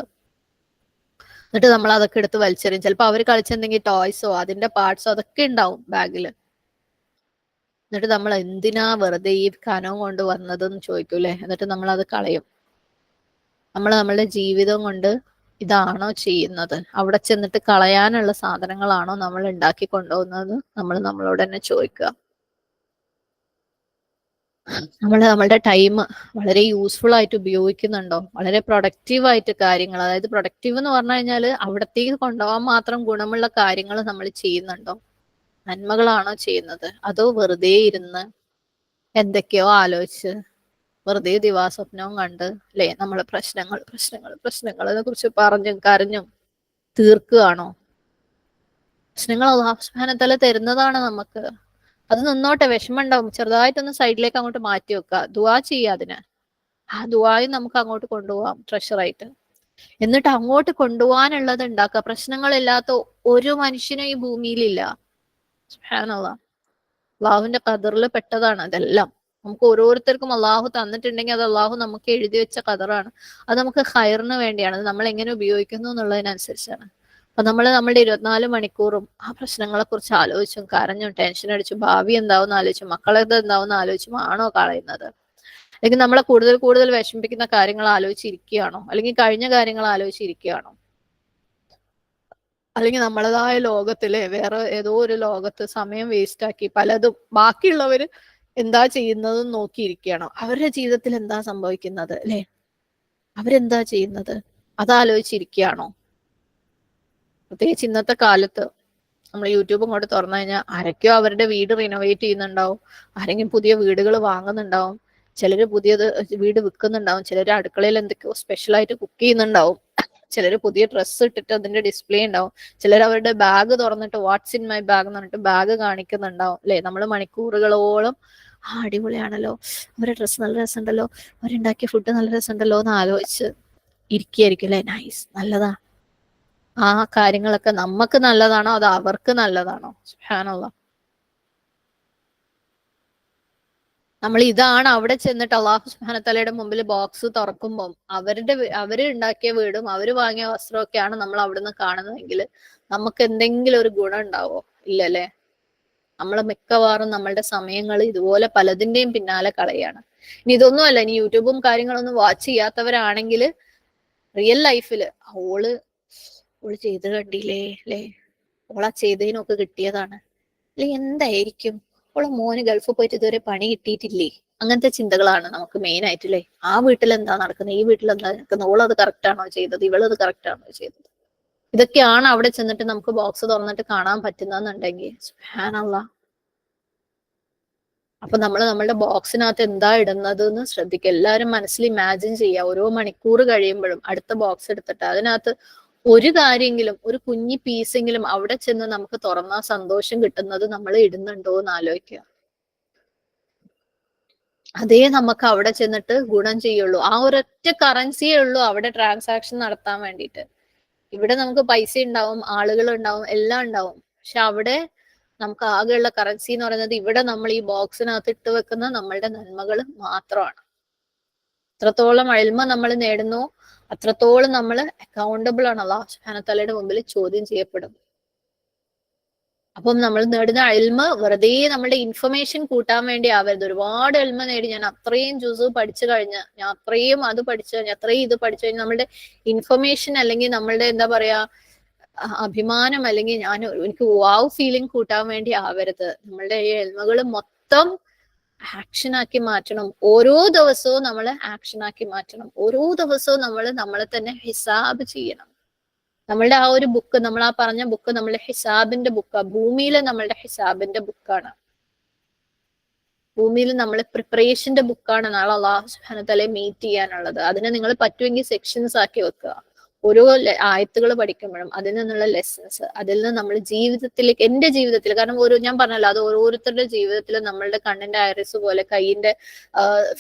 എന്നിട്ട് നമ്മൾ അതൊക്കെ എടുത്ത് വലിച്ചെറിയും. ചിലപ്പോൾ അവർ കളിച്ചെന്തെങ്കിലും ടോയ്സോ അതിന്റെ പാർട്സോ അതൊക്കെ ഉണ്ടാവും ബാഗിൽ. എന്നിട്ട് നമ്മൾ എന്തിനാ വെറുതെ ഈ കനം കൊണ്ട് വന്നതെന്ന് ചോദിക്കൂലേ. എന്നിട്ട് നമ്മൾ അത് കളയും. നമ്മൾ നമ്മളുടെ ജീവിതം കൊണ്ട് ഇതാണോ ചെയ്യുന്നത്? അവിടെ ചെന്നിട്ട് കളയാനുള്ള സാധനങ്ങളാണോ നമ്മൾ ഉണ്ടാക്കി കൊണ്ടുപോകുന്നത്? നമ്മൾ നമ്മളോട് തന്നെ ചോദിക്കുക. നമ്മൾ നമ്മളുടെ ടൈം വളരെ യൂസ്ഫുൾ ആയിട്ട് ഉപയോഗിക്കുന്നുണ്ടോ? വളരെ പ്രൊഡക്റ്റീവ് ആയിട്ട് കാര്യങ്ങൾ, അതായത് പ്രൊഡക്റ്റീവ് എന്ന് പറഞ്ഞു കഴിഞ്ഞാൽ അവിടത്തേക്ക് കൊണ്ടുപോകാൻ മാത്രം ഗുണമുള്ള കാര്യങ്ങൾ നമ്മൾ ചെയ്യുന്നുണ്ടോ? നന്മകളാണോ ചെയ്യുന്നത്? അതോ വെറുതെ ഇരുന്ന് എന്തൊക്കെയോ ആലോചിച്ച് വെറുതെ ദിവാസ്വപ്നവും കണ്ട് അല്ലെ നമ്മളെ പ്രശ്നങ്ങളെ കുറിച്ച് പറഞ്ഞും കരഞ്ഞും തീർക്കുകയാണോ? പ്രശ്നങ്ങൾ അല്ലാഹു സുബ്ഹാനഹു വ തആല തരുന്നതാണ് നമുക്ക്. അത് നിന്നോട്ടെ, വിഷമം ഉണ്ടാവും, ചെറുതായിട്ടൊന്ന് സൈഡിലേക്ക് അങ്ങോട്ട് മാറ്റി വെക്കുക, ദുആ ചെയ്യുക അതിന്. ആ ദുആയും നമുക്ക് അങ്ങോട്ട് കൊണ്ടുപോകാം ട്രഷറായിട്ട്. എന്നിട്ട് അങ്ങോട്ട് കൊണ്ടുപോകാനുള്ളത് ഉണ്ടാക്കുക. പ്രശ്നങ്ങളില്ലാത്ത ഒരു മനുഷ്യനും ഈ ഭൂമിയിലില്ല. സുബ്ഹാനല്ലാഹ്, അള്ളാഹുവിന്റെ ഖദറിൽ പെട്ടതാണ് അതെല്ലാം. നമുക്ക് ഓരോരുത്തർക്കും അള്ളാഹു തന്നിട്ടുണ്ടെങ്കിൽ അത് അള്ളാഹു നമുക്ക് എഴുതി വെച്ച ഖദറാണ്. അത് നമുക്ക് ഖൈറിന് വേണ്ടിയാണ്. അത് നമ്മൾ എങ്ങനെ ഉപയോഗിക്കുന്നു എന്നുള്ളതിനനുസരിച്ചാണ്. അപ്പൊ നമ്മുടെ 24 മണിക്കൂറും ആ പ്രശ്നങ്ങളെ കുറിച്ച് ആലോചിച്ചും കരഞ്ഞും ടെൻഷൻ അടിച്ചും ഭാവി എന്താവും ആലോചിച്ചും മക്കളത് എന്താവും ആലോചിച്ചും ആണോ കളയുന്നത്? അല്ലെങ്കിൽ നമ്മളെ കൂടുതൽ കൂടുതൽ വിഷമിപ്പിക്കുന്ന കാര്യങ്ങൾ ആലോചിച്ചിരിക്കുകയാണോ? അല്ലെങ്കിൽ കഴിഞ്ഞ കാര്യങ്ങൾ ആലോചിച്ചിരിക്കുകയാണോ? അല്ലെങ്കിൽ നമ്മളതായ ലോകത്തിലെ വേറെ ഏതോ ഒരു ലോകത്ത് സമയം വേസ്റ്റ് ആക്കി പലതും ബാക്കിയുള്ളവര് എന്താ ചെയ്യുന്നതും നോക്കിയിരിക്കുകയാണോ? അവരുടെ ജീവിതത്തിൽ എന്താ സംഭവിക്കുന്നത് അല്ലെ? അവരെന്താ ചെയ്യുന്നത് അതാലോചിച്ചിരിക്കുകയാണോ? പ്രത്യേകിച്ച് ഇന്നത്തെ കാലത്ത് നമ്മൾ യൂട്യൂബും കൂടെ തുറന്നു കഴിഞ്ഞാൽ ആരൊക്കെയോ അവരുടെ വീട് റിനോവേറ്റ് ചെയ്യുന്നുണ്ടാവും, ആരെങ്കിലും പുതിയ വീടുകൾ വാങ്ങുന്നുണ്ടാവും, ചിലര് പുതിയത് വീട് വിൽക്കുന്നുണ്ടാവും, ചിലര് അടുക്കളയിൽ എന്തൊക്കെയോ സ്പെഷ്യലായിട്ട് കുക്ക് ചെയ്യുന്നുണ്ടാവും, ചിലര് പുതിയ ഡ്രസ്സ് ഇട്ടിട്ട് അതിന്റെ ഡിസ്പ്ലേ ഉണ്ടാവും, ചിലർ അവരുടെ ബാഗ് തുറന്നിട്ട് വാട്ട്സ് ഇൻ മൈ ബാഗ് എന്ന് പറഞ്ഞിട്ട് ബാഗ് കാണിക്കുന്നുണ്ടാവും അല്ലെ. നമ്മൾ മണിക്കൂറുകളോളം അടിപൊളിയാണല്ലോ, അവരുടെ ഡ്രസ്സ് നല്ല രസമുണ്ടല്ലോ, അവരുണ്ടാക്കിയ ഫുഡ് നല്ല രസമുണ്ടല്ലോ എന്ന് ആലോചിച്ച് ഇരിക്കുകയായിരിക്കും അല്ലെ. നൈസ്, നല്ലതാ. ആ കാര്യങ്ങളൊക്കെ നമുക്ക് നല്ലതാണോ അതോ അവർക്ക് നല്ലതാണോ? സുബ്ഹാനല്ലാഹ്, നമ്മൾ ഇതാണ് അവിടെ ചെന്നിട്ട് അള്ളാഹു സുബ്ഹാനഹു വ തആലയുടെ മുമ്പിൽ ബോക്സ് തുറക്കുമ്പോൾ അവര് ഉണ്ടാക്കിയ വീടും അവര് വാങ്ങിയ വസ്ത്രമൊക്കെയാണ് നമ്മൾ അവിടുന്ന് കാണുന്നതെങ്കിൽ നമുക്ക് എന്തെങ്കിലും ഒരു ഗുണം ഉണ്ടാവോ? ഇല്ലല്ലേ. നമ്മൾ മിക്കവാറും നമ്മളുടെ സമയങ്ങൾ ഇതുപോലെ പലതിന്റെയും പിന്നാലെ കളയാണ്. ഇനി ഇതൊന്നുമല്ല, ഇനി യൂട്യൂബും കാര്യങ്ങളൊന്നും വാച്ച് ചെയ്യാത്തവരാണെങ്കിൽ റിയൽ ലൈഫില് ഓള് ചെയ്ത് കണ്ടില്ലേ അല്ലെ, ഓളാ ചെയ്തതിനൊക്കെ കിട്ടിയതാണ് അല്ലെ, എന്തായിരിക്കും ഓളെ മോന് ഗൾഫിൽ പോയിട്ട് ഇതുവരെ പണി കിട്ടിയിട്ടില്ലേ, അങ്ങനത്തെ ചിന്തകളാണ് നമുക്ക് മെയിൻ ആയിട്ടില്ലേ. ആ വീട്ടിൽ എന്താ നടക്കുന്നത്, ഈ വീട്ടിൽ എന്താ നടക്കുന്നത്, ഓളത് കറക്റ്റ് ആണോ ചെയ്തത്, ഇവളത് കറക്റ്റ് ആണോ ചെയ്തത്, ഇതൊക്കെയാണ് അവിടെ ചെന്നിട്ട് നമുക്ക് ബോക്സ് തുറന്നിട്ട് കാണാൻ പറ്റുന്നെന്നുണ്ടെങ്കിൽ സുബ്ഹാനല്ലാഹ്. അപ്പൊ നമ്മൾ നമ്മളുടെ ബോക്സിനകത്ത് എന്താ ഇടുന്നത് എന്ന് ശ്രദ്ധിക്കുക. എല്ലാവരും മനസ്സിൽ ഇമാജിൻ ചെയ്യുക, ഓരോ മണിക്കൂർ കഴിയുമ്പോഴും അടുത്ത ബോക്സ് എടുത്തിട്ട് അതിനകത്ത് ഒരു കാര്യമെങ്കിലും, ഒരു കുഞ്ഞി പീസെങ്കിലും അവിടെ ചെന്ന് നമുക്ക് തുറന്നാ സന്തോഷം കിട്ടുന്നത് നമ്മൾ ഇടുന്നുണ്ടോ എന്ന് ആലോചിക്കുക. അതേ നമുക്ക് അവിടെ ചെന്നിട്ട് ഗുണം ചെയ്യുള്ളൂ. ആ ഒരൊറ്റ കറൻസിയേ ഉള്ളൂ അവിടെ ട്രാൻസാക്ഷൻ നടത്താൻ വേണ്ടിയിട്ട്. ഇവിടെ നമുക്ക് പൈസ ഉണ്ടാവും, ആളുകൾ ഉണ്ടാവും, എല്ലാം ഉണ്ടാവും. പക്ഷെ അവിടെ നമുക്ക് ആകെയുള്ള കറൻസി എന്ന് പറയുന്നത് ഇവിടെ നമ്മൾ ഈ ബോക്സിനകത്ത് ഇട്ട് വെക്കുന്ന നമ്മളുടെ നന്മകൾ മാത്രമാണ്. എത്രത്തോളം ഇൽമ നമ്മൾ നേടുന്നു അത്രത്തോളം നമ്മൾ അക്കൗണ്ടബിൾ ആണ്, അല്ലാഹു സുബ്ഹാനഹു വ തആലയുടെ മുമ്പിൽ ചോദ്യം ചെയ്യപ്പെടും. അപ്പം നമ്മൾ നേടുന്ന ഇൽമ വെറുതെ നമ്മളുടെ ഇൻഫർമേഷൻ കൂട്ടാൻ വേണ്ടി ആവരുത്. ഒരുപാട് ഇൽമ നേടി ഞാൻ അത്രയും ജുസു പഠിച്ചു കഴിഞ്ഞ്, ഞാൻ അത്രയും അത് പഠിച്ചു കഴിഞ്ഞ്, അത്രയും ഇത് പഠിച്ചു കഴിഞ്ഞ് നമ്മളുടെ ഇൻഫർമേഷൻ അല്ലെങ്കിൽ നമ്മളുടെ എന്താ പറയാ അഭിമാനം അല്ലെങ്കിൽ എനിക്ക് വാവ് ഫീലിംഗ് കൂട്ടാൻ വേണ്ടി ആവരുത്. നമ്മളുടെ ഈ എൽമകൾ മൊത്തം ആക്ഷൻ ആക്കി മാറ്റണം. ഓരോ ദിവസവും നമ്മൾ ആക്ഷൻ ആക്കി മാറ്റണം. ഓരോ ദിവസവും നമ്മൾ നമ്മളെ തന്നെ ഹിസാബ് ചെയ്യണം. നമ്മളുടെ ആ ഒരു ബുക്ക്, നമ്മൾ ആ പറഞ്ഞ ബുക്ക് നമ്മളുടെ ഹിസാബിന്റെ ബുക്കാണ്. ഭൂമിയിലെ നമ്മളുടെ ഹിസാബിന്റെ ബുക്കാണ്. ഭൂമിയിൽ നമ്മളെ പ്രിപ്പറേഷന്റെ ബുക്കാണ് നാളെ അല്ലാഹു സുബ്ഹാനഹു വ തആലയെ മീറ്റ് ചെയ്യാനുള്ളത്. അതിനെ നിങ്ങൾ പറ്റുമെങ്കിൽ സെക്ഷൻസ് ആക്കി വെക്കുക. ഓരോ ആയത്തുകൾ പഠിക്കുമ്പോഴും അതിൽ നിന്നുള്ള ലെസൺസ്, അതിൽ നിന്ന് നമ്മൾ ജീവിതത്തിലേക്ക്, എന്റെ ജീവിതത്തിൽ, കാരണം ഞാൻ പറഞ്ഞല്ലോ അത് ഓരോരുത്തരുടെ ജീവിതത്തിൽ നമ്മളുടെ കണ്ണിന്റെ ഐറിസ് പോലെ കൈയിന്റെ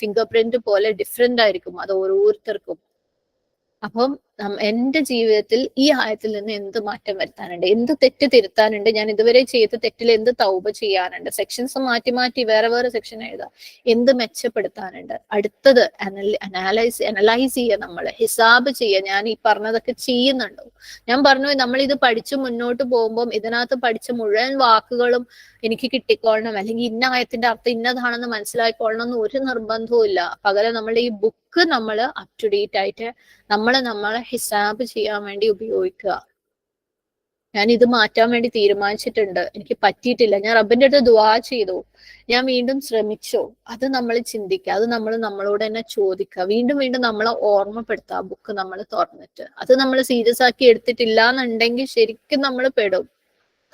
ഫിംഗർ പ്രിന്റ് പോലെ ഡിഫറെന്റ് ആയിരിക്കും അത് ഓരോരുത്തർക്കും. അപ്പം എന്റെ ജീവിതത്തിൽ ഈ ആയത്തിൽ നിന്ന് എന്ത് മാറ്റം വരുത്താനുണ്ട്, എന്ത് തെറ്റ് തിരുത്താനുണ്ട്, ഞാൻ ഇതുവരെ ചെയ്ത തെറ്റിൽ എന്ത് തൗബ ചെയ്യാനുണ്ട്, സെക്ഷൻസ് മാറ്റി മാറ്റി വേറെ വേറെ സെക്ഷൻ എഴുതാം, എന്ത് മെച്ചപ്പെടുത്താനുണ്ട്, അടുത്തത് അനലൈസ് ചെയ്യുക, നമ്മൾ ഹിസാബ് ചെയ്യുക, ഞാൻ ഈ പറഞ്ഞതൊക്കെ ചെയ്യുന്നുണ്ടോ. ഞാൻ പറഞ്ഞു നമ്മൾ ഇത് പഠിച്ചു മുന്നോട്ട് പോകുമ്പോൾ ഇതിനകത്ത് പഠിച്ച മുഴുവൻ വാക്കുകളും എനിക്ക് കിട്ടിക്കൊള്ളണം, അല്ലെങ്കിൽ ഇന്ന ആയത്തിന്റെ അർത്ഥം ഇന്നതാണെന്ന് മനസ്സിലായിക്കൊള്ളണം എന്ന് ഒരു നിർബന്ധവും ഇല്ല. പകരം നമ്മളുടെ ഈ ബുക്ക് നമ്മൾ അപ് ടു ഡേറ്റ് ആയിട്ട് നമ്മളെ ഹിസാബ് ചെയ്യാൻ വേണ്ടി ഉപയോഗിക്കുക. ഞാൻ ഇത് മാറ്റാൻ വേണ്ടി തീരുമാനിച്ചിട്ടുണ്ട്, എനിക്ക് പറ്റിയിട്ടില്ല, ഞാൻ റബ്ബിന്റെ അടുത്ത് ദുആ ചെയ്തു, ഞാൻ വീണ്ടും ശ്രമിച്ചോ, അത് നമ്മൾ ചിന്തിക്കുക, അത് നമ്മൾ നമ്മളോട് തന്നെ ചോദിക്കുക, വീണ്ടും വീണ്ടും നമ്മളെ ഓർമ്മപ്പെടുത്തുക. ബുക്ക് നമ്മൾ തുറന്നിട്ട് അത് നമ്മൾ സീരിയസ് ആക്കി എടുത്തിട്ടില്ല എന്നുണ്ടെങ്കിൽ ശരിക്കും നമ്മൾ പെടും.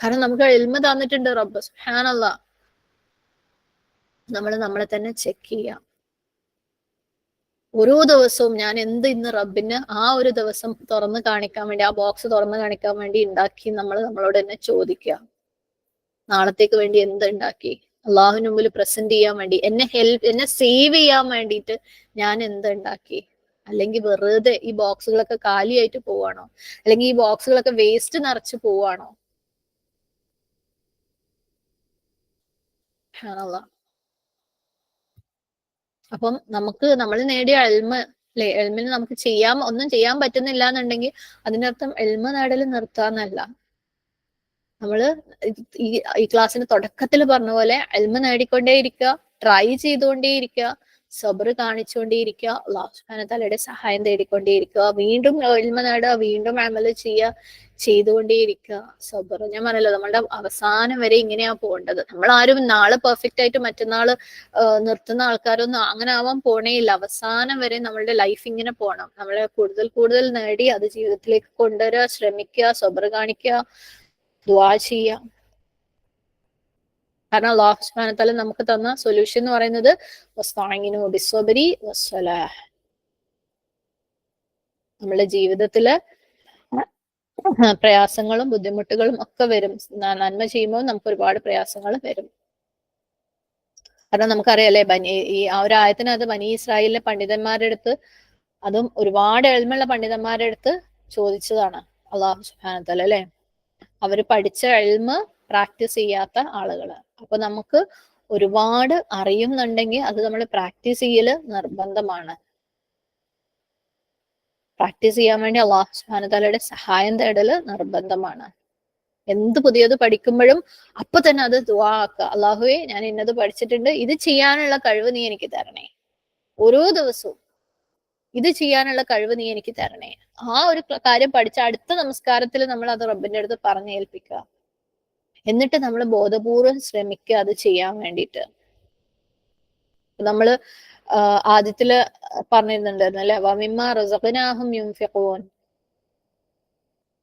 കാരണം നമുക്ക് ഇൽമ തന്നിട്ടുണ്ട് റബ്ബ് സുബ്ഹാനല്ലാഹ്. നമ്മൾ നമ്മളെ തന്നെ ചെക്ക് ചെയ്യാം. ഓരോ ദിവസവും ഞാൻ എന്ത് ഇന്ന് റബ്ബിന് ആ ഒരു ദിവസം തുറന്ന് കാണിക്കാൻ വേണ്ടി, ആ ബോക്സ് തുറന്ന് കാണിക്കാൻ വേണ്ടി ഉണ്ടാക്കി, നമ്മൾ നമ്മളോട് തന്നെ ചോദിക്കുക. നാളത്തേക്ക് വേണ്ടി എന്ത് ഉണ്ടാക്കി, അള്ളാഹുവിന് മുമ്പിൽ പ്രസന്റ് ചെയ്യാൻ വേണ്ടി, എന്നെ സേവ് ചെയ്യാൻ വേണ്ടിയിട്ട് ഞാൻ എന്ത് ഉണ്ടാക്കി. അല്ലെങ്കിൽ വെറുതെ ഈ ബോക്സുകളൊക്കെ കാലിയായിട്ട് പോവാണോ, അല്ലെങ്കിൽ ഈ ബോക്സുകളൊക്കെ വേസ്റ്റ് നിറച്ച് പോവാണോ. അപ്പം നമ്മൾ നേടിയ എൽമ് അല്ലെ, എൽമിന് നമുക്ക് ഒന്നും ചെയ്യാൻ പറ്റുന്നില്ല എന്നുണ്ടെങ്കിൽ അതിനർത്ഥം എൽമ നേടൽ നിർത്താന്നല്ല. നമ്മള് ഈ ക്ലാസ്സിന് തുടക്കത്തിൽ പറഞ്ഞ പോലെ എൽമ നേടിക്കൊണ്ടേയിരിക്കുക, ട്രൈ ചെയ്തുകൊണ്ടേയിരിക്കുക, സബർ കാണിച്ചുകൊണ്ടേയിരിക്കുക, അല്ലാഹു സുബ്ഹാനഹു വ തആലയുടെ സഹായം തേടിക്കൊണ്ടേയിരിക്കുക, വീണ്ടും എൽമ നേടുക, വീണ്ടും അമല് ചെയ്യുക, ചെയ്തുകൊണ്ടേയിരിക്കുക. സബർ ഞാൻ പറഞ്ഞല്ലോ, നമ്മളുടെ അവസാനം വരെ ഇങ്ങനെയാ പോകേണ്ടത്. നമ്മൾ ആരും നാളെ പെർഫെക്റ്റ് ആയിട്ട് മറ്റന്നാള് നിർത്തുന്ന ആൾക്കാരൊന്നും അങ്ങനെ ആവാൻ പോണേയില്ല. അവസാനം വരെ നമ്മളുടെ ലൈഫ് ഇങ്ങനെ പോകണം. നമ്മളെ കൂടുതൽ കൂടുതൽ നേടി അത് ജീവിതത്തിലേക്ക് കൊണ്ടുവരിക, ശ്രമിക്കുക, സബർ കാണിക്കുക, ദുആ ചെയ്യുക. കാരണം അല്ലാഹു സുബ്ഹാനഹു വ തആല നമുക്ക് തന്ന സൊല്യൂഷൻ എന്ന് പറയുന്നത് വസ്തഈനു ബിസ്സബ്രി വസ്സലാഹ്. നമ്മുടെ ജീവിതത്തില് പ്രയാസങ്ങളും ബുദ്ധിമുട്ടുകളും ഒക്കെ വരും. നന്മ ചെയ്യുമ്പോൾ നമുക്ക് ഒരുപാട് പ്രയാസങ്ങൾ വരും. കാരണം നമുക്കറിയാലേ, ആ ഒരു ആയത്തിനകത്ത് ബനി ഇസ്രായേലിലെ പണ്ഡിതന്മാരുടെ അടുത്ത്, അതും ഒരുപാട് എൽമുള്ള പണ്ഡിതന്മാരുടെ അടുത്ത് ചോദിച്ചതാണ് അല്ലാഹു സുബ്ഹാനഹു വ തആല അല്ലെ. അവര് പഠിച്ച എൽമ് പ്രാക്ടീസ് ചെയ്യാത്ത ആളുകള്. അപ്പൊ നമുക്ക് ഒരുപാട് അറിയുന്നുണ്ടെങ്കിൽ അത് നമ്മൾ പ്രാക്ടീസ് ചെയ്യല് നിർബന്ധമാണ്. പ്രാക്ടീസ് ചെയ്യാൻ വേണ്ടി അല്ലാഹു സുബ്ഹാനഹു വ തആലയുടെ സഹായം തേടല് നിർബന്ധമാണ്. എന്ത് പുതിയത് പഠിക്കുമ്പോഴും അപ്പൊ തന്നെ അത് ദുആ ആക്കുക. അല്ലാഹുവേ, ഞാൻ ഇന്നത് പഠിച്ചിട്ടുണ്ട്, ഇത് ചെയ്യാനുള്ള കഴിവ് നീ എനിക്ക് തരണേ. ഓരോ ദിവസവും ഇത് ചെയ്യാനുള്ള കഴിവ് നീ എനിക്ക് തരണേ. ആ ഒരു കാര്യം പഠിച്ച അടുത്ത നമസ്കാരത്തിൽ നമ്മൾ അത് റബ്ബിന്റെ അടുത്ത് പറഞ്ഞേൽപ്പിക്കുക. എന്നിട്ട് നമ്മൾ ബോധപൂർവം ശ്രമിക്കുക അത് ചെയ്യാൻ വേണ്ടിയിട്ട്. നമ്മള് ആദ്യത്തില് പറഞ്ഞിരുന്നുണ്ടായിരുന്നു അല്ലെ, വമിമ്മ റസഖ്നാഹും യുൻഫിഖൂൻ.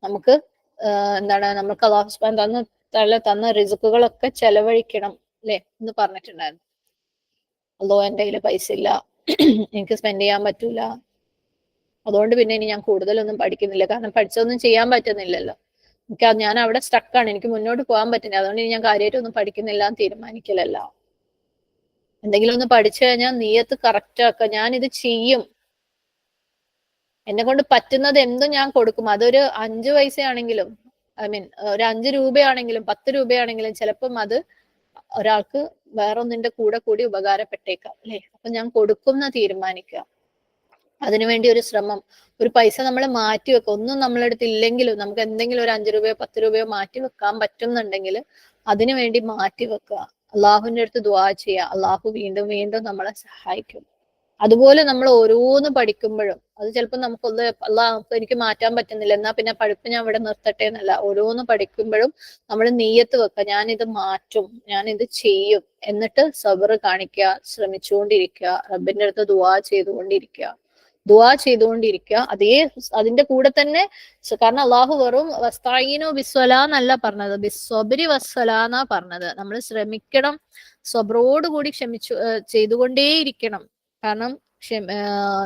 നമുക്ക് എന്താണ്, നമുക്ക് അല്ലാഹു സുബ്ഹാനഹു തന്ന റിസ്കുകളൊക്കെ ചെലവഴിക്കണം അല്ലെ എന്ന് പറഞ്ഞിട്ടുണ്ടായിരുന്നു. അല്ലോ എന്റെ കയ്യിൽ പൈസ ഇല്ല, എനിക്ക് സ്പെൻഡ് ചെയ്യാൻ പറ്റൂല, അതുകൊണ്ട് പിന്നെ ഇനി ഞാൻ കൂടുതലൊന്നും പഠിക്കുന്നില്ല, കാരണം പഠിച്ചൊന്നും ചെയ്യാൻ പറ്റുന്നില്ലല്ലോ, ഞാൻ അവിടെ സ്റ്റക്കാണ്, എനിക്ക് മുന്നോട്ട് പോകാൻ പറ്റില്ല, അതുകൊണ്ട് ഇനി ഞാൻ കാര്യമായിട്ടൊന്നും പഠിക്കുന്നില്ല എന്ന് തീരുമാനിക്കലല്ല. എന്തെങ്കിലും ഒന്ന് പഠിച്ചു കഴിഞ്ഞാൽ നീയത്ത് കറക്റ്റ് ആക്കുക. ഞാൻ ഇത് ചെയ്യും, എന്നെ കൊണ്ട് പറ്റുന്നത് എന്തും ഞാൻ കൊടുക്കും. അതൊരു 5 പൈസയാണെങ്കിലും, ഒരു 5 രൂപയാണെങ്കിലും 10 രൂപയാണെങ്കിലും ചിലപ്പം അത് ഒരാൾക്ക് വേറൊന്നിന്റെ കൂടെ കൂടി ഉപകാരപ്പെട്ടേക്കാം അല്ലെ. അപ്പൊ ഞാൻ കൊടുക്കും എന്ന് തീരുമാനിക്കുക. അതിനുവേണ്ടി ഒരു ശ്രമം, ഒരു പൈസ നമ്മൾ മാറ്റി വെക്കുക. ഒന്നും നമ്മളടുത്ത് ഇല്ലെങ്കിലും നമുക്ക് എന്തെങ്കിലും ഒരു 5 രൂപയോ 10 രൂപയോ മാറ്റി വെക്കാൻ പറ്റുന്നുണ്ടെങ്കിൽ അതിനു വേണ്ടി മാറ്റി വെക്കുക. അള്ളാഹുവിന്റെ അടുത്ത് ദുആ ചെയ്യുക. അള്ളാഹു വീണ്ടും വീണ്ടും നമ്മളെ സഹായിക്കും. അതുപോലെ നമ്മൾ ഓരോന്ന് പഠിക്കുമ്പോഴും അത് ചിലപ്പോൾ നമുക്കൊന്ന് എനിക്ക് മാറ്റാൻ പറ്റുന്നില്ല, എന്നാ പിന്നെ പഠിപ്പ് ഞാൻ ഇവിടെ നിർത്തട്ടെ എന്നല്ല. ഓരോന്ന് പഠിക്കുമ്പോഴും നമ്മൾ നീയത്ത് വെക്കുക, ഞാനിത് മാറ്റും, ഞാനിത് ചെയ്യും. എന്നിട്ട് സബർ കാണിക്കുക, ശ്രമിച്ചുകൊണ്ടിരിക്കുക, റബ്ബിന്റെ അടുത്ത് ദുആ ചെയ്തുകൊണ്ടിരിക്കുക. അതിന്റെ കൂടെ തന്നെ, കാരണം അള്ളാഹു വെറും വസ്തഈനു ബിസ്സലാ എന്നല്ല പറഞ്ഞത്, ബിസ്സബ്രി വസ്സലാ എന്നാ പറഞ്ഞത്. നമ്മൾ ശ്രമിക്കണം, സബറോടുകൂടി ചെയ്തുകൊണ്ടേയിരിക്കണം. കാരണം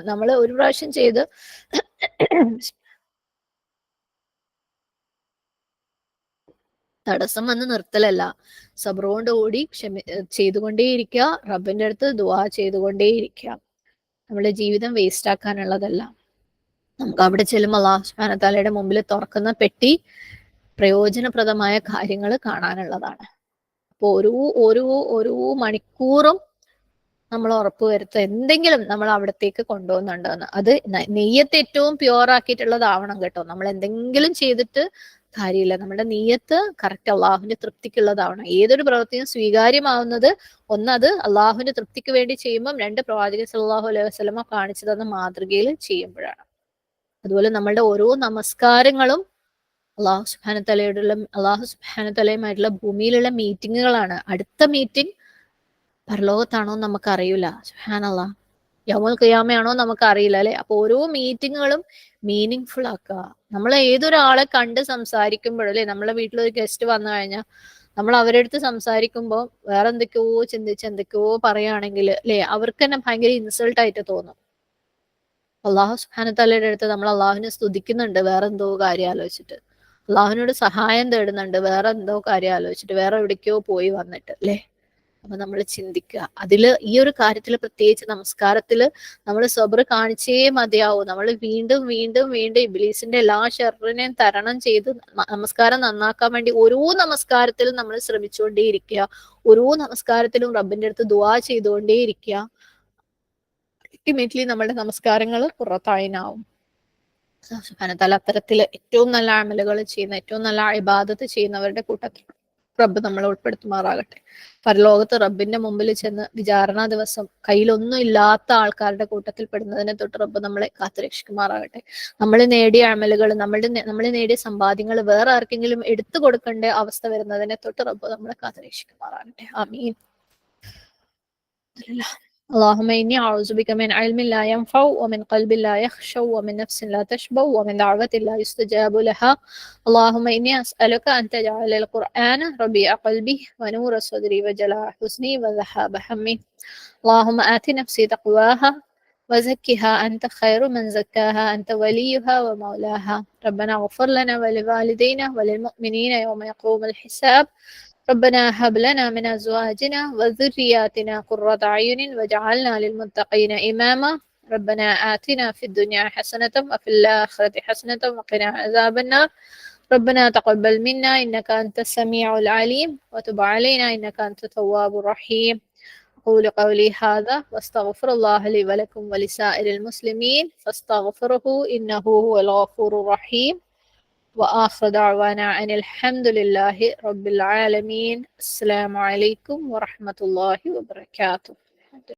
നമ്മൾ ഒരു പ്രാവശ്യം ചെയ്ത് തടസ്സം വന്ന് നിർത്തലല്ല, സബറോടുകൂടി ചെയ്തുകൊണ്ടേയിരിക്കുക, റബ്ബിന്റെ അടുത്ത് ദുആ ചെയ്തുകൊണ്ടേയിരിക്കുക. നമ്മുടെ ജീവിതം വേസ്റ്റ് ആക്കാനുള്ളതല്ല. നമുക്ക് അവിടെ ചെല്ലുമ്പോൾ അള്ളാഹു സുബ്ഹാനഹു വ തആലയുടെ മുമ്പിൽ തുറക്കുന്ന പെട്ടി പ്രയോജനപ്രദമായ കാര്യങ്ങൾ കാണാനുള്ളതാണ്. അപ്പോൾ ഓരോ മണിക്കൂറും നമ്മൾ ഉറപ്പുവരുത്തുക എന്തെങ്കിലും നമ്മൾ അവിടത്തേക്ക് കൊണ്ടുപോകുന്നുണ്ടെന്ന്. അത് നെയ്യത്ത് ഏറ്റവും പ്യുവർ ആക്കിയിട്ടുള്ളതാവണം കേട്ടോ. നമ്മൾ എന്തെങ്കിലും ചെയ്തിട്ട് കാര്യമില്ല. നമ്മുടെ നെയ്യത്ത് കറക്റ്റ് അള്ളാഹുവിന്റെ തൃപ്തിക്കുള്ളതാവണം. ഏതൊരു പ്രവൃത്തിയും സ്വീകാര്യമാവുന്നത് അത് അള്ളാഹുവിന്റെ തൃപ്തിക്ക് വേണ്ടി ചെയ്യുമ്പം, രണ്ട് പ്രവാചകൻ സല്ലല്ലാഹു അലൈഹി വസല്ലമ കാണിച്ചു തന്ന മാതൃകയിൽ ചെയ്യുമ്പോഴാണ്. അതുപോലെ നമ്മളുടെ ഓരോ നമസ്കാരങ്ങളും അള്ളാഹു സുബ്ഹാനഹു തആലയുമായിട്ടുള്ള ഭൂമിയിലുള്ള മീറ്റിങ്ങുകളാണ്. അടുത്ത മീറ്റിംഗ് പരലോകത്താണോ നമുക്ക് അറിയില്ല. സുബ്ഹാനല്ലാഹ്, യൗമുൽ ഖിയാമയാണോ നമുക്ക് അറിയില്ല അല്ലെ. അപ്പൊ ഓരോ മീറ്റിങ്ങുകളും മീനിങ് ഫുൾ ആക്കുക. നമ്മൾ ഏതൊരാളെ കണ്ട് സംസാരിക്കുമ്പോഴല്ലേ, നമ്മളെ വീട്ടിലൊരു ഗസ്റ്റ് വന്നു കഴിഞ്ഞാൽ നമ്മൾ അവരുടെ അടുത്ത് സംസാരിക്കുമ്പോൾ വേറെ എന്തൊക്കെയോ ചിന്തിച്ച് എന്തൊക്കെയോ പറയുകയാണെങ്കിൽ അല്ലെ, അവർക്ക് തന്നെ ഭയങ്കര ഇൻസൾട്ട് ആയിട്ട് തോന്നും. അള്ളാഹു സുബ്ഹാനഹു തആലയുടെ അടുത്ത് നമ്മൾ അള്ളാഹുവിനെ സ്തുതിക്കുന്നുണ്ട് വേറെ എന്തോ കാര്യം ആലോചിച്ചിട്ട്, അള്ളാഹുവിനോട് സഹായം തേടുന്നുണ്ട് വേറെ എന്തോ കാര്യം ആലോചിച്ചിട്ട്, വേറെ എവിടേക്കോ പോയി വന്നിട്ട് അല്ലെ. അപ്പൊ നമ്മൾ ചിന്തിക്കുക. ഈ ഒരു കാര്യത്തിൽ പ്രത്യേകിച്ച് നമസ്കാരത്തിൽ നമ്മൾ സബ്ർ കാണിച്ചേ മതിയാവൂ. നമ്മൾ വീണ്ടും വീണ്ടും വീണ്ടും ഇബ്ലീസിന്റെ എല്ലാ ഷർറിനെയും തരണം ചെയ്ത് നമസ്കാരം നന്നാക്കാൻ വേണ്ടി ഓരോ നമസ്കാരത്തിലും നമ്മൾ ശ്രമിച്ചുകൊണ്ടേയിരിക്കുക. ഓരോ നമസ്കാരത്തിലും റബ്ബിന്റെ അടുത്ത് ദുആ ചെയ്തുകൊണ്ടേയിരിക്കുക. അൾട്ടിമേറ്റ്ലി നമ്മുടെ നമസ്കാരങ്ങൾ പുറത്തായിനാവും. സുബ്ഹാനഹു തആല അത്തരത്തിൽ ഏറ്റവും നല്ല അമലുകൾ ചെയ്യുന്ന, ഏറ്റവും നല്ല ഇബാദത്ത് ചെയ്യുന്നവരുടെ കൂട്ടത്തിൽ റബ്ബ് നമ്മളെ ഉൾപ്പെടുത്തുമാറാകട്ടെ. പരലോകത്ത് റബ്ബിന്റെ മുമ്പിൽ ചെന്ന് വിചാരണ ദിവസം കയ്യിലൊന്നും ഇല്ലാത്ത ആൾക്കാരുടെ കൂട്ടത്തിൽ പെടുന്നതിനെ തൊട്ട് റബ്ബ് നമ്മളെ കാത്തുരക്ഷിക്കുമാറാകട്ടെ. നമ്മൾ നേടിയ അമലുകൾ, നമ്മൾ നേടിയ സമ്പാദ്യങ്ങൾ വേറെ ആർക്കെങ്കിലും എടുത്തു കൊടുക്കേണ്ട അവസ്ഥ വരുന്നതിനെ തൊട്ട് റബ്ബ് നമ്മളെ കാത്തുരക്ഷിക്കുമാറാകട്ടെ. ആമീൻ. اللهم إني أعوذ بك من علم لا ينفع ومن قلب لا يخشع ومن نفس لا تشبع ومن دعوة لا يستجاب لها. اللهم إني أسألك أن تجعل القرآن ربيع قلبي ونور صدري وجلاء حزني وذهاب همي. اللهم آت نفسي تقواها وزكها أنت خير من زكاها أنت وليها ومولاها. ربنا اغفر لنا ولوالدينا وللمؤمنين يوم يقوم الحساب. ربنا هب لنا من أزواجنا وذرياتنا قرة أعين واجعلنا للمتقين إماما. ربنا آتنا في الدنيا حسنة وفي الآخرة حسنة وقنا عذاب النار. ربنا تقبل منا إنك أنت السميع العليم وتب علينا إنك أنت التواب الرحيم. أقول قولي هذا واستغفر الله لي ولكم ولسائر المسلمين فاستغفره إنه هو الغفور الرحيم. وآخر دعوانا أن الحمد لله رب العالمين. السلام عليكم ورحمة الله وبركاته.